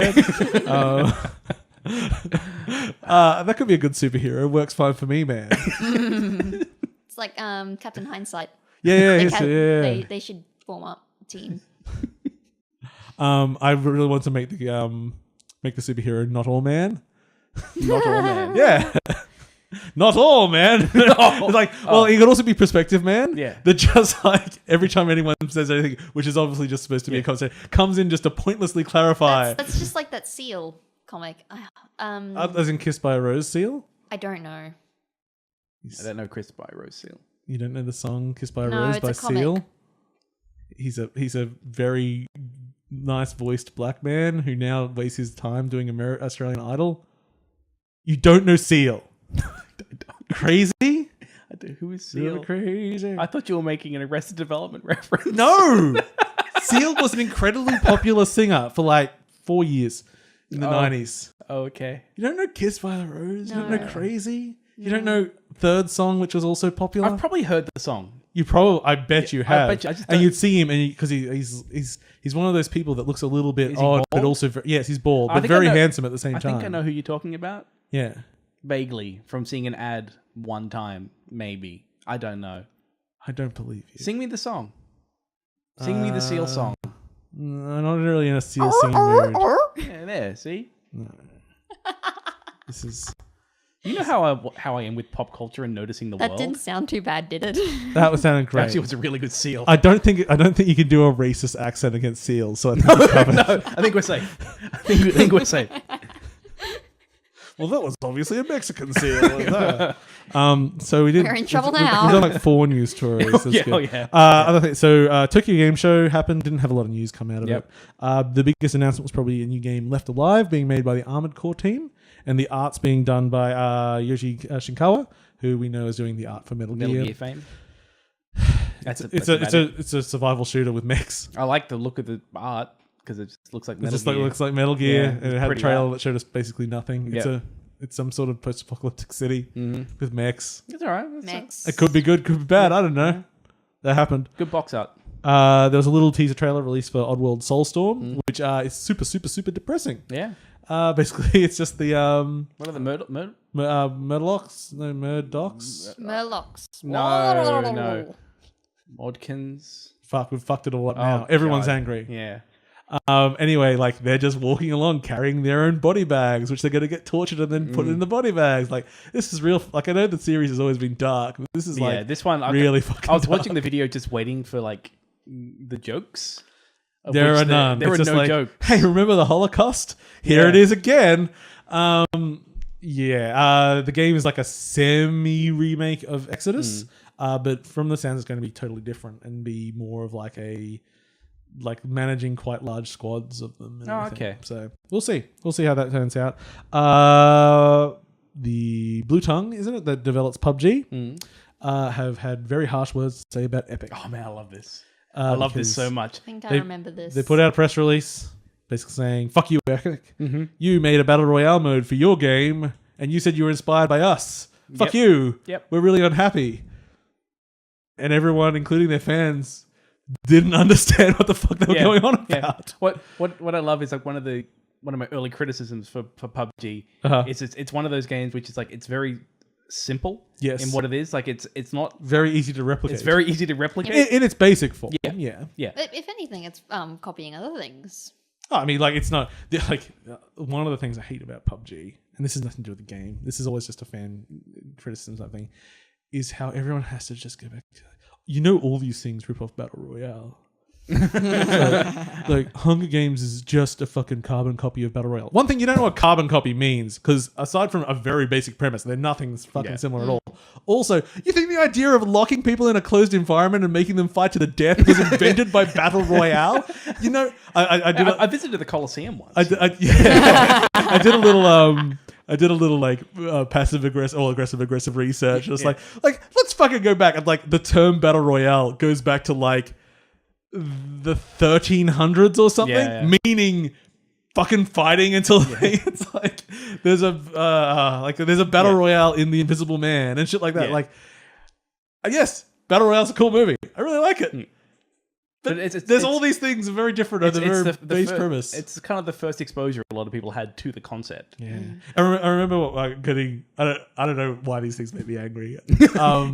Speaker 1: That could be a good superhero. Works fine for me, man.
Speaker 3: It's like Captain Hindsight.
Speaker 1: Yeah.
Speaker 3: They should form up a team.
Speaker 1: I really want to make the superhero Not All Man.
Speaker 2: Not All Man.
Speaker 1: Yeah. Not all, man. It's like, well, he could also be Perspective Man.
Speaker 2: Yeah.
Speaker 1: That just like every time anyone says anything, which is obviously just supposed to be a concept, comes in just to pointlessly clarify.
Speaker 3: That's just like that Seal comic.
Speaker 1: As in Kissed by a Rose Seal?
Speaker 3: I don't know.
Speaker 2: I don't know Kissed by a Rose Seal.
Speaker 1: You don't know the song Kissed by a Rose by Seal? He's a very nice voiced black man who now wastes his time doing Australian Idol. You don't know Seal. Crazy?
Speaker 2: I don't, who is Seal?
Speaker 1: You're crazy.
Speaker 2: I thought you were making an Arrested Development reference.
Speaker 1: No! Seal was an incredibly popular singer for like 4 years in the 90s.
Speaker 2: Oh, okay.
Speaker 1: You don't know Kissed by a Rose?
Speaker 3: No.
Speaker 1: You don't know Crazy? You don't know Third Song, which was also popular?
Speaker 2: I've probably heard the song.
Speaker 1: You probably, I bet you have.
Speaker 2: I bet you, I just
Speaker 1: and
Speaker 2: don't-
Speaker 1: you'd see him, and because he's one of those people that looks a little bit
Speaker 2: Is he
Speaker 1: odd, but
Speaker 2: bald?
Speaker 1: also yes, he's bald,
Speaker 2: I
Speaker 1: but
Speaker 2: think
Speaker 1: very
Speaker 2: I know-
Speaker 1: handsome at the same
Speaker 2: I
Speaker 1: time.
Speaker 2: think I know who you're talking about.
Speaker 1: Yeah,
Speaker 2: Vaguely from seeing an ad one time, maybe. I don't know.
Speaker 1: I don't believe you.
Speaker 2: Sing me the song. Sing me the seal song.
Speaker 1: I'm not really in a seal scene mood.
Speaker 2: Yeah, there. See,
Speaker 1: This is
Speaker 2: you know how I am with pop culture and noticing the
Speaker 3: That
Speaker 2: world.
Speaker 3: didn't sound too bad, did it?
Speaker 1: that was sounding great.
Speaker 2: Actually, it was a really good seal.
Speaker 1: I don't think you can do a racist accent against seals. So I think you covered.
Speaker 2: No, I think we're safe. I think we're safe.
Speaker 1: Well, that was obviously a Mexican seal. So we did.
Speaker 3: We're in trouble
Speaker 1: we've
Speaker 3: now.
Speaker 1: done like 4 news stories. That's
Speaker 2: Yeah,
Speaker 1: good.
Speaker 2: oh, yeah.
Speaker 1: Other things. So Tokyo Game Show happened. Didn't have a lot of news come out of
Speaker 2: Yep.
Speaker 1: it. The biggest announcement was probably a new game, Left Alive, being made by the Armored Core team, and the art's being done by Yoshi Shinkawa, who we know is doing the art for Metal
Speaker 2: Metal
Speaker 1: Gear.
Speaker 2: Gear fame.
Speaker 1: It's a survival shooter with mechs.
Speaker 2: I like the look of the art because it just looks like
Speaker 1: It
Speaker 2: Metal
Speaker 1: just
Speaker 2: Gear.
Speaker 1: looks like Metal Gear,
Speaker 2: Yeah,
Speaker 1: and it
Speaker 2: it's
Speaker 1: had a
Speaker 2: pretty
Speaker 1: trailer
Speaker 2: rad.
Speaker 1: that showed us basically nothing. It's some sort of post-apocalyptic city with mechs.
Speaker 2: It's all right.
Speaker 3: Max.
Speaker 1: It could be good, could be bad. I don't know. That happened.
Speaker 2: Good box art.
Speaker 1: There was a little teaser trailer released for Oddworld Soulstorm, which is super, super, super depressing.
Speaker 2: Yeah.
Speaker 1: Basically, it's just the
Speaker 2: What are the murder?
Speaker 1: Murdochs? No, Murdochs?
Speaker 3: Murlocs.
Speaker 2: No. Modkins.
Speaker 1: Fuck, we've fucked it all up now.
Speaker 2: Oh,
Speaker 1: Everyone's
Speaker 2: God.
Speaker 1: angry.
Speaker 2: Yeah.
Speaker 1: Anyway, like they're just walking along carrying their own body bags, which they're going to get tortured and then put in the body bags. Like, this is real. Like, I know the series has always been dark, but this is like
Speaker 2: Yeah, this one
Speaker 1: really fucking
Speaker 2: I was
Speaker 1: dark.
Speaker 2: watching the video just waiting for like the jokes. of
Speaker 1: There
Speaker 2: which
Speaker 1: are none.
Speaker 2: There
Speaker 1: It's
Speaker 2: are
Speaker 1: just
Speaker 2: no
Speaker 1: like,
Speaker 2: jokes.
Speaker 1: hey, remember the Holocaust? Here
Speaker 2: Yeah.
Speaker 1: it is again. The game is like a semi-remake of Exodus, but from the sounds, it's going to be totally different and be more of like managing quite large squads of them. And
Speaker 2: Oh,
Speaker 1: everything.
Speaker 2: okay.
Speaker 1: So we'll see. We'll see how that turns out. The Blue Tongue, isn't it, that develops PUBG, have had very harsh words to say about Epic.
Speaker 2: Oh man, I love this. I love this
Speaker 1: because
Speaker 2: so much.
Speaker 3: I think I
Speaker 1: They-
Speaker 3: remember this.
Speaker 1: They put out a press release basically saying, fuck you, Epic.
Speaker 2: Mm-hmm.
Speaker 1: You made a Battle Royale mode for your game, and you said you were inspired by us. Fuck
Speaker 2: Yep.
Speaker 1: you.
Speaker 2: Yep.
Speaker 1: We're really unhappy. And everyone, including their fans, didn't understand what the fuck they were
Speaker 2: Yeah.
Speaker 1: going on
Speaker 2: Yeah.
Speaker 1: about.
Speaker 2: What I love is like one of my early criticisms for PUBG
Speaker 1: Uh-huh.
Speaker 2: is it's one of those games which is like it's very simple
Speaker 1: Yes.
Speaker 2: in what it is. Like it's not
Speaker 1: Very easy to replicate.
Speaker 2: it's very easy to replicate.
Speaker 1: in its basic form.
Speaker 2: Yeah.
Speaker 1: Yeah.
Speaker 2: Yeah.
Speaker 3: But if anything, it's copying other things.
Speaker 1: Oh, I mean, like, it's not like one of the things I hate about PUBG, and this has nothing to do with the game. This is always just a fan criticism type thing, is how everyone has to just go back to, all these things rip off Battle Royale. Like Hunger Games is just a fucking carbon copy of Battle Royale. One thing, you don't know what carbon copy means, because aside from a very basic premise, they're nothing's fucking similar at all. Also, you think the idea of locking people in a closed environment and making them fight to the death was invented by Battle Royale?
Speaker 2: I visited the Coliseum once.
Speaker 1: I did a little like passive aggressive or aggressive research. It's like let's fucking go back, and like the term Battle Royale goes back to like the 1300s or something,
Speaker 2: Yeah.
Speaker 1: meaning fucking fighting until it's like there's a Battle Royale in The Invisible Man and shit like that.
Speaker 2: Yeah.
Speaker 1: Like, yes, Battle Royale's a cool movie. I really like it. But there's all these things are very different on the very base premise.
Speaker 2: It's kind of the first exposure a lot of people had to the concept.
Speaker 1: Yeah, I remember getting. I don't know why these things make me angry.
Speaker 2: You got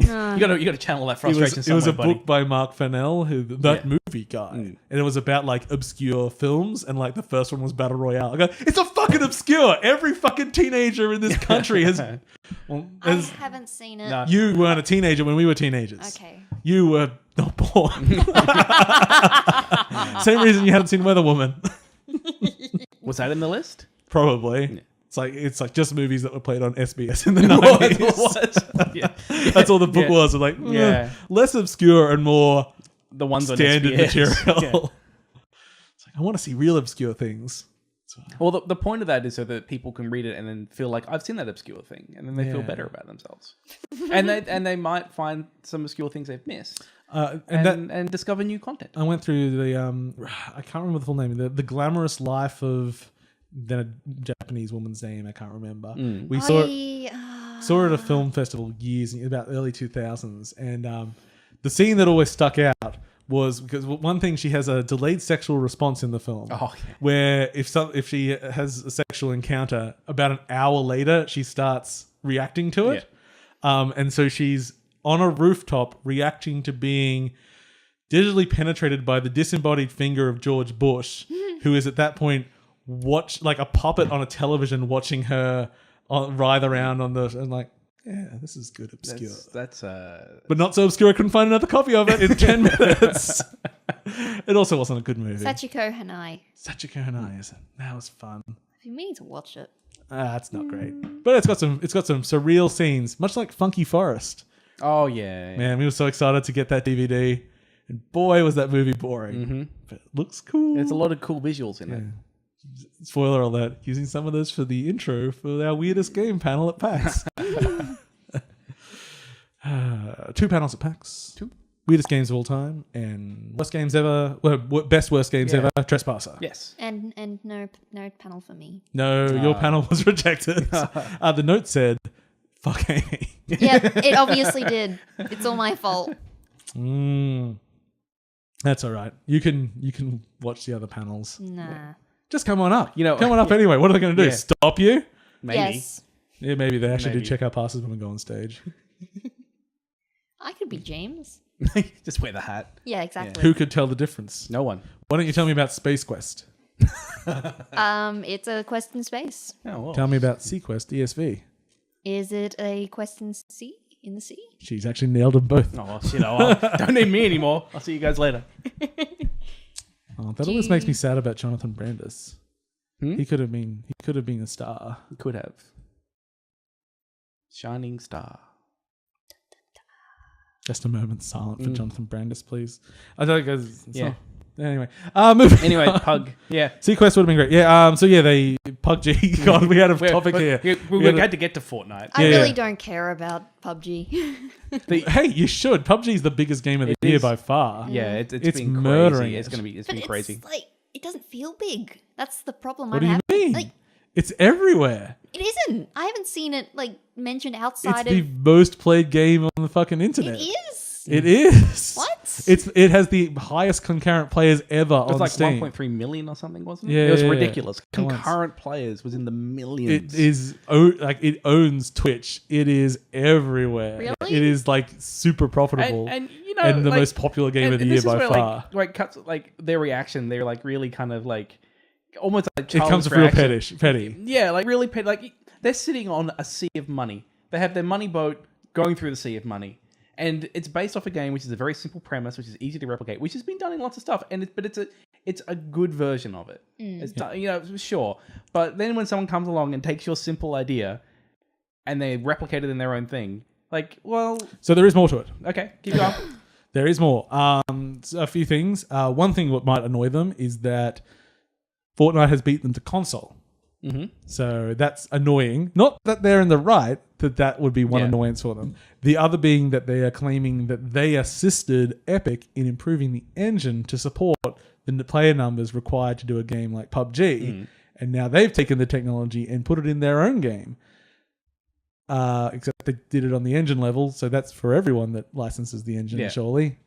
Speaker 2: to channel that frustration.
Speaker 1: It was a
Speaker 2: buddy.
Speaker 1: book by Mark Fennell, movie guy, and it was about like obscure films, and like the first one was Battle Royale. I go, it's a fucking obscure. Every fucking teenager in this country has.
Speaker 3: I haven't seen it.
Speaker 2: No.
Speaker 1: You weren't a teenager when we were teenagers.
Speaker 3: Okay.
Speaker 1: You were not born. Same reason you hadn't seen Weather Woman.
Speaker 2: Was that in the list?
Speaker 1: Probably. It's like just movies that were played on SBS in the 90s.
Speaker 2: Yeah.
Speaker 1: That's all the book
Speaker 2: Yeah.
Speaker 1: was. Like,
Speaker 2: Yeah.
Speaker 1: less obscure and more
Speaker 2: The ones
Speaker 1: standard
Speaker 2: on SBS.
Speaker 1: material.
Speaker 2: Yeah.
Speaker 1: It's like, I want to see real obscure things.
Speaker 2: Well, the point of that is so that people can read it and then feel like I've seen that obscure thing, and then they feel better about themselves, and they might find some obscure things they've missed, and discover new content.
Speaker 1: I went through the I can't remember the full name. The glamorous life of then a Japanese woman's name. I can't remember. We saw it at a film festival about early 2000s, and the scene that always stuck out was because one thing, she has a delayed sexual response in the film.
Speaker 2: Oh, yeah.
Speaker 1: Where if she has a sexual encounter, about an hour later, she starts reacting to it. Yeah. And so she's on a rooftop reacting to being digitally penetrated by the disembodied finger of George Bush, who is at that point like a puppet on a television watching her writhe around on and like, yeah, this is good obscure.
Speaker 2: That's
Speaker 1: but not so obscure I couldn't find another copy of it in 10 minutes. It also wasn't a good movie.
Speaker 3: Sachiko Hanai.
Speaker 1: Sachiko Hanai, is it? That was fun.
Speaker 3: I've been meaning to watch it.
Speaker 1: That's not great. But it's got some surreal scenes, much like Funky Forest.
Speaker 2: Oh yeah.
Speaker 1: Man, we were so excited to get that DVD. And boy, was that movie boring. Mm-hmm. But it looks cool.
Speaker 2: There's a lot of cool visuals in it.
Speaker 1: Spoiler alert, using some of those for the intro for our weirdest game panel at PAX. 2 panels at PAX. 2. Weirdest games of all time and worst games ever. Well, best worst games ever. Trespasser.
Speaker 2: Yes.
Speaker 3: And no panel for me.
Speaker 1: No, your panel was rejected. The note said, "Fuck Amy."
Speaker 3: Yeah, it obviously did. It's all my fault.
Speaker 1: That's all right. You can watch the other panels.
Speaker 3: Nah.
Speaker 1: Just come on up. Come on up anyway. What are they going to do? Stop you?
Speaker 2: Maybe.
Speaker 3: Yes.
Speaker 1: Yeah, maybe they actually do check our passes when we go on stage.
Speaker 3: I could be James.
Speaker 2: Just wear the hat.
Speaker 3: Yeah, exactly.
Speaker 1: Who could tell the difference?
Speaker 2: No one.
Speaker 1: Why don't you tell me about Space Quest?
Speaker 3: It's a quest in space.
Speaker 2: Oh, well.
Speaker 1: Tell me about Sequest ESV.
Speaker 3: Is it a quest in the sea?
Speaker 1: She's actually nailed them both.
Speaker 2: Oh, well, shit. Oh, well. Don't need me anymore. I'll see you guys later.
Speaker 1: Oh, that always makes me sad about Jonathan Brandis. He could have been a star.
Speaker 2: He could have. Shining star.
Speaker 1: Just a moment silent for Jonathan Brandis, please. I don't know. Anyway,
Speaker 2: Anyway, Pug. Yeah.
Speaker 1: Sequest would have been great. Yeah. So yeah, they PUBG. God, we had a topic here.
Speaker 2: We had to get to Fortnite.
Speaker 3: I really don't care about PUBG.
Speaker 1: Hey, you should. PUBG is the biggest game of the year by far.
Speaker 2: Yeah, it's
Speaker 1: been
Speaker 2: murdering.
Speaker 1: crazy.
Speaker 2: It's been crazy.
Speaker 3: It's like it doesn't feel big. That's the problem.
Speaker 1: What do you mean?
Speaker 3: Like,
Speaker 1: it's everywhere.
Speaker 3: it isn't. I haven't seen it like mentioned outside
Speaker 1: It's the most played game on the fucking internet.
Speaker 3: It is.
Speaker 1: It is.
Speaker 3: What?
Speaker 1: It has the highest concurrent players ever on
Speaker 2: It was
Speaker 1: Steam.
Speaker 2: like 1.3 million or something, wasn't it?
Speaker 1: Yeah,
Speaker 2: It was
Speaker 1: yeah,
Speaker 2: ridiculous.
Speaker 1: yeah.
Speaker 2: Concurrent players was in the millions.
Speaker 1: It is like it owns Twitch. It is everywhere.
Speaker 3: Really?
Speaker 1: It is like super profitable
Speaker 2: and you know,
Speaker 1: and the
Speaker 2: like,
Speaker 1: most popular game of the year by far.
Speaker 2: Like their reaction, they're like really kind of like almost like
Speaker 1: It comes real petty.
Speaker 2: Yeah, like really petty. Like they're sitting on a sea of money. They have their money boat going through the sea of money. And it's based off a game which is a very simple premise, which is easy to replicate, which has been done in lots of stuff. And but it's a good version of it. It's done, sure. But then when someone comes along and takes your simple idea and they replicate it in their own thing, like, well,
Speaker 1: So there is more to it.
Speaker 2: okay, keep going.
Speaker 1: There is more. A few things. One thing that might annoy them is that Fortnite has beat them to console.
Speaker 2: Mm-hmm.
Speaker 1: So that's annoying. Not that they're in the right, that would be one annoyance for them. The other being that they are claiming that they assisted Epic in improving the engine to support the player numbers required to do a game like PUBG. And now they've taken the technology and put it in their own game. Except they did it on the engine level, so that's for everyone that licenses the engine, surely.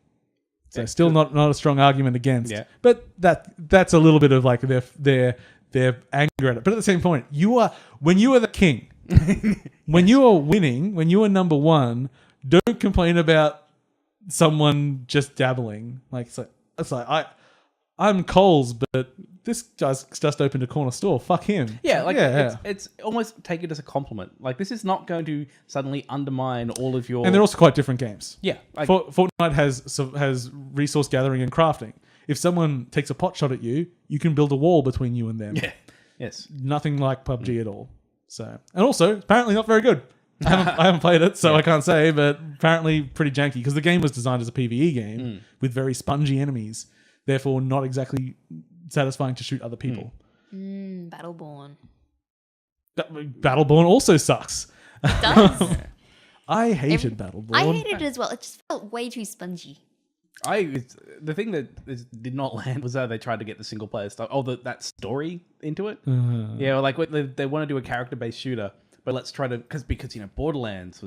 Speaker 1: So still not a strong argument against. Yeah. But that's a little bit of like their anger at it. But at the same point, when you are the king, when you are winning, when you are number one, don't complain about someone just dabbling. Like it's like I'm Coles, but this guy's just opened a corner store. Fuck him.
Speaker 2: Yeah, it's almost take it as a compliment. Like this is not going to suddenly undermine all of your.
Speaker 1: And they're also quite different games.
Speaker 2: Yeah, like,
Speaker 1: Fortnite has resource gathering and crafting. If someone takes a pot shot at you, you can build a wall between you and them.
Speaker 2: Yeah. Yes.
Speaker 1: Nothing like PUBG at all. So, and also apparently not very good. I haven't played it, so I can't say, but apparently pretty janky because the game was designed as a PvE game with very spongy enemies, therefore not exactly satisfying to shoot other people.
Speaker 3: Battleborn.
Speaker 1: Battleborn also sucks.
Speaker 3: It does.
Speaker 1: I hated Battleborn.
Speaker 3: I hated it as well. It just felt way too spongy.
Speaker 2: The thing that did not land was that they tried to get the single player stuff. Oh, that story into it. Yeah, like they want to do a character based shooter, but let's try to because Borderlands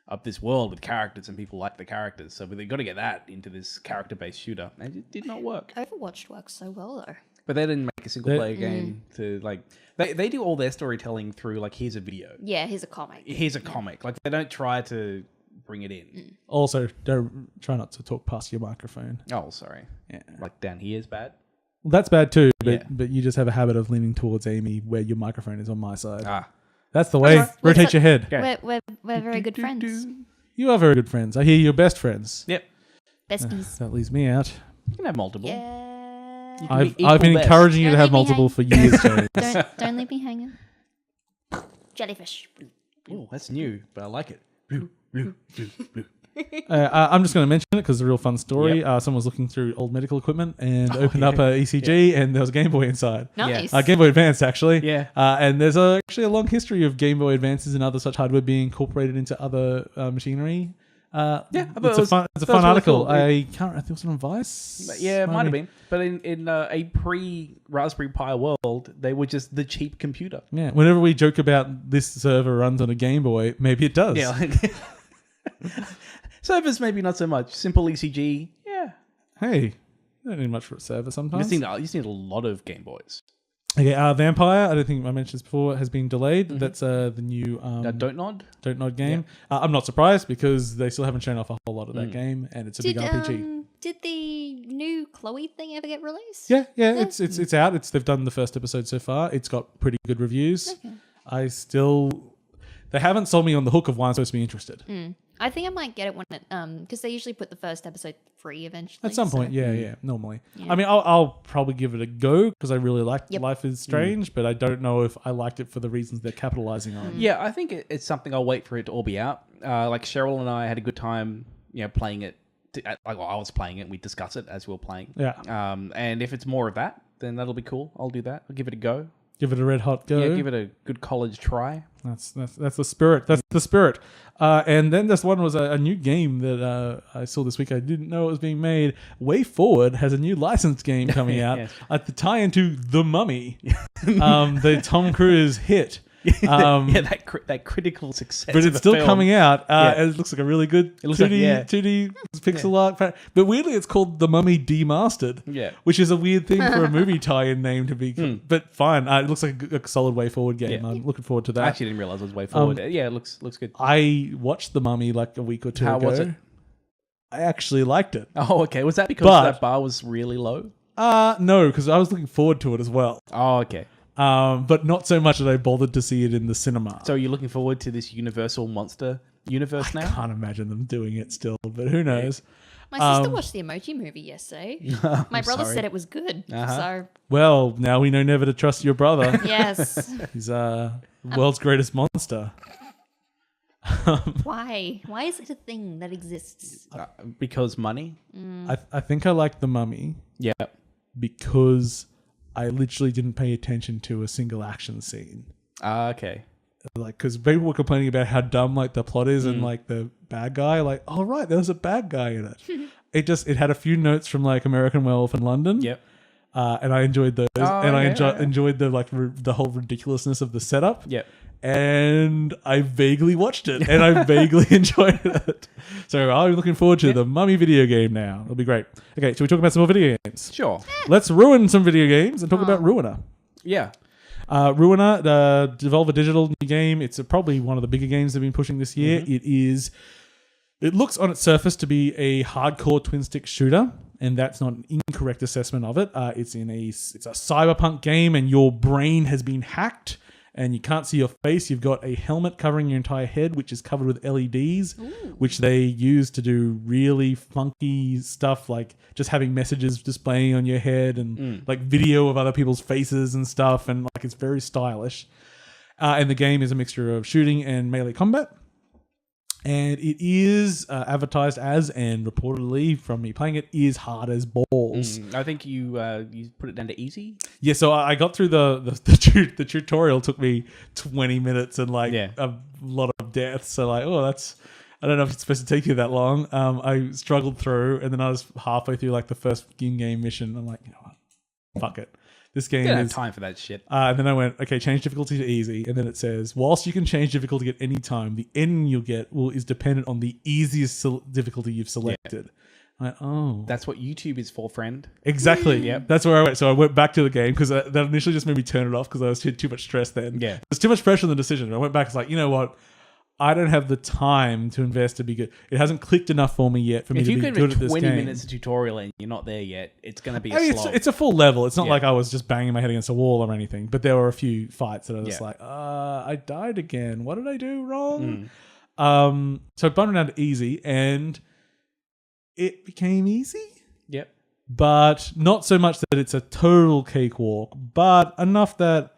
Speaker 2: of this world with characters, and people like the characters. So they got to get that into this character-based shooter, and it did not work.
Speaker 3: Overwatch works so well though.
Speaker 2: But they didn't make a single-player game to like. They do all their storytelling through like, here's a video.
Speaker 3: Yeah, here's a comic.
Speaker 2: Here's a comic. Like, they don't try to bring it in.
Speaker 1: Also, don't try not to talk past your microphone.
Speaker 2: Oh, sorry.
Speaker 1: Yeah.
Speaker 2: Like down here is bad.
Speaker 1: Well, that's bad too, but you just have a habit of leaning towards Amy where your microphone is on my side.
Speaker 2: Ah.
Speaker 1: That's the way. Rotate your head.
Speaker 2: Okay.
Speaker 3: We're very good friends.
Speaker 1: You are very good friends. I hear you're best friends.
Speaker 2: Yep.
Speaker 3: Besties.
Speaker 1: That leaves me out.
Speaker 2: You can have multiple.
Speaker 3: Yeah.
Speaker 2: You can
Speaker 1: I've
Speaker 2: be equal
Speaker 1: been
Speaker 2: best.
Speaker 1: encouraging you to
Speaker 3: Don't
Speaker 1: have
Speaker 3: leave me
Speaker 1: multiple for years, James.
Speaker 3: Don't leave me hanging. Jellyfish.
Speaker 2: Oh, that's new, but I like it. Blue, blue, blue, blue.
Speaker 1: I'm just going to mention it because it's a real fun story.
Speaker 2: Yep.
Speaker 1: Someone was looking through old medical equipment and opened up a ECG and there was a Game Boy inside.
Speaker 3: Nice.
Speaker 1: Game Boy Advance, actually.
Speaker 2: Yeah.
Speaker 1: And there's actually a long history of Game Boy Advances and other such hardware being incorporated into other machinery.
Speaker 2: I thought
Speaker 1: it's a fun
Speaker 2: really
Speaker 1: article.
Speaker 2: cool.
Speaker 1: I can't. I think it was on Vice.
Speaker 2: Yeah, it might have been. But in a pre-Raspberry Pi world, they were just the cheap computer.
Speaker 1: Yeah. Whenever we joke about this server runs on a Game Boy, maybe it does.
Speaker 2: Yeah. Servers, maybe not so much. Simple ECG. Yeah.
Speaker 1: Hey, you don't need much for a server
Speaker 2: You
Speaker 1: sometimes.
Speaker 2: just need a lot of Game Boys.
Speaker 1: Okay. Vampire. I don't think I mentioned this before. Has been delayed. That's the new
Speaker 2: Don't Nod?
Speaker 1: Don't Nod game. I'm not surprised because they still haven't shown off a whole lot of that game, and it's a big RPG.
Speaker 3: Did the new Chloe thing ever get released?
Speaker 1: Yeah, it's out. They've done the first episode so far. It's got pretty good reviews. Okay. They haven't sold me on the hook of why I'm supposed to be interested.
Speaker 3: I think I might get it when it because they usually put the first episode free eventually.
Speaker 1: At some point, normally. Yeah. I mean, I'll probably give it a go because I really liked Life is Strange, but I don't know if I liked it for the reasons they're capitalizing on.
Speaker 2: Yeah, I think it's something I'll wait for it to all be out. Like Cheryl and I had a good time, playing it. I was playing it and we discuss it as we were playing.
Speaker 1: Yeah.
Speaker 2: And if it's more of that, then that'll be cool. I'll do that. I'll give it a go.
Speaker 1: Give it a red hot go.
Speaker 2: Yeah, give it a good college try.
Speaker 1: That's the spirit. That's the spirit. And then this one was a new game that I saw this week. I didn't know it was being made. Way Forward has a new licensed game coming out at the tie into The Mummy, the Tom Cruise hit.
Speaker 2: That critical success.
Speaker 1: But it's still coming out. And it looks like a really good 2D pixel art. But weirdly, it's called The Mummy Demastered.
Speaker 2: Yeah.
Speaker 1: Which is a weird thing for a movie tie-in name to be. But fine. It looks like a solid Way Forward game. Yeah. I'm looking forward to that.
Speaker 2: I actually didn't realize it was Way Forward. It looks good.
Speaker 1: I watched The Mummy like a week or two ago.
Speaker 2: How was it?
Speaker 1: I actually liked it.
Speaker 2: Oh, okay. Was that because that bar was really low?
Speaker 1: No, because I was looking forward to it as well.
Speaker 2: Oh, okay.
Speaker 1: But not so much that I bothered to see it in the cinema.
Speaker 2: So you're looking forward to this Universal Monster universe now?
Speaker 1: I can't imagine them doing it still, but who knows?
Speaker 3: My sister watched the Emoji Movie yesterday. My brother said it was good. So
Speaker 1: well, now we know never to trust your brother.
Speaker 3: yes.
Speaker 1: He's world's greatest monster.
Speaker 3: Why? Why is it a thing that exists?
Speaker 2: Because money?
Speaker 1: I think I like The Mummy.
Speaker 2: Yeah.
Speaker 1: Because I literally didn't pay attention to a single action scene.
Speaker 2: Okay.
Speaker 1: Like, because people were complaining about how dumb like the plot is and like the bad guy. Like, oh right, there was a bad guy in it. It had a few notes from like American Werewolf in London.
Speaker 2: Yep.
Speaker 1: And I enjoyed those, and I enjoyed the like the whole ridiculousness of the setup.
Speaker 2: Yep.
Speaker 1: And I vaguely watched it, and I vaguely enjoyed it. So I'm looking forward to the Mummy video game now. It'll be great. Okay, so we talk about some more video games.
Speaker 2: Sure.
Speaker 1: Let's ruin some video games and talk about Ruiner.
Speaker 2: Yeah.
Speaker 1: Ruiner, the Devolver Digital new game. It's probably one of the bigger games they've been pushing this year. It looks on its surface to be a hardcore twin stick shooter, and that's not an incorrect assessment of it. It's a cyberpunk game, and your brain has been hacked, and you can't see your face. You've got a helmet covering your entire head, which is covered with LEDs, which they use to do really funky stuff, like just having messages displaying on your head and like video of other people's faces and stuff, and like it's very stylish. And the game is a mixture of shooting and melee combat. And it is advertised as, and reportedly from me playing it, is hard as balls.
Speaker 2: I think you put it down to easy.
Speaker 1: Yeah, so I got through the tutorial. Took me 20 minutes and like a lot of deaths. So like, I don't know if it's supposed to take you that long. I struggled through, and then I was halfway through like the first in-game mission. I'm like, you know what? Fuck it. This game
Speaker 2: Don't
Speaker 1: is...
Speaker 2: have time for that shit.
Speaker 1: And then I went, okay, change difficulty to easy. And then it says, whilst you can change difficulty at any time, the ending you'll get is dependent on the easiest difficulty you've selected. I'm like, oh.
Speaker 2: That's what YouTube is for, friend.
Speaker 1: Exactly.
Speaker 2: Yep.
Speaker 1: That's where I went. So I went back to the game because that initially just made me turn it off because I was too much stress then.
Speaker 2: Yeah.
Speaker 1: There's too much pressure on the decision. I went back. It's like, you know what? I don't have the time to invest to be good. It hasn't clicked enough for me yet for me to be good at this game. If you 20
Speaker 2: minutes of tutorial and you're not there yet, it's going to be a slog.
Speaker 1: It's a full level. It's not like I was just banging my head against a wall or anything. But there were a few fights that I was like, I died again. What did I do wrong? So I bumped it down to easy and it became easy.
Speaker 2: Yep.
Speaker 1: But not so much that it's a total cakewalk, but enough that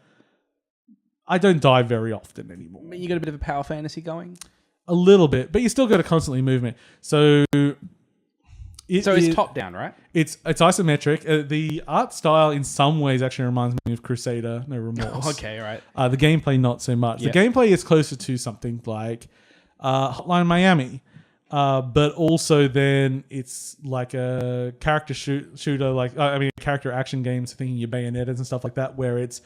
Speaker 1: I don't die very often anymore.
Speaker 2: You got a bit of a power fantasy going?
Speaker 1: A little bit, but you still got to constantly movement. So
Speaker 2: it's top down, right?
Speaker 1: It's isometric. The art style in some ways actually reminds me of Crusader, No Remorse.
Speaker 2: Okay, right.
Speaker 1: The gameplay not so much.
Speaker 2: Yep.
Speaker 1: The gameplay is closer to something like Hotline Miami. But also then it's like a character shooter, a character action games, thinking your bayonettes and stuff like that, where it's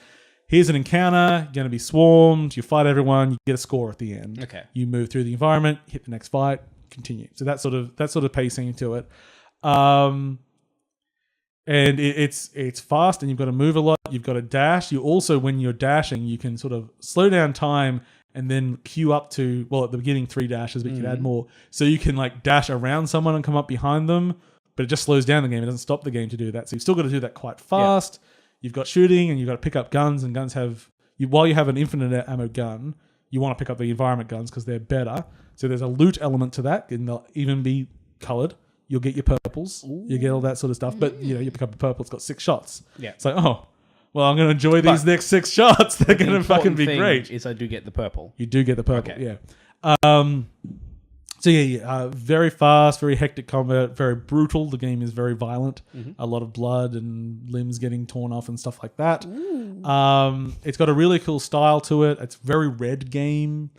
Speaker 1: here's an encounter, you're going to be swarmed, you fight everyone, you get a score at the end.
Speaker 2: Okay.
Speaker 1: You move through the environment, hit the next fight, continue. So that sort of pacing to it. And it's fast and you've got to move a lot. You've got to dash. You also, when you're dashing, you can sort of slow down time and then queue up to, at the beginning 3 dashes, but you can add more. So you can like dash around someone and come up behind them, but it just slows down the game. It doesn't stop the game to do that. So you've still got to do that quite fast. Yeah. You've got shooting and you've got to pick up guns, and guns while you have an infinite ammo gun, you want to pick up the environment guns because they're better. So there's a loot element to that, and they'll even be colored. You'll get your purples. Ooh. You get all that sort of stuff. But you pick up a purple, it's got 6 shots. Yeah. It's like, I'm going to enjoy these next 6 shots. They're going to fucking be great.
Speaker 2: Is I do get the purple.
Speaker 1: You do get the purple, okay. Yeah. Very fast, very hectic combat, very brutal. The game is very violent. Mm-hmm. A lot of blood and limbs getting torn off and stuff like that. It's got a really cool style to it. It's a very red game.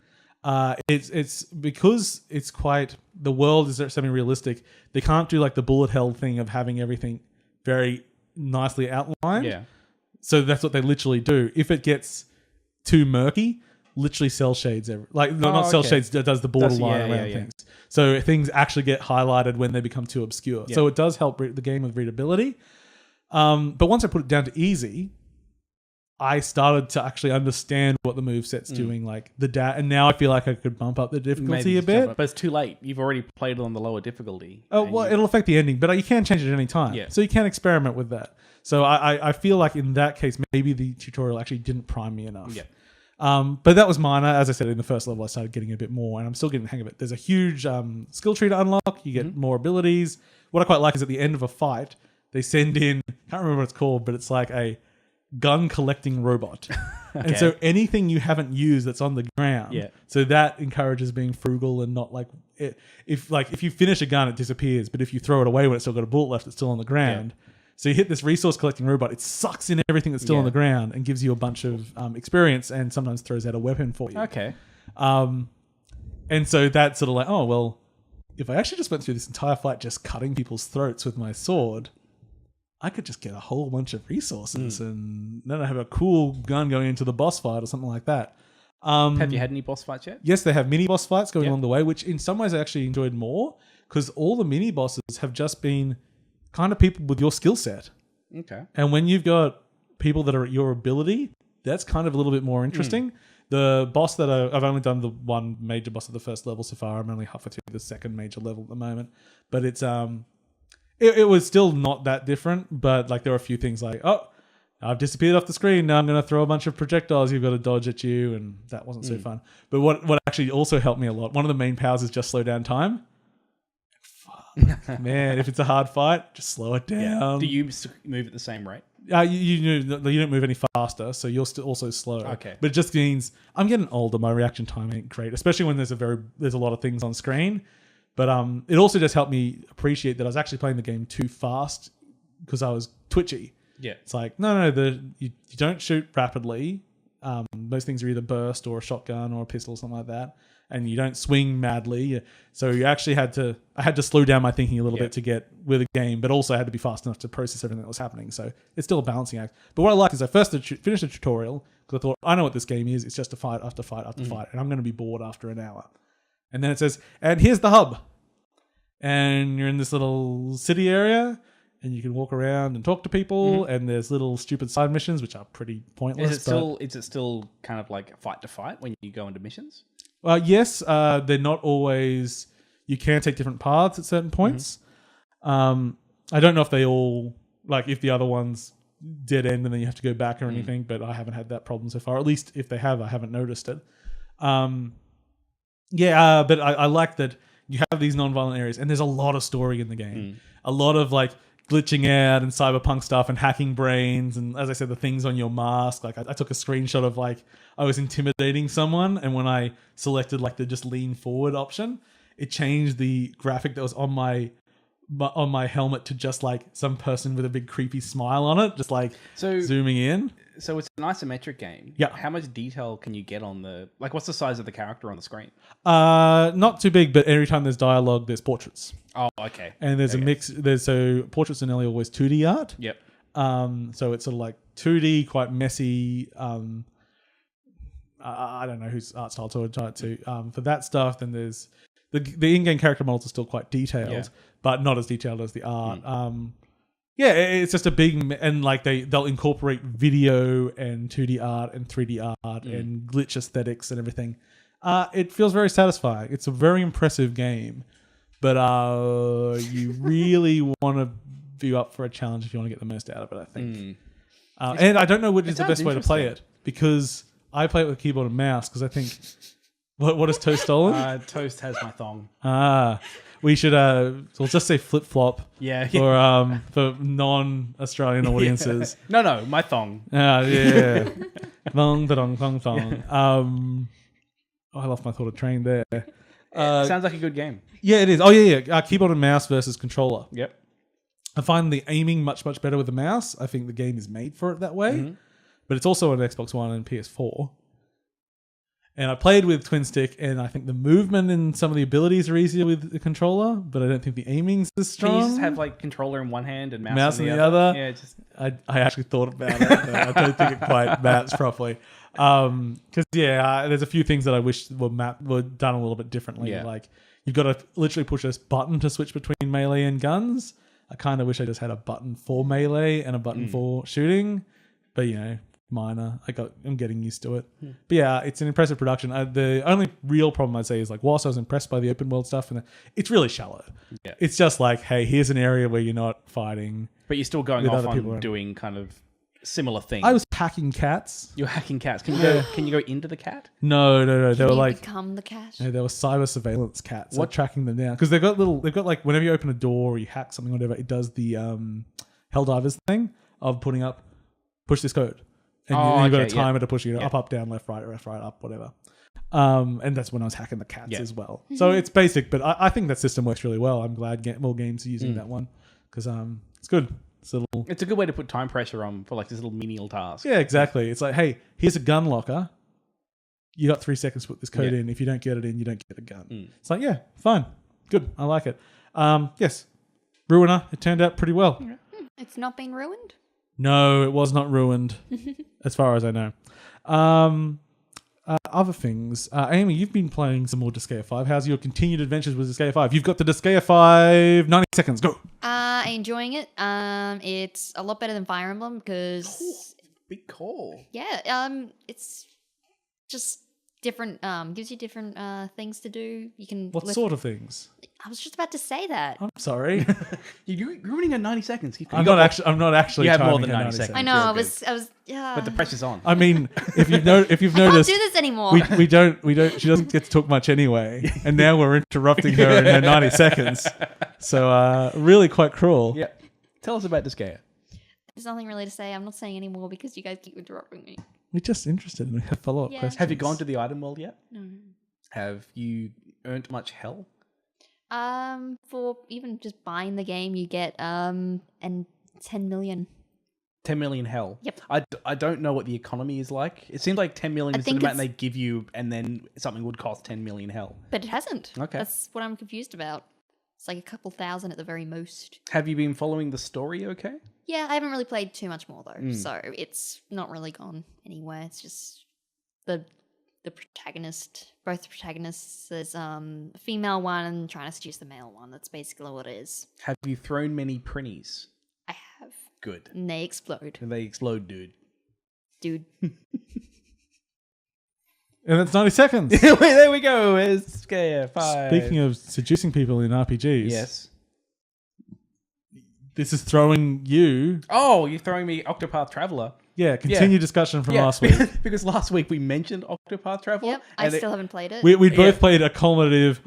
Speaker 1: It's because it's quite, the world is semi-realistic. They can't do like the bullet hell thing of having everything very nicely outlined. Yeah. So that's what they literally do. If it gets too murky, literally cell shades cell shades, does the borderline around things. So things actually get highlighted when they become too obscure. Yeah. So it does help the game with readability. But once I put it down to easy, I started to actually understand what the moveset's doing, like and now I feel like I could bump up the difficulty a bit.
Speaker 2: But it's too late. You've already played it on the lower difficulty.
Speaker 1: Oh, well, it'll affect the ending, but you can change it at any time. Yeah. So you can experiment with that. So I feel like in that case, maybe the tutorial actually didn't prime me enough. Yeah. But that was minor. As I said, in the first level, I started getting a bit more, and I'm still getting the hang of it. There's a huge skill tree to unlock. You get more abilities. What I quite like is at the end of a fight, they send in, I can't remember what it's called, but it's like a gun collecting robot. Okay. And so anything you haven't used that's on the ground, so that encourages being frugal and not like, if you finish a gun, it disappears, but if you throw it away when it's still got a bullet left, it's still on the ground. Yeah. So you hit this resource collecting robot, it sucks in everything that's still on the ground and gives you a bunch of experience and sometimes throws out a weapon for you.
Speaker 2: Okay.
Speaker 1: And so that's sort of like, oh, well, if I actually just went through this entire fight just cutting people's throats with my sword, I could just get a whole bunch of resources and then I have a cool gun going into the boss fight or something like that.
Speaker 2: Have you had any boss fights yet?
Speaker 1: Yes, they have mini boss fights going along the way, which in some ways I actually enjoyed more because all the mini bosses have just been kind of people with your skill set. Okay. And when you've got people that are at your ability, that's kind of a little bit more interesting. The boss that I've only done the one major boss of the first level so far. I'm only halfway through the second major level at the moment. But it's it was still not that different, but like there were a few things like, oh, I've disappeared off the screen. Now I'm going to throw a bunch of projectiles you've got to dodge at you, and that wasn't so fun. But what actually also helped me a lot, one of the main powers is just slow down time. Man, if it's a hard fight, just slow it down.
Speaker 2: Yeah. Do you move at the same rate?
Speaker 1: You don't move any faster, so you're still also slow. Okay, but it just means I'm getting older. My reaction time ain't great, especially when there's a lot of things on screen. But it also just helped me appreciate that I was actually playing the game too fast because I was twitchy. Yeah, it's like no, you don't shoot rapidly. Most things are either burst or a shotgun or a pistol or something like that. and you don't swing madly. So I had to slow down my thinking a little bit to get with a game, but also I had to be fast enough to process everything that was happening. So it's still a balancing act. But what I liked is I first finished the tutorial because I thought, I know what this game is. It's just a fight after fight after fight, and I'm going to be bored after an hour. And then it says, and here's the hub. And you're in this little city area, and you can walk around and talk to people, and there's little stupid side missions, which are pretty pointless.
Speaker 2: Is it still kind of like fight to fight when you go into missions?
Speaker 1: Well, yes, they're not always... You can take different paths at certain points. I don't know if they all... Like, if the other ones dead end and then you have to go back or anything, but I haven't had that problem so far. At least if they have, I haven't noticed it. But I like that you have these non-violent areas, and there's a lot of story in the game. A lot of, like, glitching out and cyberpunk stuff and hacking brains, and as I said, the things on your mask. Like I took a screenshot of like I was intimidating someone, and when I selected like the just lean forward option, it changed the graphic that was on my helmet to just like some person with a big creepy smile on it, just like zooming in.
Speaker 2: So it's an isometric game.
Speaker 1: Yeah.
Speaker 2: How much detail can you get on the... Like, what's the size of the character on the screen?
Speaker 1: Not too big, but every time there's dialogue, there's portraits.
Speaker 2: Oh, okay.
Speaker 1: And there's a mix. So portraits are nearly always 2D art.
Speaker 2: Yep.
Speaker 1: So it's sort of like 2D, quite messy. I don't know whose art style to tie it to. For that stuff, then there's... The in-game character models are still quite detailed, but not as detailed as the art. It's just a big, and like they'll incorporate video and 2D art and 3D art and glitch aesthetics and everything. It feels very satisfying. It's a very impressive game, but you really want to be up for a challenge if you want to get the most out of it, I think. And I don't know which is the best way to play it, because I play it with keyboard and mouse, because I think... What has Toast stolen?
Speaker 2: Toast has my thong.
Speaker 1: We should we'll just say flip flop.
Speaker 2: Yeah.
Speaker 1: For non-Australian audiences.
Speaker 2: No, my thong.
Speaker 1: Yeah. Thong, thong, thong, thong. I lost my thought of train there.
Speaker 2: Sounds like a good game.
Speaker 1: Yeah, it is. Oh yeah. Keyboard and mouse versus controller.
Speaker 2: Yep.
Speaker 1: I find the aiming much better with the mouse. I think the game is made for it that way. But it's also on Xbox One and PS4. And I played with twin stick, and I think the movement and some of the abilities are easier with the controller, but I don't think the aiming's as strong.
Speaker 2: Can you just have like controller in one hand and mouse in the
Speaker 1: other?
Speaker 2: Yeah,
Speaker 1: I actually thought about it, but I don't think it quite maps properly. Because there's a few things that I wish were done a little bit differently.
Speaker 2: Yeah.
Speaker 1: Like you've got to literally push this button to switch between melee and guns. I kind of wish I just had a button for melee and a button for shooting, but minor. I'm getting used to it. But yeah, it's an impressive production. The only real problem I'd say is like, whilst I was impressed by the open world stuff, and it's really shallow. Yeah. It's just like, hey, here's an area where you're not fighting.
Speaker 2: But you're still going off on doing kind of similar things.
Speaker 1: I was hacking cats.
Speaker 2: You're hacking cats. Can you go into the cat?
Speaker 1: No. They were like
Speaker 3: become the cat.
Speaker 1: No, they were cyber surveillance cats. What tracking them down? Because they've got like whenever you open a door or you hack something or whatever, it does the Helldivers thing of push this code. And you've got a timer to push up, down, left, right, up, whatever. And that's when I was hacking the cats as well. So it's basic, but I think that system works really well. I'm glad more games are using that one, because it's good. It's
Speaker 2: a good way to put time pressure on for like this little menial task.
Speaker 1: Yeah, exactly. It's like, hey, here's a gun locker. You got 3 seconds to put this code in. If you don't get it in, you don't get the gun. It's like, yeah, fine. Good. I like it. Yes. Ruiner. It turned out pretty well.
Speaker 3: It's not been ruined?
Speaker 1: No, it was not ruined, as far as I know. Other things. Amy, you've been playing some more Disgaea 5. How's your continued adventures with Disgaea 5? You've got the Disgaea 5, 90 seconds, go!
Speaker 3: Enjoying it. It's a lot better than Fire Emblem because...
Speaker 2: Big call.
Speaker 3: Yeah, it's just different, gives you different things to do. You can...
Speaker 1: What sort of things?
Speaker 3: I was just about to say that.
Speaker 1: I'm sorry.
Speaker 2: You're ruining a 90 seconds.
Speaker 1: I'm not actually.
Speaker 2: You have more than 90 seconds.
Speaker 3: I know. I was.
Speaker 2: But the pressure's on.
Speaker 1: I mean, if you've noticed,
Speaker 3: I can't do this anymore.
Speaker 1: We don't. She doesn't get to talk much anyway, and now we're interrupting her in her 90 seconds. So really quite cruel.
Speaker 2: Yeah. Tell us about Disgaea.
Speaker 3: There's nothing really to say. I'm not saying anymore because you guys keep interrupting me.
Speaker 1: We're just interested and we have follow-up questions.
Speaker 2: Have you gone to the item world yet?
Speaker 3: No.
Speaker 2: Have you earned much hell?
Speaker 3: For even just buying the game, you get and 10 million.
Speaker 2: 10 million hell.
Speaker 3: Yep.
Speaker 2: I don't know what the economy is like. It seems like 10 million is the amount they give you, and then something would cost 10 million hell.
Speaker 3: But it hasn't.
Speaker 2: Okay.
Speaker 3: That's what I'm confused about. It's like a couple thousand at the very most.
Speaker 2: Have you been following the story okay?
Speaker 3: Yeah, I haven't really played too much more though, so it's not really gone anywhere. It's just the protagonist, both protagonists. There's a female one trying to seduce the male one. That's basically what it is.
Speaker 2: Have you thrown many prinnies?
Speaker 3: I have.
Speaker 2: Good.
Speaker 3: And they explode.
Speaker 2: And they explode, dude.
Speaker 3: Dude.
Speaker 1: And that's 90 seconds.
Speaker 2: There we go. It's Disgaea 5.
Speaker 1: Speaking of seducing people in RPGs.
Speaker 2: Yes.
Speaker 1: This is throwing you.
Speaker 2: Oh, you're throwing me Octopath Traveler.
Speaker 1: Yeah, continue discussion from last week.
Speaker 2: Because last week we mentioned Octopath Traveler.
Speaker 3: Yep, I still haven't played it.
Speaker 1: We both played a cumulative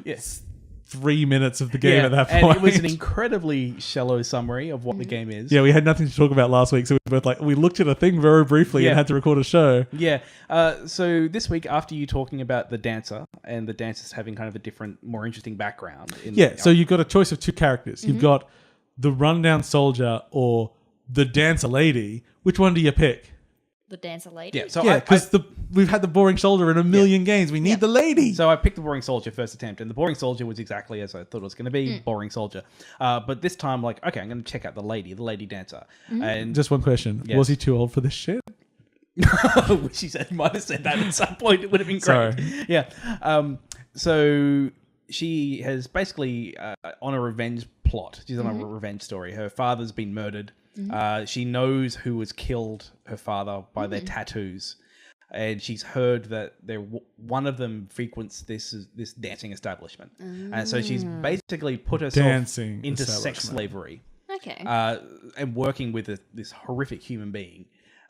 Speaker 1: 3 minutes of the game at that point.
Speaker 2: And it was an incredibly shallow summary of what the game is.
Speaker 1: Yeah, we had nothing to talk about last week, so we were both we looked at a thing very briefly and had to record a show.
Speaker 2: Yeah. So this week, after you talking about the dancer, and the dancer's having kind of a different, more interesting background.
Speaker 1: So you've got a choice of two characters. You've got the rundown soldier or the dancer lady. Which one do you pick?
Speaker 3: The dancer lady?
Speaker 2: Yeah, so
Speaker 1: because we've had the boring soldier in a million games. We need the lady.
Speaker 2: So I picked the boring soldier first attempt, and the boring soldier was exactly as I thought it was going to be, boring soldier. But this time, okay, I'm going to check out the lady dancer. And
Speaker 1: Just one question.
Speaker 2: Yes.
Speaker 1: Was he too old for this shit?
Speaker 2: she might have said that at some point. It would have been great.
Speaker 1: Sorry.
Speaker 2: Yeah. So she has basically on a revenge plot. She's on a revenge story. Her father's been murdered. She knows who was killed her father by their tattoos, and she's heard that one of them frequents this dancing establishment, and so she's basically put herself into sex slavery.
Speaker 3: Okay.
Speaker 2: And working with this horrific human being.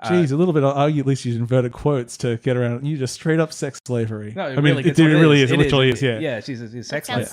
Speaker 1: Geez, a little bit. I'll argue at least use inverted quotes to get around. You just straight up sex slavery.
Speaker 2: No,
Speaker 1: I mean, it really is. It literally is. Yeah.
Speaker 2: Yeah, she's a sex slave.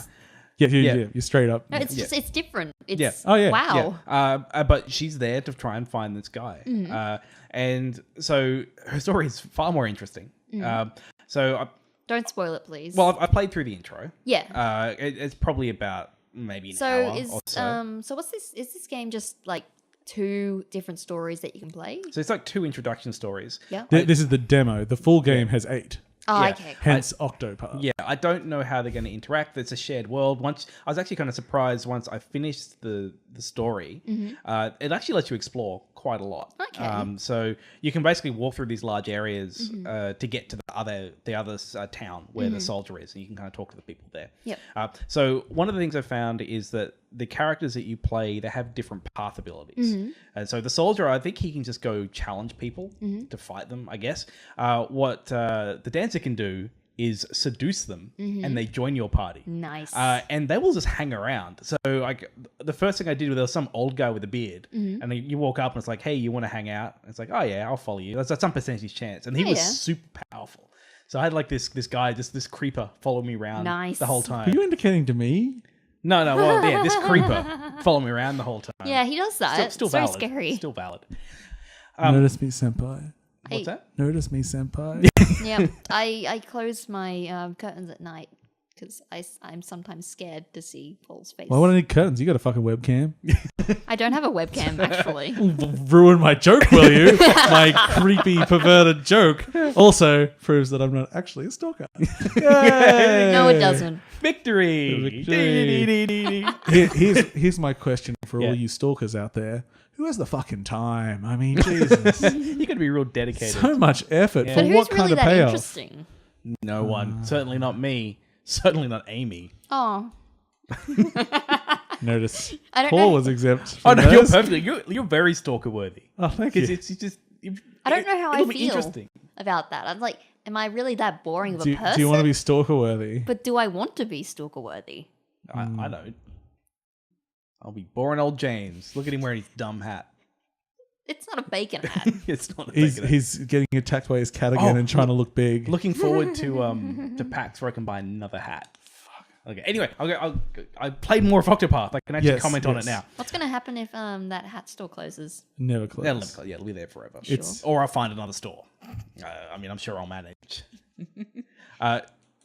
Speaker 1: Yeah, you're straight up.
Speaker 3: No, it's just, it's different. It's,
Speaker 2: Wow.
Speaker 3: Yeah.
Speaker 2: But she's there to try and find this guy. And so her story is far more interesting.
Speaker 3: Don't spoil it, please.
Speaker 2: Well, I played through the intro.
Speaker 3: Yeah.
Speaker 2: It's probably about maybe an hour or so.
Speaker 3: So what's this? Is this game just like 2 different stories that you can play?
Speaker 2: So it's like 2 introduction stories.
Speaker 3: Yeah.
Speaker 1: This is the demo. The full game has 8.
Speaker 3: Oh, okay.
Speaker 1: Hence Octopath.
Speaker 2: Yeah, I don't know how they're going to interact. It's a shared world. I was actually kind of surprised once I finished the story. It actually lets you explore quite a lot.
Speaker 3: Okay.
Speaker 2: So you can basically walk through these large areas to get to the other town where the soldier is, and you can kind of talk to the people there.
Speaker 3: Yep.
Speaker 2: So one of the things I found is that the characters that you play, they have different path abilities. And so the soldier, I think he can just go challenge people to fight them, I guess. What the dancer can do is seduce them, and they join your party.
Speaker 3: Nice.
Speaker 2: And they will just hang around. So like the first thing I did, there was some old guy with a beard, and then you walk up and it's like, hey, you want to hang out? And it's like, oh yeah, I'll follow you. That's some percentage chance. And he was super powerful. So I had like this guy, this creeper follow me around the whole time.
Speaker 1: Are you indicating to me?
Speaker 2: No, well, yeah, this creeper followed me around the whole time.
Speaker 3: Yeah, he does that.
Speaker 2: Still
Speaker 3: it's
Speaker 2: valid.
Speaker 3: very scary.
Speaker 2: Still valid.
Speaker 1: Notice me, senpai.
Speaker 2: What's that?
Speaker 1: Notice me, senpai.
Speaker 3: Yeah, I close my curtains at night because I'm sometimes scared to see Paul's face.
Speaker 1: Why would I need curtains? You got a fucking webcam.
Speaker 3: I don't have a webcam, actually.
Speaker 1: Ruin my joke, will you? My creepy, perverted joke. Also proves that I'm not actually a stalker.
Speaker 3: No, it doesn't.
Speaker 2: Victory!
Speaker 1: Here's my question for all you stalkers out there. Who has the fucking time? I mean, Jesus.
Speaker 2: You got to be real dedicated.
Speaker 1: So much effort for
Speaker 3: But
Speaker 1: what
Speaker 3: who's
Speaker 1: kind
Speaker 3: really
Speaker 1: of
Speaker 3: that
Speaker 1: payoff?
Speaker 3: interesting?
Speaker 2: No one. Certainly not me. Certainly not Amy.
Speaker 3: Oh.
Speaker 1: Notice
Speaker 3: I don't
Speaker 1: Paul
Speaker 3: know.
Speaker 1: was exempt.
Speaker 2: Oh
Speaker 1: From
Speaker 2: no, you're
Speaker 1: those.
Speaker 2: perfectly. You're very stalker worthy.
Speaker 1: Oh, thank you.
Speaker 2: It's just.
Speaker 3: I don't know how I
Speaker 2: it'll be
Speaker 3: feel
Speaker 2: interesting.
Speaker 3: about that. I'm like, am I really that boring of a
Speaker 1: Do
Speaker 3: person?
Speaker 1: you want to be stalker worthy?
Speaker 3: But do I want to be stalker worthy?
Speaker 2: I don't. I'll be boring old James. Look at him wearing his dumb hat.
Speaker 3: It's not a bacon hat.
Speaker 2: It's not. A
Speaker 1: He's getting attacked by his cat again and trying to look big.
Speaker 2: Looking forward to PAX where I can buy another hat. Fuck. Okay. Anyway, I played more of Octopath. I can actually comment on it now.
Speaker 3: What's going to happen if that hat store closes?
Speaker 1: Never close.
Speaker 2: It'll be there forever.
Speaker 1: It's-
Speaker 2: Or I'll find another store. I mean, I'm sure I'll manage.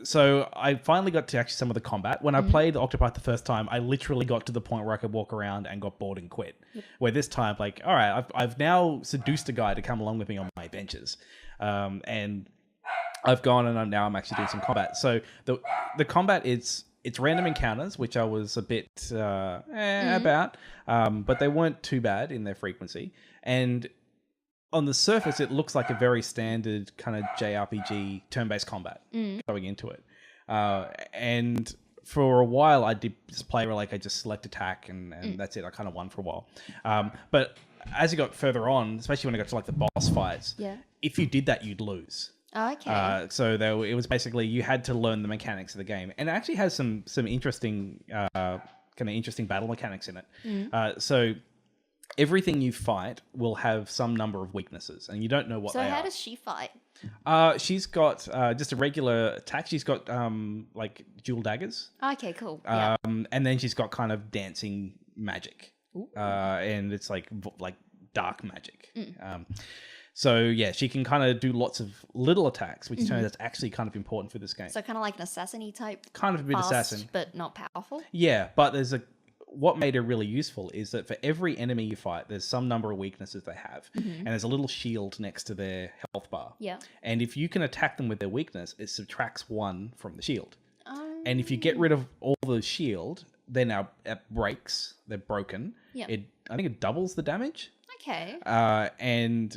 Speaker 2: So I finally got to actually some of the combat. When I played Octopath the first time, I literally got to the point where I could walk around and got bored and quit. Where this time, like, all right, I've now seduced a guy to come along with me on my adventures, and I've gone and I'm actually doing some combat. So the combat it's random encounters, which I was a bit about, but they weren't too bad in their frequency. And on the surface, it looks like a very standard kind of JRPG turn-based combat going into it. And for a while, I did just play where like I just select attack and that's it. I kind of won for a while. But as you got further on, especially when I got to like the boss fights, if you did that, you'd lose.
Speaker 3: Okay.
Speaker 2: So it was basically you had to learn the mechanics of the game, and it actually has some interesting kind of interesting battle mechanics in it. So everything you fight will have some number of weaknesses, and you don't know what they are.
Speaker 3: So how does she fight?
Speaker 2: She's got just a regular attack. She's got like dual daggers.
Speaker 3: Okay, cool.
Speaker 2: And then she's got kind of dancing magic, and it's like dark magic. So yeah, she can kind of do lots of little attacks, which turns out actually kind of important for this game.
Speaker 3: So kind of like an assassin-y type.
Speaker 2: Kind of a bit
Speaker 3: fast,
Speaker 2: assassin,
Speaker 3: but not powerful.
Speaker 2: Yeah, but what made her really useful is that for every enemy you fight, there's some number of weaknesses they have, and there's a little shield next to their health bar.
Speaker 3: Yeah.
Speaker 2: And if you can attack them with their weakness, it subtracts 1 from the shield. And if you get rid of all the shield, then it breaks. They're broken.
Speaker 3: Yeah.
Speaker 2: I think it doubles the damage.
Speaker 3: Okay.
Speaker 2: And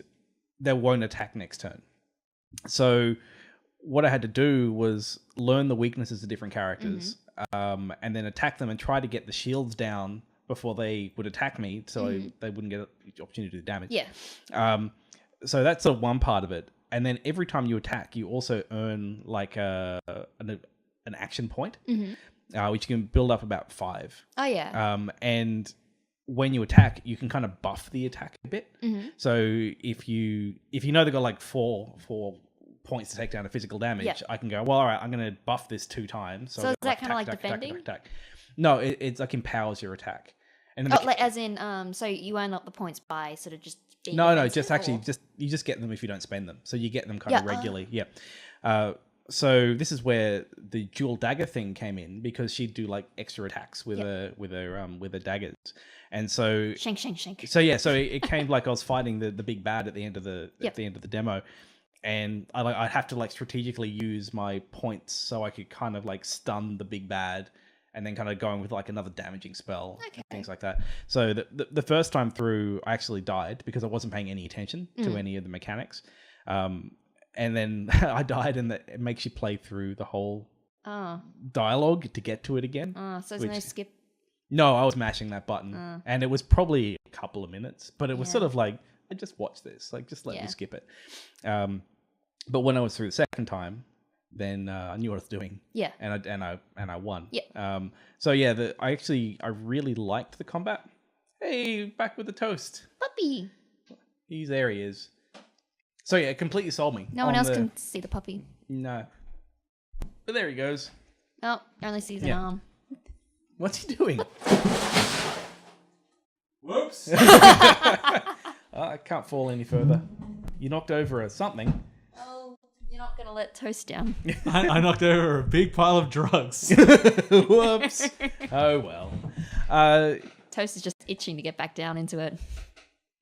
Speaker 2: they won't attack next turn. So what I had to do was learn the weaknesses of different characters, and then attack them and try to get the shields down before they would attack me, so they wouldn't get the opportunity to do damage.
Speaker 3: Yeah.
Speaker 2: So that's one part of it. And then every time you attack, you also earn like an action point, which you can build up about 5.
Speaker 3: Oh yeah.
Speaker 2: And when you attack, you can kind of buff the attack a bit. So if you know they've got like four points to take down a physical damage, I can go, well, all right, I'm going to buff this 2 times.
Speaker 3: So is that kind of like defending?
Speaker 2: Attack. No, it's like empowers your attack. And
Speaker 3: like as in, so you earn up the points by sort of just being
Speaker 2: No, just actually, you just get them if you don't spend them. So you get them kind of regularly. So this is where the dual dagger thing came in, because she'd do like extra attacks with her daggers, and so
Speaker 3: shank.
Speaker 2: So yeah, so it came like I was fighting the big bad at the end of the demo, and I'd have to like strategically use my points so I could kind of like stun the big bad, and then kind of going with like another damaging spell, and things like that. So the first time through, I actually died because I wasn't paying any attention to any of the mechanics. And then I died, and it makes you play through the whole dialogue to get to it again.
Speaker 3: So there's no skip?
Speaker 2: No, I was mashing that button. And it was probably a couple of minutes, but it was sort of like, I just watch this. Like, just let me skip it. But when I was through the second time, then I knew what I was doing. Yeah. And I won. Yeah. So yeah, I really liked the combat. Hey, back with the toast.
Speaker 3: Puppy.
Speaker 2: There he is. So yeah, it completely sold me.
Speaker 3: No one else can see the puppy.
Speaker 2: No. But there he goes.
Speaker 3: Oh, only sees an arm.
Speaker 2: What's he doing? Whoops. I can't fall any further. You knocked over something.
Speaker 3: Oh, you're not going to let Toast down.
Speaker 1: I knocked over a big pile of drugs.
Speaker 2: Whoops. Oh, well.
Speaker 3: Toast is just itching to get back down into it.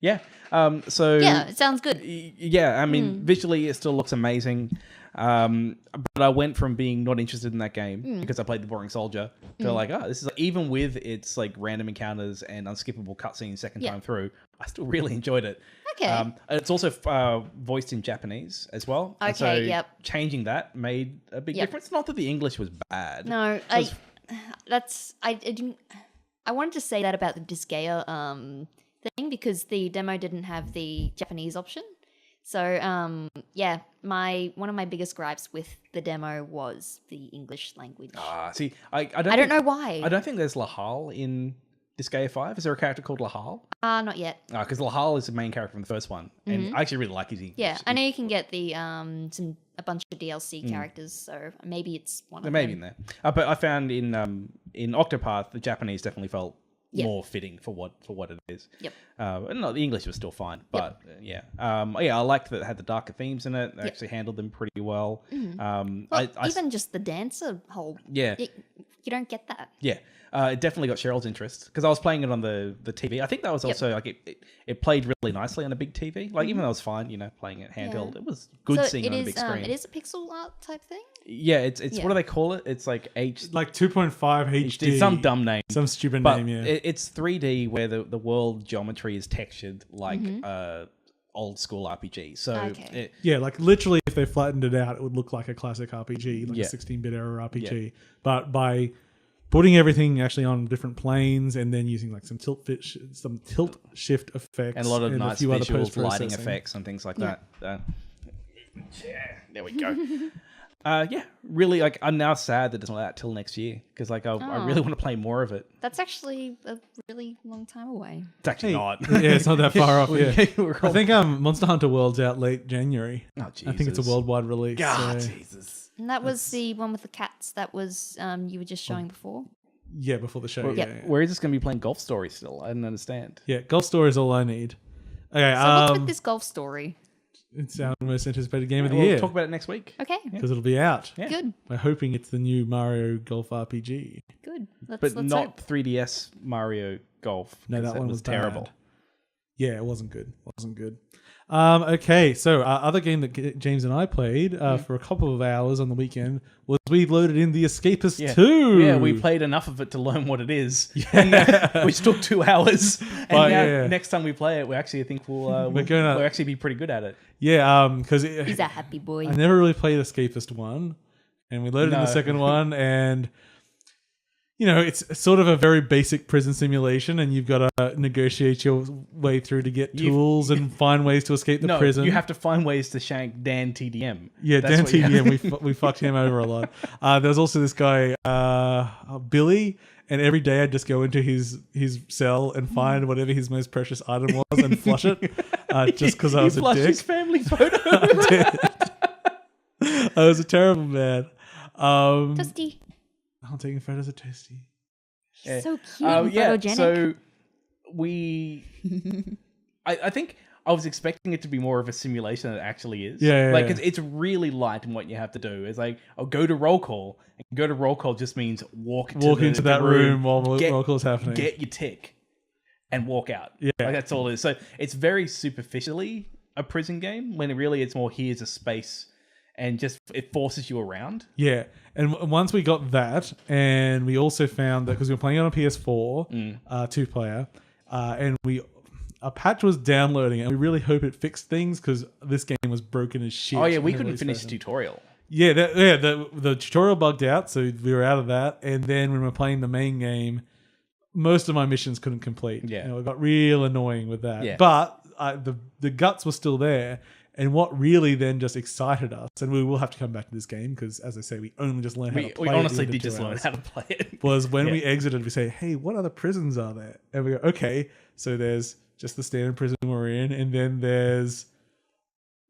Speaker 2: Yeah. So
Speaker 3: yeah, it sounds good.
Speaker 2: Yeah, I mean, visually it still looks amazing. But I went from being not interested in that game because I played the boring soldier to like, this is even with its like random encounters and unskippable cutscenes second time through, I still really enjoyed it.
Speaker 3: Okay.
Speaker 2: It's also voiced in Japanese as well.
Speaker 3: Okay.
Speaker 2: So changing that made a big difference. Not that the English was bad.
Speaker 3: No, I wanted to say that about the Disgaea thing because the demo didn't have the Japanese option. So one of my biggest gripes with the demo was the English language.
Speaker 2: See, I
Speaker 3: don't know why.
Speaker 2: I don't think there's Lahal in Disgaea 5. Is there a character called Lahal?
Speaker 3: Not yet.
Speaker 2: Because Lahal is the main character from the first one, and I actually really like his English.
Speaker 3: Yeah, I know you can get the a bunch of DLC characters, so maybe it's one of them.
Speaker 2: Maybe in there. But I found in Octopath, the Japanese definitely felt more fitting for what it is.
Speaker 3: Yep.
Speaker 2: And no, the English was still fine, but I liked that it had the darker themes in it. They actually handled them pretty well.
Speaker 3: Even just the dancer whole.
Speaker 2: Yeah.
Speaker 3: You don't get that.
Speaker 2: Yeah. It definitely got Cheryl's interest because I was playing it on the TV. I think that was also like it played really nicely on a big TV. Like even though it was fine, playing it handheld, it was good seeing it on a big screen.
Speaker 3: It is a pixel art type thing.
Speaker 2: Yeah, it's what do they call it? It's like
Speaker 1: like 2.5 HD.
Speaker 2: Some dumb name,
Speaker 1: some stupid name. Yeah,
Speaker 2: it's 3D where the world geometry is textured like old school RPG. So
Speaker 1: like literally, if they flattened it out, it would look like a classic RPG, like a 16-bit era RPG. Yeah. But by putting everything actually on different planes and then using like some tilt shift effects
Speaker 2: and a lot of nice visuals, lighting effects and things like that. There we go. Really, like I'm now sad that it doesn't out till next year because like I really want to play more of it.
Speaker 3: That's actually a really long time away.
Speaker 2: It's actually not.
Speaker 1: Yeah, it's not that far off. Yeah, I think Monster Hunter World's out late January.
Speaker 2: Oh, Jesus.
Speaker 1: I think it's a worldwide release.
Speaker 2: God, Jesus.
Speaker 3: And that was the one with the cats that was you were just showing before?
Speaker 1: Yeah, before the show.
Speaker 2: Where is this going to be playing Golf Story still? I didn't understand.
Speaker 1: Yeah, Golf Story is all I need. Okay,
Speaker 3: so what's with this Golf Story?
Speaker 1: It's our most anticipated game of the year.
Speaker 2: We'll talk about it next week.
Speaker 3: Okay.
Speaker 1: Because it'll be out.
Speaker 3: Yeah. Good.
Speaker 1: We're hoping it's the new Mario Golf RPG.
Speaker 3: Good.
Speaker 2: Let's not 3DS Mario Golf.
Speaker 1: No, that one was
Speaker 2: terrible.
Speaker 1: Bad. Yeah, it wasn't good. Okay, so other game that James and I played for a couple of hours on the weekend was we loaded in the Escapists 2.
Speaker 2: Yeah, we played enough of it to learn what it is, which took 2 hours. And next time we play it, I think we'll actually be pretty good at it.
Speaker 1: Yeah, because
Speaker 3: he's a happy boy.
Speaker 1: I never really played Escapist 1, and we loaded in the second one, and it's sort of a very basic prison simulation, and you've got to negotiate your way through to get tools and find ways to escape the prison.
Speaker 2: You have to find ways to shank Dan TDM.
Speaker 1: Yeah, Dan TDM. We fucked him over a lot. There's also this guy, Billy, and every day I'd just go into his cell and find whatever his most precious item was and flush it, just because I was a dick.
Speaker 2: He flushed his family photo.
Speaker 1: I was a terrible man.
Speaker 3: Toasty.
Speaker 1: I'm taking photos of Toasty.
Speaker 3: He's so cute and photogenic.
Speaker 2: So I think I was expecting it to be more of a simulation than it actually is. It's really light in what you have to do. It's like, go to roll call. And go to roll call just means walk into that room while roll call's happening. Get your tick and walk out. Yeah. Like that's all it is. So it's very superficially a prison game when really it's more here's a space and just it forces you around. Yeah.
Speaker 1: And once we got that, and we also found that because we were playing it on PS4, 2-player, and a patch was downloading, and we really hope it fixed things because this game was broken as shit.
Speaker 2: Oh yeah, we couldn't finish the tutorial.
Speaker 1: Yeah, the tutorial bugged out, so we were out of that. And then when we were playing the main game, most of my missions couldn't complete. Yeah, it got real annoying with that. Yeah. But the guts were still there. And what really then just excited us, and we will have to come back to this game because, as I say, we only just learned how to play it.
Speaker 2: We honestly did just learn how to play it.
Speaker 1: Was when we exited, we say, hey, what other prisons are there? And we go, okay, so there's just the standard prison we're in, and then there's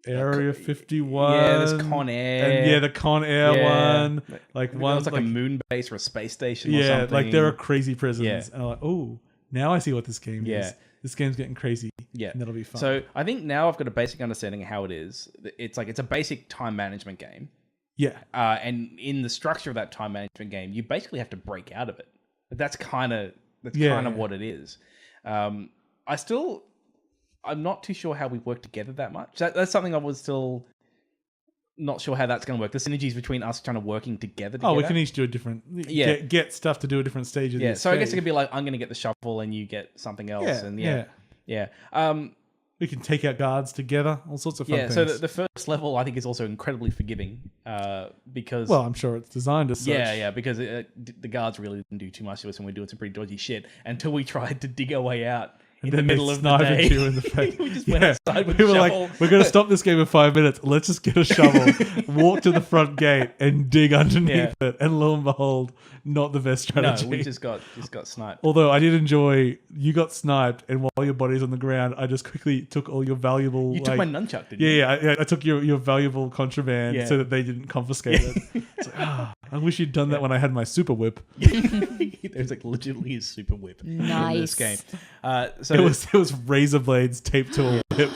Speaker 1: Area 51.
Speaker 2: Yeah, there's Con Air.
Speaker 1: And the Con Air one. Like one's
Speaker 2: like a moon base or a space station or something.
Speaker 1: Yeah, like there are crazy prisons. Yeah. And I'm like, oh, now I see what this game is. This game's getting crazy. Yeah. And that'll be fun.
Speaker 2: So I think now I've got a basic understanding of how it is. It's a basic time management game. Yeah. And in the structure of that time management game, you basically have to break out of it. That's kind of what it is. I'm not too sure how we work together that much. That's something I was still not sure how that's going to work. The synergies between us trying to working together.
Speaker 1: Oh, we can each do a different... Get stuff to do a different stage of
Speaker 2: so I guess it could be like, I'm going to get the shovel and you get something else.
Speaker 1: We can take out guards together, all sorts of fun things.
Speaker 2: So the first level, I think, is also incredibly forgiving because...
Speaker 1: Well, I'm sure it's designed as such.
Speaker 2: Yeah, because the guards really didn't do too much to us when we were doing some pretty dodgy shit until we tried to dig our way out. In the middle of the day,
Speaker 1: you in the face.
Speaker 2: We just went outside with
Speaker 1: we were like, we're going to stop this game in 5 minutes. Let's just get a shovel, walk to the front gate, and dig underneath it. And lo and behold, not the best strategy.
Speaker 2: No, we just got sniped.
Speaker 1: Although I did enjoy, you got sniped, and while your body's on the ground, I just quickly took all your valuable...
Speaker 2: You took my nunchuck, didn't you?
Speaker 1: Yeah, I took your valuable contraband so that they didn't confiscate it. It's like, I wish you'd done that when I had my super whip.
Speaker 2: There's like legitimately a super whip in this game. So
Speaker 1: it was razor blades taped to a whip.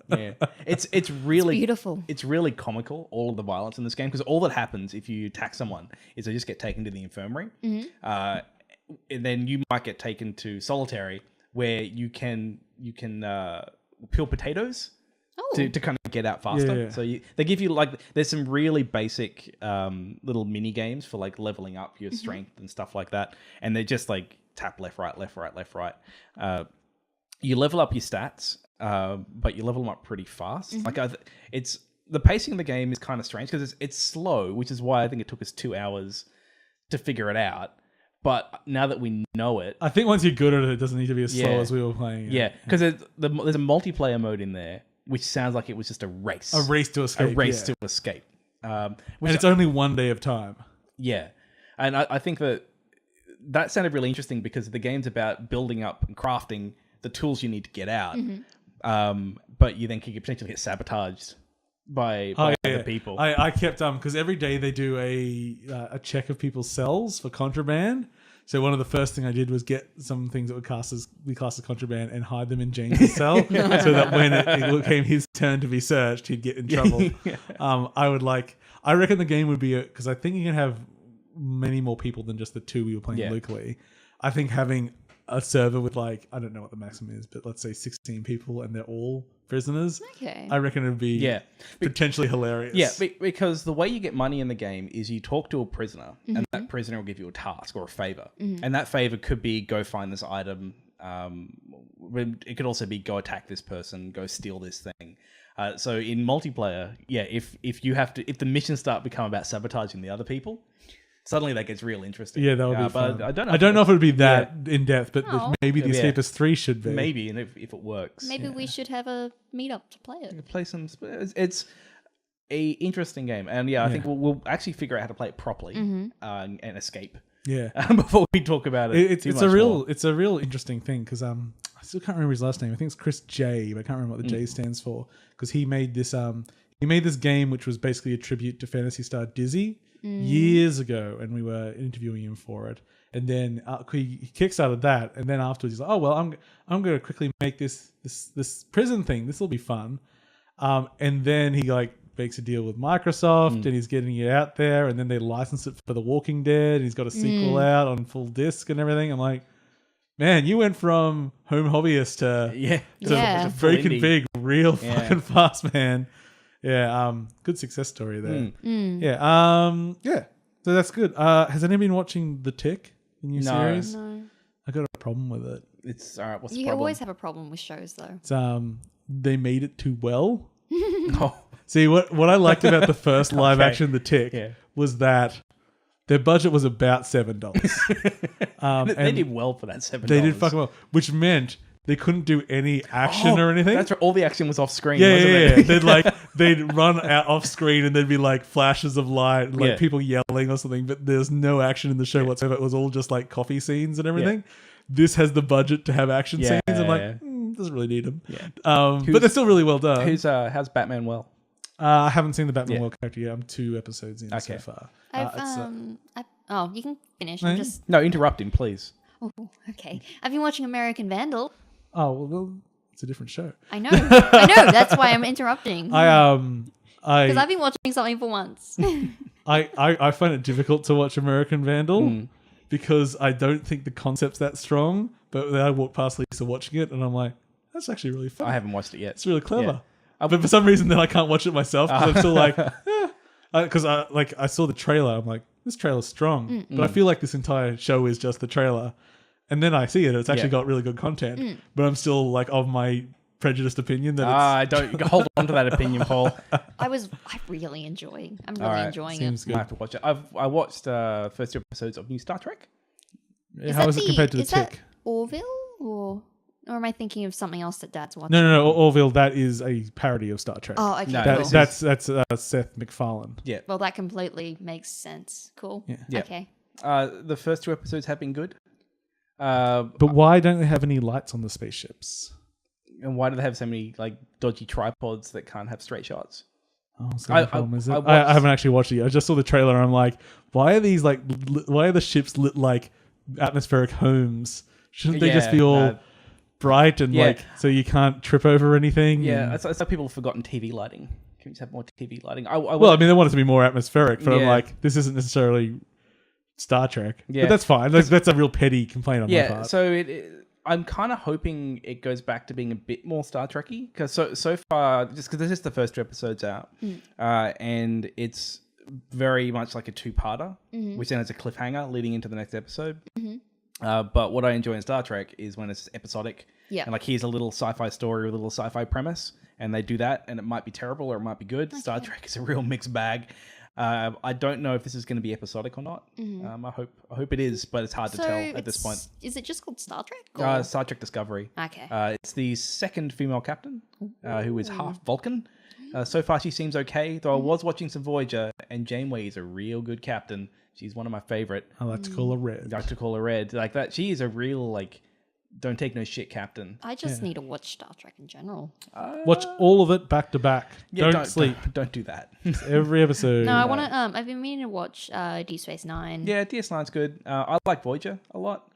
Speaker 2: Yeah, it's really
Speaker 3: beautiful.
Speaker 2: It's really comical, all of the violence in this game, because all that happens if you attack someone is they just get taken to the infirmary, and then you might get taken to solitary, where you can peel potatoes to kind of get out faster.
Speaker 1: Yeah.
Speaker 2: So they give you like there's some really basic little mini games for like leveling up your strength and stuff like that, and they just like tap left, right, left, right, left, right. You level up your stats. But you level them up pretty fast. Like it's the pacing of the game is kind of strange because it's slow, which is why I think it took us 2 hours to figure it out. But now that we know it,
Speaker 1: I think once you're good at it, it doesn't need to be as slow as we were playing it.
Speaker 2: Yeah, because there's a multiplayer mode in there, which sounds like it was just a race
Speaker 1: to escape.
Speaker 2: A race to escape.
Speaker 1: And it's only 1 day of time.
Speaker 2: Yeah, and I think that sounded really interesting because the game's about building up and crafting the tools you need to get out. But you then could potentially get sabotaged by other people.
Speaker 1: I kept because every day they do a check of people's cells for contraband. So one of the first thing I did was get some things that we class as contraband and hide them in James' cell, so that when it became his turn to be searched, he'd get in trouble. I reckon the game would be because I think you can have many more people than just the two we were playing locally. I think having a server with I don't know what the maximum is, but let's say 16 people and they're all prisoners.
Speaker 3: Okay.
Speaker 1: I reckon it would be potentially hilarious.
Speaker 2: Yeah, because the way you get money in the game is you talk to a prisoner and that prisoner will give you a task or a favor. And that favor could be go find this item. It could also be go attack this person, go steal this thing. So in multiplayer, if the missions start become about sabotaging the other people, suddenly that gets real interesting.
Speaker 1: Yeah, that would be fun.
Speaker 2: I
Speaker 1: don't know if it would be that in depth, but maybe the Escapists 3 should be.
Speaker 2: Maybe, and if it works.
Speaker 3: Maybe we should have a meetup to play it.
Speaker 2: Play some. It's a interesting game, and I think we'll actually figure out how to play it properly and escape.
Speaker 1: Yeah.
Speaker 2: Before we talk about it,
Speaker 1: it's a real interesting thing because I still can't remember his last name. I think it's Chris J, but I can't remember what the J stands for because he made this game which was basically a tribute to Phantasy Star Dizzy. Years ago, and we were interviewing him for it, and then he kickstarted that, and then afterwards he's like, "Oh well, I'm going to quickly make this prison thing. This will be fun," and then he makes a deal with Microsoft, and he's getting it out there, and then they license it for The Walking Dead. And he's got a sequel out on full disc and everything. I'm like, man, you went from home hobbyist to breaking big real fucking fast, man. Yeah, good success story there. Yeah. So that's good. Has anyone been watching The Tick, the new series?
Speaker 3: No.
Speaker 1: I got a problem with it.
Speaker 2: It's all right. What's the
Speaker 3: You
Speaker 2: problem?
Speaker 3: always have a problem with shows, though.
Speaker 1: It's they made it too well. See what I liked about the first live action The Tick was that their budget was about $7.
Speaker 2: They did well for that $7.
Speaker 1: They did fucking well, which meant they couldn't do any action or anything.
Speaker 2: That's right. All the action was off screen.
Speaker 1: Yeah,
Speaker 2: wasn't it?
Speaker 1: they'd run out off screen and there'd be flashes of light, people yelling or something. But there's no action in the show whatsoever. It was all just coffee scenes and everything. This has the budget to have action scenes. And doesn't really need them. Yeah. But they're still really well done.
Speaker 2: How's Batman Well?
Speaker 1: I haven't seen the Batman World character yet. I'm 2 episodes in so far.
Speaker 3: You can finish.
Speaker 2: No, interrupt him, please.
Speaker 3: Oh, okay. I've been watching American Vandal.
Speaker 1: Oh well, it's a different show.
Speaker 3: I know. That's why I'm interrupting. Because I've been watching something for once.
Speaker 1: I find it difficult to watch American Vandal because I don't think the concept's that strong. But then I walk past Lisa watching it, and I'm like, that's actually really fun.
Speaker 2: I haven't watched it yet.
Speaker 1: It's really clever. Yeah. But for some reason, then I can't watch it myself because I'm still because I saw the trailer. I'm like, this trailer's strong, but I feel like this entire show is just the trailer. And then I see it; it's actually got really good content. But I'm still of my prejudiced opinion that it's...
Speaker 2: don't hold on to that opinion, Paul.
Speaker 3: I'm really enjoying. I'm really enjoying it.
Speaker 1: Good.
Speaker 2: I have to watch it. I watched first 2 episodes of new Star Trek.
Speaker 1: How is it compared to The Tick?
Speaker 3: That Orville or am I thinking of something else that Dad's watching?
Speaker 1: No. Orville. That is a parody of Star Trek.
Speaker 3: Oh, okay.
Speaker 2: No,
Speaker 3: cool.
Speaker 1: That's Seth MacFarlane.
Speaker 2: Yeah.
Speaker 3: Well, that completely makes sense. Cool.
Speaker 1: Yeah.
Speaker 3: Okay.
Speaker 2: The first 2 episodes have been good.
Speaker 1: But why don't they have any lights on the spaceships?
Speaker 2: And why do they have so many dodgy tripods that can't have straight shots?
Speaker 1: Oh, Skyfall, is it? I haven't actually watched it yet. I just saw the trailer and I'm like, why are these like, why are the ships lit like atmospheric homes? Shouldn't they just be all bright and like, so you can't trip over anything?
Speaker 2: Yeah, it's like people have forgotten TV lighting. Can we just have more TV lighting?
Speaker 1: Well, I mean, they want it to be more atmospheric, but I'm like, this isn't necessarily Star Trek. Yeah. But that's fine. That's a real petty complaint on my part.
Speaker 2: So I'm kind of hoping it goes back to being a bit more Star Trek-y, because so far, just because this is the first 2 episodes out, and it's very much like a two-parter, which then has a cliffhanger leading into the next episode. But what I enjoy in Star Trek is when it's episodic, and like here's a little sci-fi story with a little sci-fi premise, and they do that, and it might be terrible or it might be good. Okay. Star Trek is a real mixed bag. I don't know if this is going to be episodic or not. I hope it is, but it's hard to tell at this point.
Speaker 3: Is it just called Star Trek?
Speaker 2: Star Trek Discovery.
Speaker 3: Okay.
Speaker 2: It's the second female captain, who is half Vulcan. So far, she seems okay. Though I was watching some Voyager, and Janeway is a real good captain. She's one of my favorite.
Speaker 1: I like to call her Red.
Speaker 2: Like that. She is a real don't take no shit captain.
Speaker 3: I just need to watch Star Trek in general.
Speaker 1: Watch all of it back to back. Don't sleep.
Speaker 2: Don't do that.
Speaker 1: Every episode.
Speaker 3: No, I want to. I've been meaning to watch Deep Space Nine.
Speaker 2: Yeah, DS9's good. I like Voyager a lot.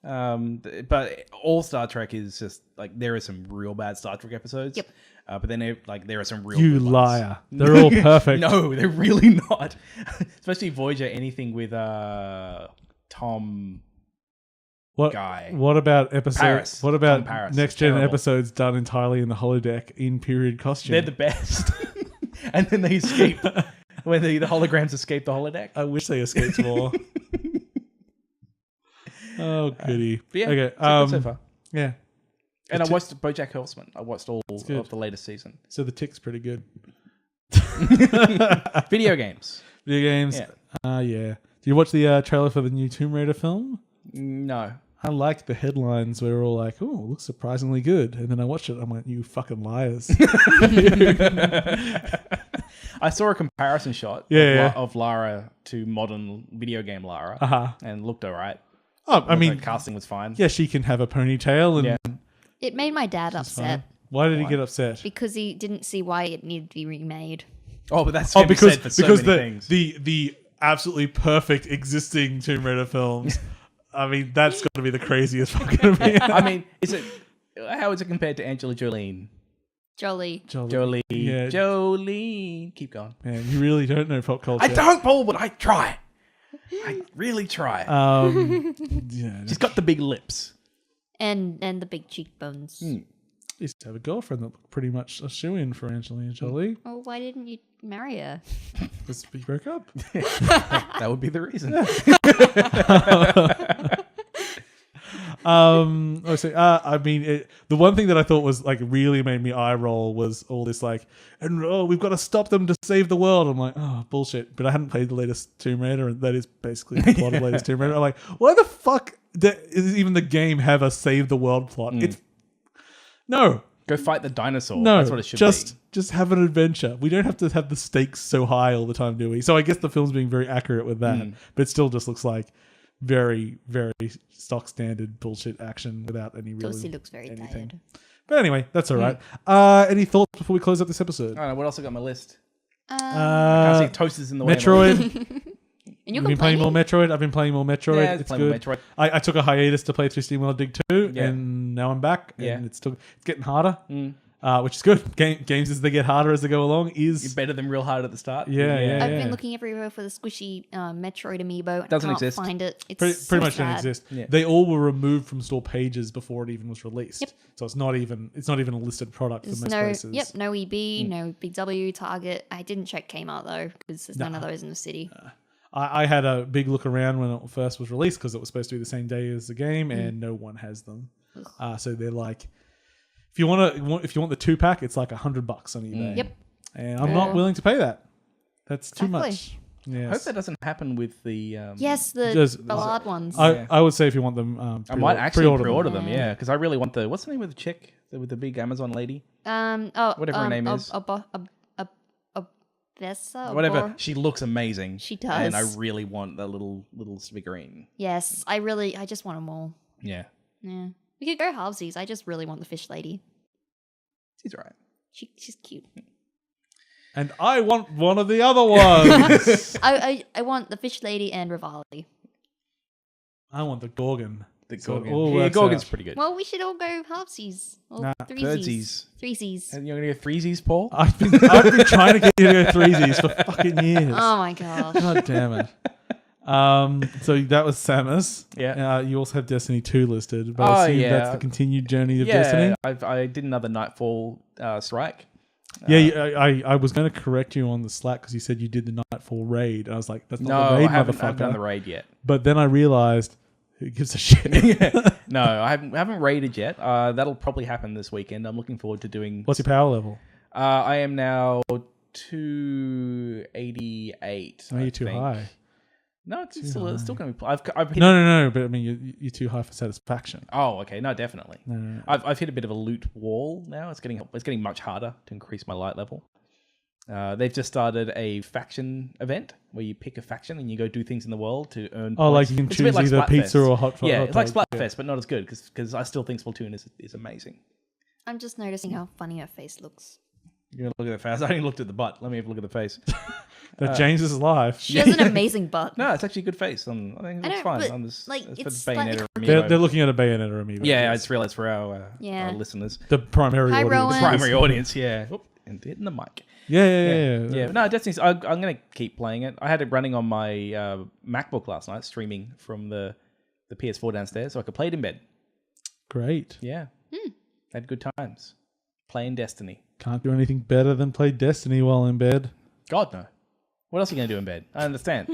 Speaker 2: But all Star Trek is just like there are some real bad Star Trek episodes.
Speaker 3: Yep.
Speaker 2: But then there are some real.
Speaker 1: You
Speaker 2: good
Speaker 1: liar! Ones. They're all perfect.
Speaker 2: No, they're really not. Especially Voyager. Anything with Tom. Guy.
Speaker 1: What about episodes?
Speaker 2: Paris.
Speaker 1: What about
Speaker 2: Paris.
Speaker 1: next gen episodes done entirely in the holodeck in period costume?
Speaker 2: They're the best. And then they escape when the holograms escape the holodeck.
Speaker 1: I wish they escaped more. Oh goody.
Speaker 2: Okay. So far.
Speaker 1: Yeah.
Speaker 2: And I watched BoJack Horseman. I watched all of the latest season.
Speaker 1: So the tick's pretty good.
Speaker 2: Video games.
Speaker 1: Yeah. Do you watch the trailer for the new Tomb Raider film?
Speaker 2: No.
Speaker 1: I like the headlines where we're all like, oh, it looks surprisingly good. And then I watched it. I'm like, you fucking liars.
Speaker 2: I saw a comparison shot of Lara to modern video game Lara and looked all right.
Speaker 1: Oh, I mean,
Speaker 2: the casting was fine.
Speaker 1: Yeah, she can have a ponytail. And
Speaker 3: It made my dad upset.
Speaker 1: Why did he get upset?
Speaker 3: Because he didn't see why it needed to be remade.
Speaker 2: Oh, but that's because said for so many things.
Speaker 1: the absolutely perfect existing Tomb Raider films. I mean, that's got to be the craziest fucking movie.
Speaker 2: I mean, how is it compared to Angela Jolie?
Speaker 3: Jolie.
Speaker 1: Yeah.
Speaker 2: Jolie. Keep going.
Speaker 1: Man, you really don't know pop culture.
Speaker 2: I don't, Paul, but I try. I really try. She's got the big lips.
Speaker 3: And the big cheekbones.
Speaker 1: I used to have a girlfriend that looked pretty much a shoo-in for Angelina Jolie.
Speaker 3: Well, why didn't you marry her?
Speaker 1: Because we broke up.
Speaker 2: That would be the reason.
Speaker 1: I mean, the one thing that I thought was like really made me eye roll was all this like, we've got to stop them to save the world. I'm like, oh, bullshit. But I hadn't played the latest Tomb Raider, and that is basically the plot of the latest Tomb Raider. I'm like, why the fuck does even the game have a save the world plot? No.
Speaker 2: Go fight the dinosaur.
Speaker 1: No,
Speaker 2: that's what it should be.
Speaker 1: Just have an adventure. We don't have to have the stakes so high all the time, do we? So I guess the film's being very accurate with that, but it still just looks like very, very stock standard bullshit action without any real
Speaker 3: Dulcie looks very tired.
Speaker 1: But anyway, that's all right. Any thoughts before we close up this episode?
Speaker 2: I don't know. What else I got on my list? I can't see Toasters in the way.
Speaker 1: Metroid.
Speaker 3: And you've
Speaker 1: been playing more Metroid. I've been playing more Metroid.
Speaker 2: Yeah,
Speaker 1: it's good.
Speaker 2: Metroid.
Speaker 1: I took a hiatus to play through SteamWorld Dig 2, and now I'm back. And it's getting harder, which is good. Games as they get harder as they go along is
Speaker 2: you're better than real hard at the start.
Speaker 1: Yeah.
Speaker 3: I've been looking everywhere for the squishy Metroid amiibo.
Speaker 2: Doesn't
Speaker 3: I can't
Speaker 2: exist.
Speaker 3: find it. It's
Speaker 1: pretty much don't exist. Yeah. They all were removed from store pages before it even was released. Yep. So it's not even a listed product for most places.
Speaker 3: Yep, no EB, no Big W, Target. I didn't check Kmart though because there's none of those in the city.
Speaker 1: I had a big look around when it first was released because it was supposed to be the same day as the game, and no one has them. So they're like, if you want the 2-pack, it's like $100 on eBay.
Speaker 3: Yep.
Speaker 1: And I'm not willing to pay that. That's too much. Yes.
Speaker 2: I hope that doesn't happen with the
Speaker 3: the Ballard ones.
Speaker 1: I would say if you want them,
Speaker 2: I might actually pre-order them. Yeah, because I really want what's the name of the chick with the big Amazon lady? Whatever her name is. Whatever. She looks amazing.
Speaker 3: She does.
Speaker 2: And I really want that little figurine.
Speaker 3: Yes, I just want them all.
Speaker 2: Yeah.
Speaker 3: Yeah. We could go halvesies. I just really want the fish lady.
Speaker 2: She's right.
Speaker 3: She's cute.
Speaker 1: And I want one of the other ones.
Speaker 3: I want the fish lady and Rivali.
Speaker 1: I want the Gorgon.
Speaker 2: The
Speaker 1: So it
Speaker 2: Gorgon.
Speaker 1: all
Speaker 2: Yeah,
Speaker 1: works
Speaker 2: Gorgon's
Speaker 1: out.
Speaker 2: pretty good.
Speaker 3: Well, we should all go halfsies. Or
Speaker 1: Nah,
Speaker 3: threesies.
Speaker 2: thirdsies.
Speaker 3: Threesies.
Speaker 2: And you're going to go threesies, Paul?
Speaker 1: I've been trying to get you to go threesies for fucking years.
Speaker 3: Oh my gosh.
Speaker 1: God damn it. So that was Samus.
Speaker 2: Yeah.
Speaker 1: You also have Destiny 2 listed, but I assume that's the continued journey of Destiny.
Speaker 2: I did another Nightfall strike.
Speaker 1: I was going to correct you on the Slack because you said you did the Nightfall raid. I was like, that's not the raid,
Speaker 2: I haven't
Speaker 1: motherfucker.
Speaker 2: done the raid yet.
Speaker 1: But then I realized, who gives a shit?
Speaker 2: No, I haven't raided yet. That'll probably happen this weekend. I'm looking forward to doing...
Speaker 1: What's your power level?
Speaker 2: I am now 288.
Speaker 1: No, you're too high.
Speaker 2: No, it's still going to be... I've hit
Speaker 1: No, but I mean, you're too high for satisfaction.
Speaker 2: Oh, okay. No, definitely.
Speaker 1: No.
Speaker 2: I've hit a bit of a loot wall now. It's getting much harder to increase my light level. They've just started a faction event where you pick a faction and you go do things in the world to earn points.
Speaker 1: Like you can choose either pizza or hot fudge.
Speaker 2: Yeah, it's like Splatfest, but not as good because I still think Splatoon is amazing.
Speaker 3: I'm just noticing how funny her face looks.
Speaker 2: You're going to look at the face. I only looked at the butt. Let me have a look at the face.
Speaker 1: That changes his life.
Speaker 3: She has an amazing butt.
Speaker 2: No, it's actually a good face. I think it looks fine.
Speaker 3: But,
Speaker 2: It's
Speaker 3: it's
Speaker 2: for Bayonetta
Speaker 3: slightly...
Speaker 2: amiibo.
Speaker 1: They're looking at a Bayonetta amiibo.
Speaker 2: Yeah, I just realized for our listeners.
Speaker 1: The primary
Speaker 3: Hi,
Speaker 1: audience.
Speaker 3: Rowan.
Speaker 2: Primary audience, yeah. Oop, and hitting the mic.
Speaker 1: Yeah.
Speaker 2: No, Destiny's. I'm going to keep playing it. I had it running on my MacBook last night, streaming from the PS4 downstairs, so I could play it in bed.
Speaker 1: Great.
Speaker 2: Yeah. Had good times. Playing Destiny.
Speaker 1: Can't do anything better than play Destiny while in bed.
Speaker 2: God, no. What else are you going to do in bed? I understand.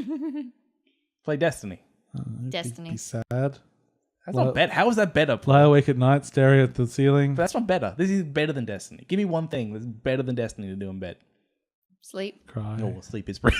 Speaker 2: Play Destiny.
Speaker 3: Destiny.
Speaker 1: Be sad.
Speaker 2: That's not better. How is that better?
Speaker 1: Lie awake at night, staring at the ceiling.
Speaker 2: But that's not better. This is better than Destiny. Give me one thing that's better than Destiny to do in bed.
Speaker 3: Sleep.
Speaker 1: Cry.
Speaker 2: Oh, sleep is pretty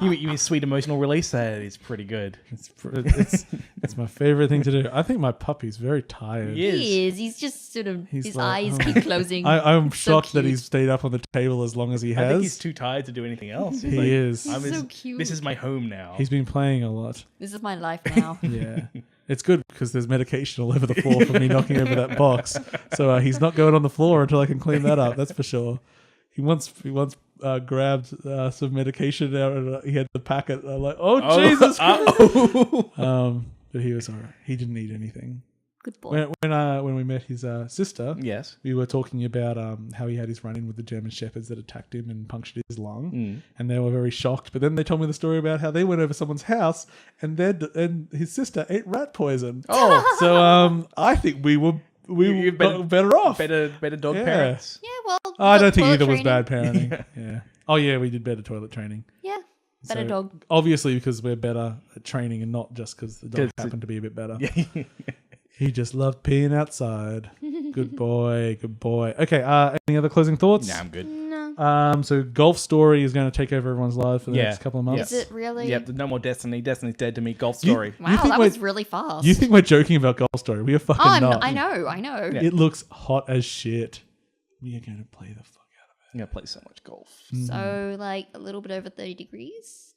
Speaker 2: you mean sweet emotional release? That is pretty good.
Speaker 1: It's my favorite thing to do. I think my puppy's very tired.
Speaker 3: He is. He's just sort of...
Speaker 1: He's
Speaker 3: his
Speaker 1: like,
Speaker 3: eyes
Speaker 1: oh.
Speaker 3: keep closing.
Speaker 1: I'm shocked that
Speaker 3: cute.
Speaker 1: he's stayed up on the table as long as he has.
Speaker 2: I think he's too tired to do anything else. He's
Speaker 1: He is.
Speaker 3: He's so cute.
Speaker 2: This is my home now.
Speaker 1: He's been playing a lot.
Speaker 3: This is my life now.
Speaker 1: Yeah. It's good because there's medication all over the floor from me knocking over that box. So he's not going on the floor until I can clean that up. That's for sure. He once grabbed some medication out and he had the packet. I'm like, Jesus! But he was all right. He didn't need anything.
Speaker 3: Good boy.
Speaker 1: When we met his sister,
Speaker 2: yes,
Speaker 1: we were talking about how he had his run-in with the German shepherds that attacked him and punctured his lung, and they were very shocked. But then they told me the story about how they went over someone's house and his sister ate rat poison. So I think we were better off,
Speaker 2: better dog parents.
Speaker 3: Yeah, well,
Speaker 1: I don't think either
Speaker 3: training.
Speaker 1: was bad parenting. Yeah. Oh yeah, we did better toilet training.
Speaker 3: Yeah, better
Speaker 1: So,
Speaker 3: dog.
Speaker 1: Obviously, because we're better at training and not just because the dog happened to be a bit better. He just loved peeing outside. Good boy. Okay, any other closing thoughts?
Speaker 2: Nah, I'm good.
Speaker 3: No.
Speaker 1: So Golf Story is going to take over everyone's lives for the next couple of months.
Speaker 3: Is it really?
Speaker 2: Yep, no more Destiny. Destiny's dead to me. Golf Story.
Speaker 3: Wow,
Speaker 1: think
Speaker 3: that was really fast.
Speaker 1: You think we're joking about Golf Story? We are fucking not.
Speaker 3: I know.
Speaker 1: It looks hot as shit. We are going to play the fuck out of it.
Speaker 2: I'm going to play so much golf.
Speaker 3: So, like, a little bit over 30 degrees?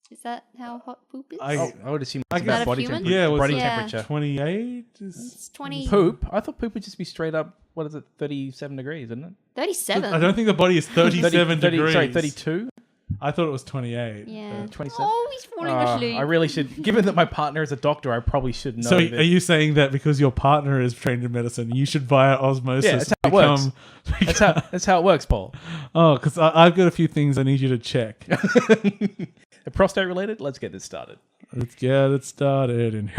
Speaker 3: Is that how hot poop is?
Speaker 2: I would assume
Speaker 1: I
Speaker 2: it's
Speaker 1: guess-
Speaker 2: about body
Speaker 3: human?
Speaker 2: temperature.
Speaker 1: Yeah, was
Speaker 2: body
Speaker 1: it-
Speaker 2: temperature.
Speaker 1: 28?
Speaker 3: It's 20...
Speaker 2: Poop? I thought poop would just be straight up, 37 degrees, isn't it?
Speaker 3: 37.
Speaker 1: I don't think the body is 37 degrees.
Speaker 2: Sorry, 32?
Speaker 1: I thought it was 28.
Speaker 3: Yeah.
Speaker 2: 27?
Speaker 3: Oh, he's falling asleep.
Speaker 2: I really should, given that my partner is a doctor, I probably should know.
Speaker 1: So
Speaker 2: that.
Speaker 1: are you saying that because your partner is trained in medicine, you should via osmosis
Speaker 2: Yeah, that's how it works. That's how it works, Paul.
Speaker 1: Oh, because I've got a few things I need you to check.
Speaker 2: Prostate related? Let's get this started.
Speaker 1: Let's get it started. And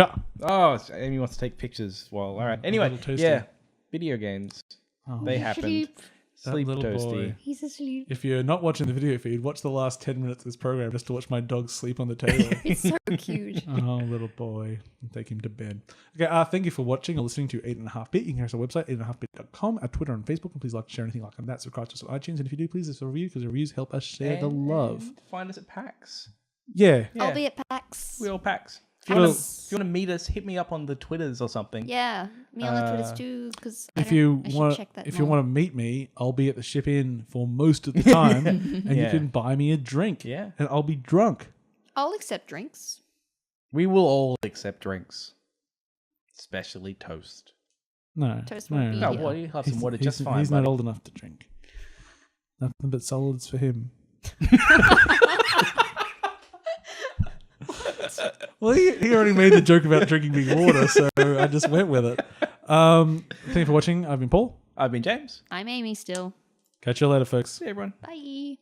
Speaker 2: Oh, Amy wants to take pictures while... All right. Anyway,
Speaker 1: little toasty.
Speaker 2: yeah. Video games. They happened.
Speaker 3: Sleep.
Speaker 2: Sleep
Speaker 1: little
Speaker 2: toasty.
Speaker 1: boy.
Speaker 3: He's asleep.
Speaker 1: If you're not watching the video feed, watch the last 10 minutes of this program just to watch my dog sleep on the table.
Speaker 3: It's so cute.
Speaker 1: Oh, little boy. Take him to bed. Okay, thank you for watching or listening to 8.5bit. You can hear us on our website, 8.5bit.com, our Twitter and Facebook. And please like, share anything like that. Subscribe to us on iTunes. And if you do, please leave us a review because reviews help us share the love.
Speaker 2: And find us at PAX.
Speaker 1: Yeah.
Speaker 3: I'll be at PAX.
Speaker 2: We all PAX. If
Speaker 1: Well-
Speaker 2: you want to meet us, hit me up on the Twitters or something.
Speaker 3: Yeah, me on the Twitters too, because
Speaker 1: If you want to meet me, I'll be at the ship in for most of the time, and you
Speaker 2: Yeah.
Speaker 1: can buy me a drink.
Speaker 2: Yeah.
Speaker 1: And I'll be drunk.
Speaker 3: I'll accept drinks.
Speaker 2: We will all accept drinks. Especially toast.
Speaker 1: No.
Speaker 3: Toast won't be
Speaker 2: No,
Speaker 3: Yeah.
Speaker 2: what? You have some water just fine.
Speaker 1: He's
Speaker 2: buddy.
Speaker 1: not old enough to drink. Nothing but solids for him. Well, he already made the joke about drinking big water, so I just went with it. Thank you for watching. I've been Paul.
Speaker 2: I've been James.
Speaker 3: I'm Amy still.
Speaker 1: Catch you later, folks.
Speaker 2: See you, everyone.
Speaker 3: Bye.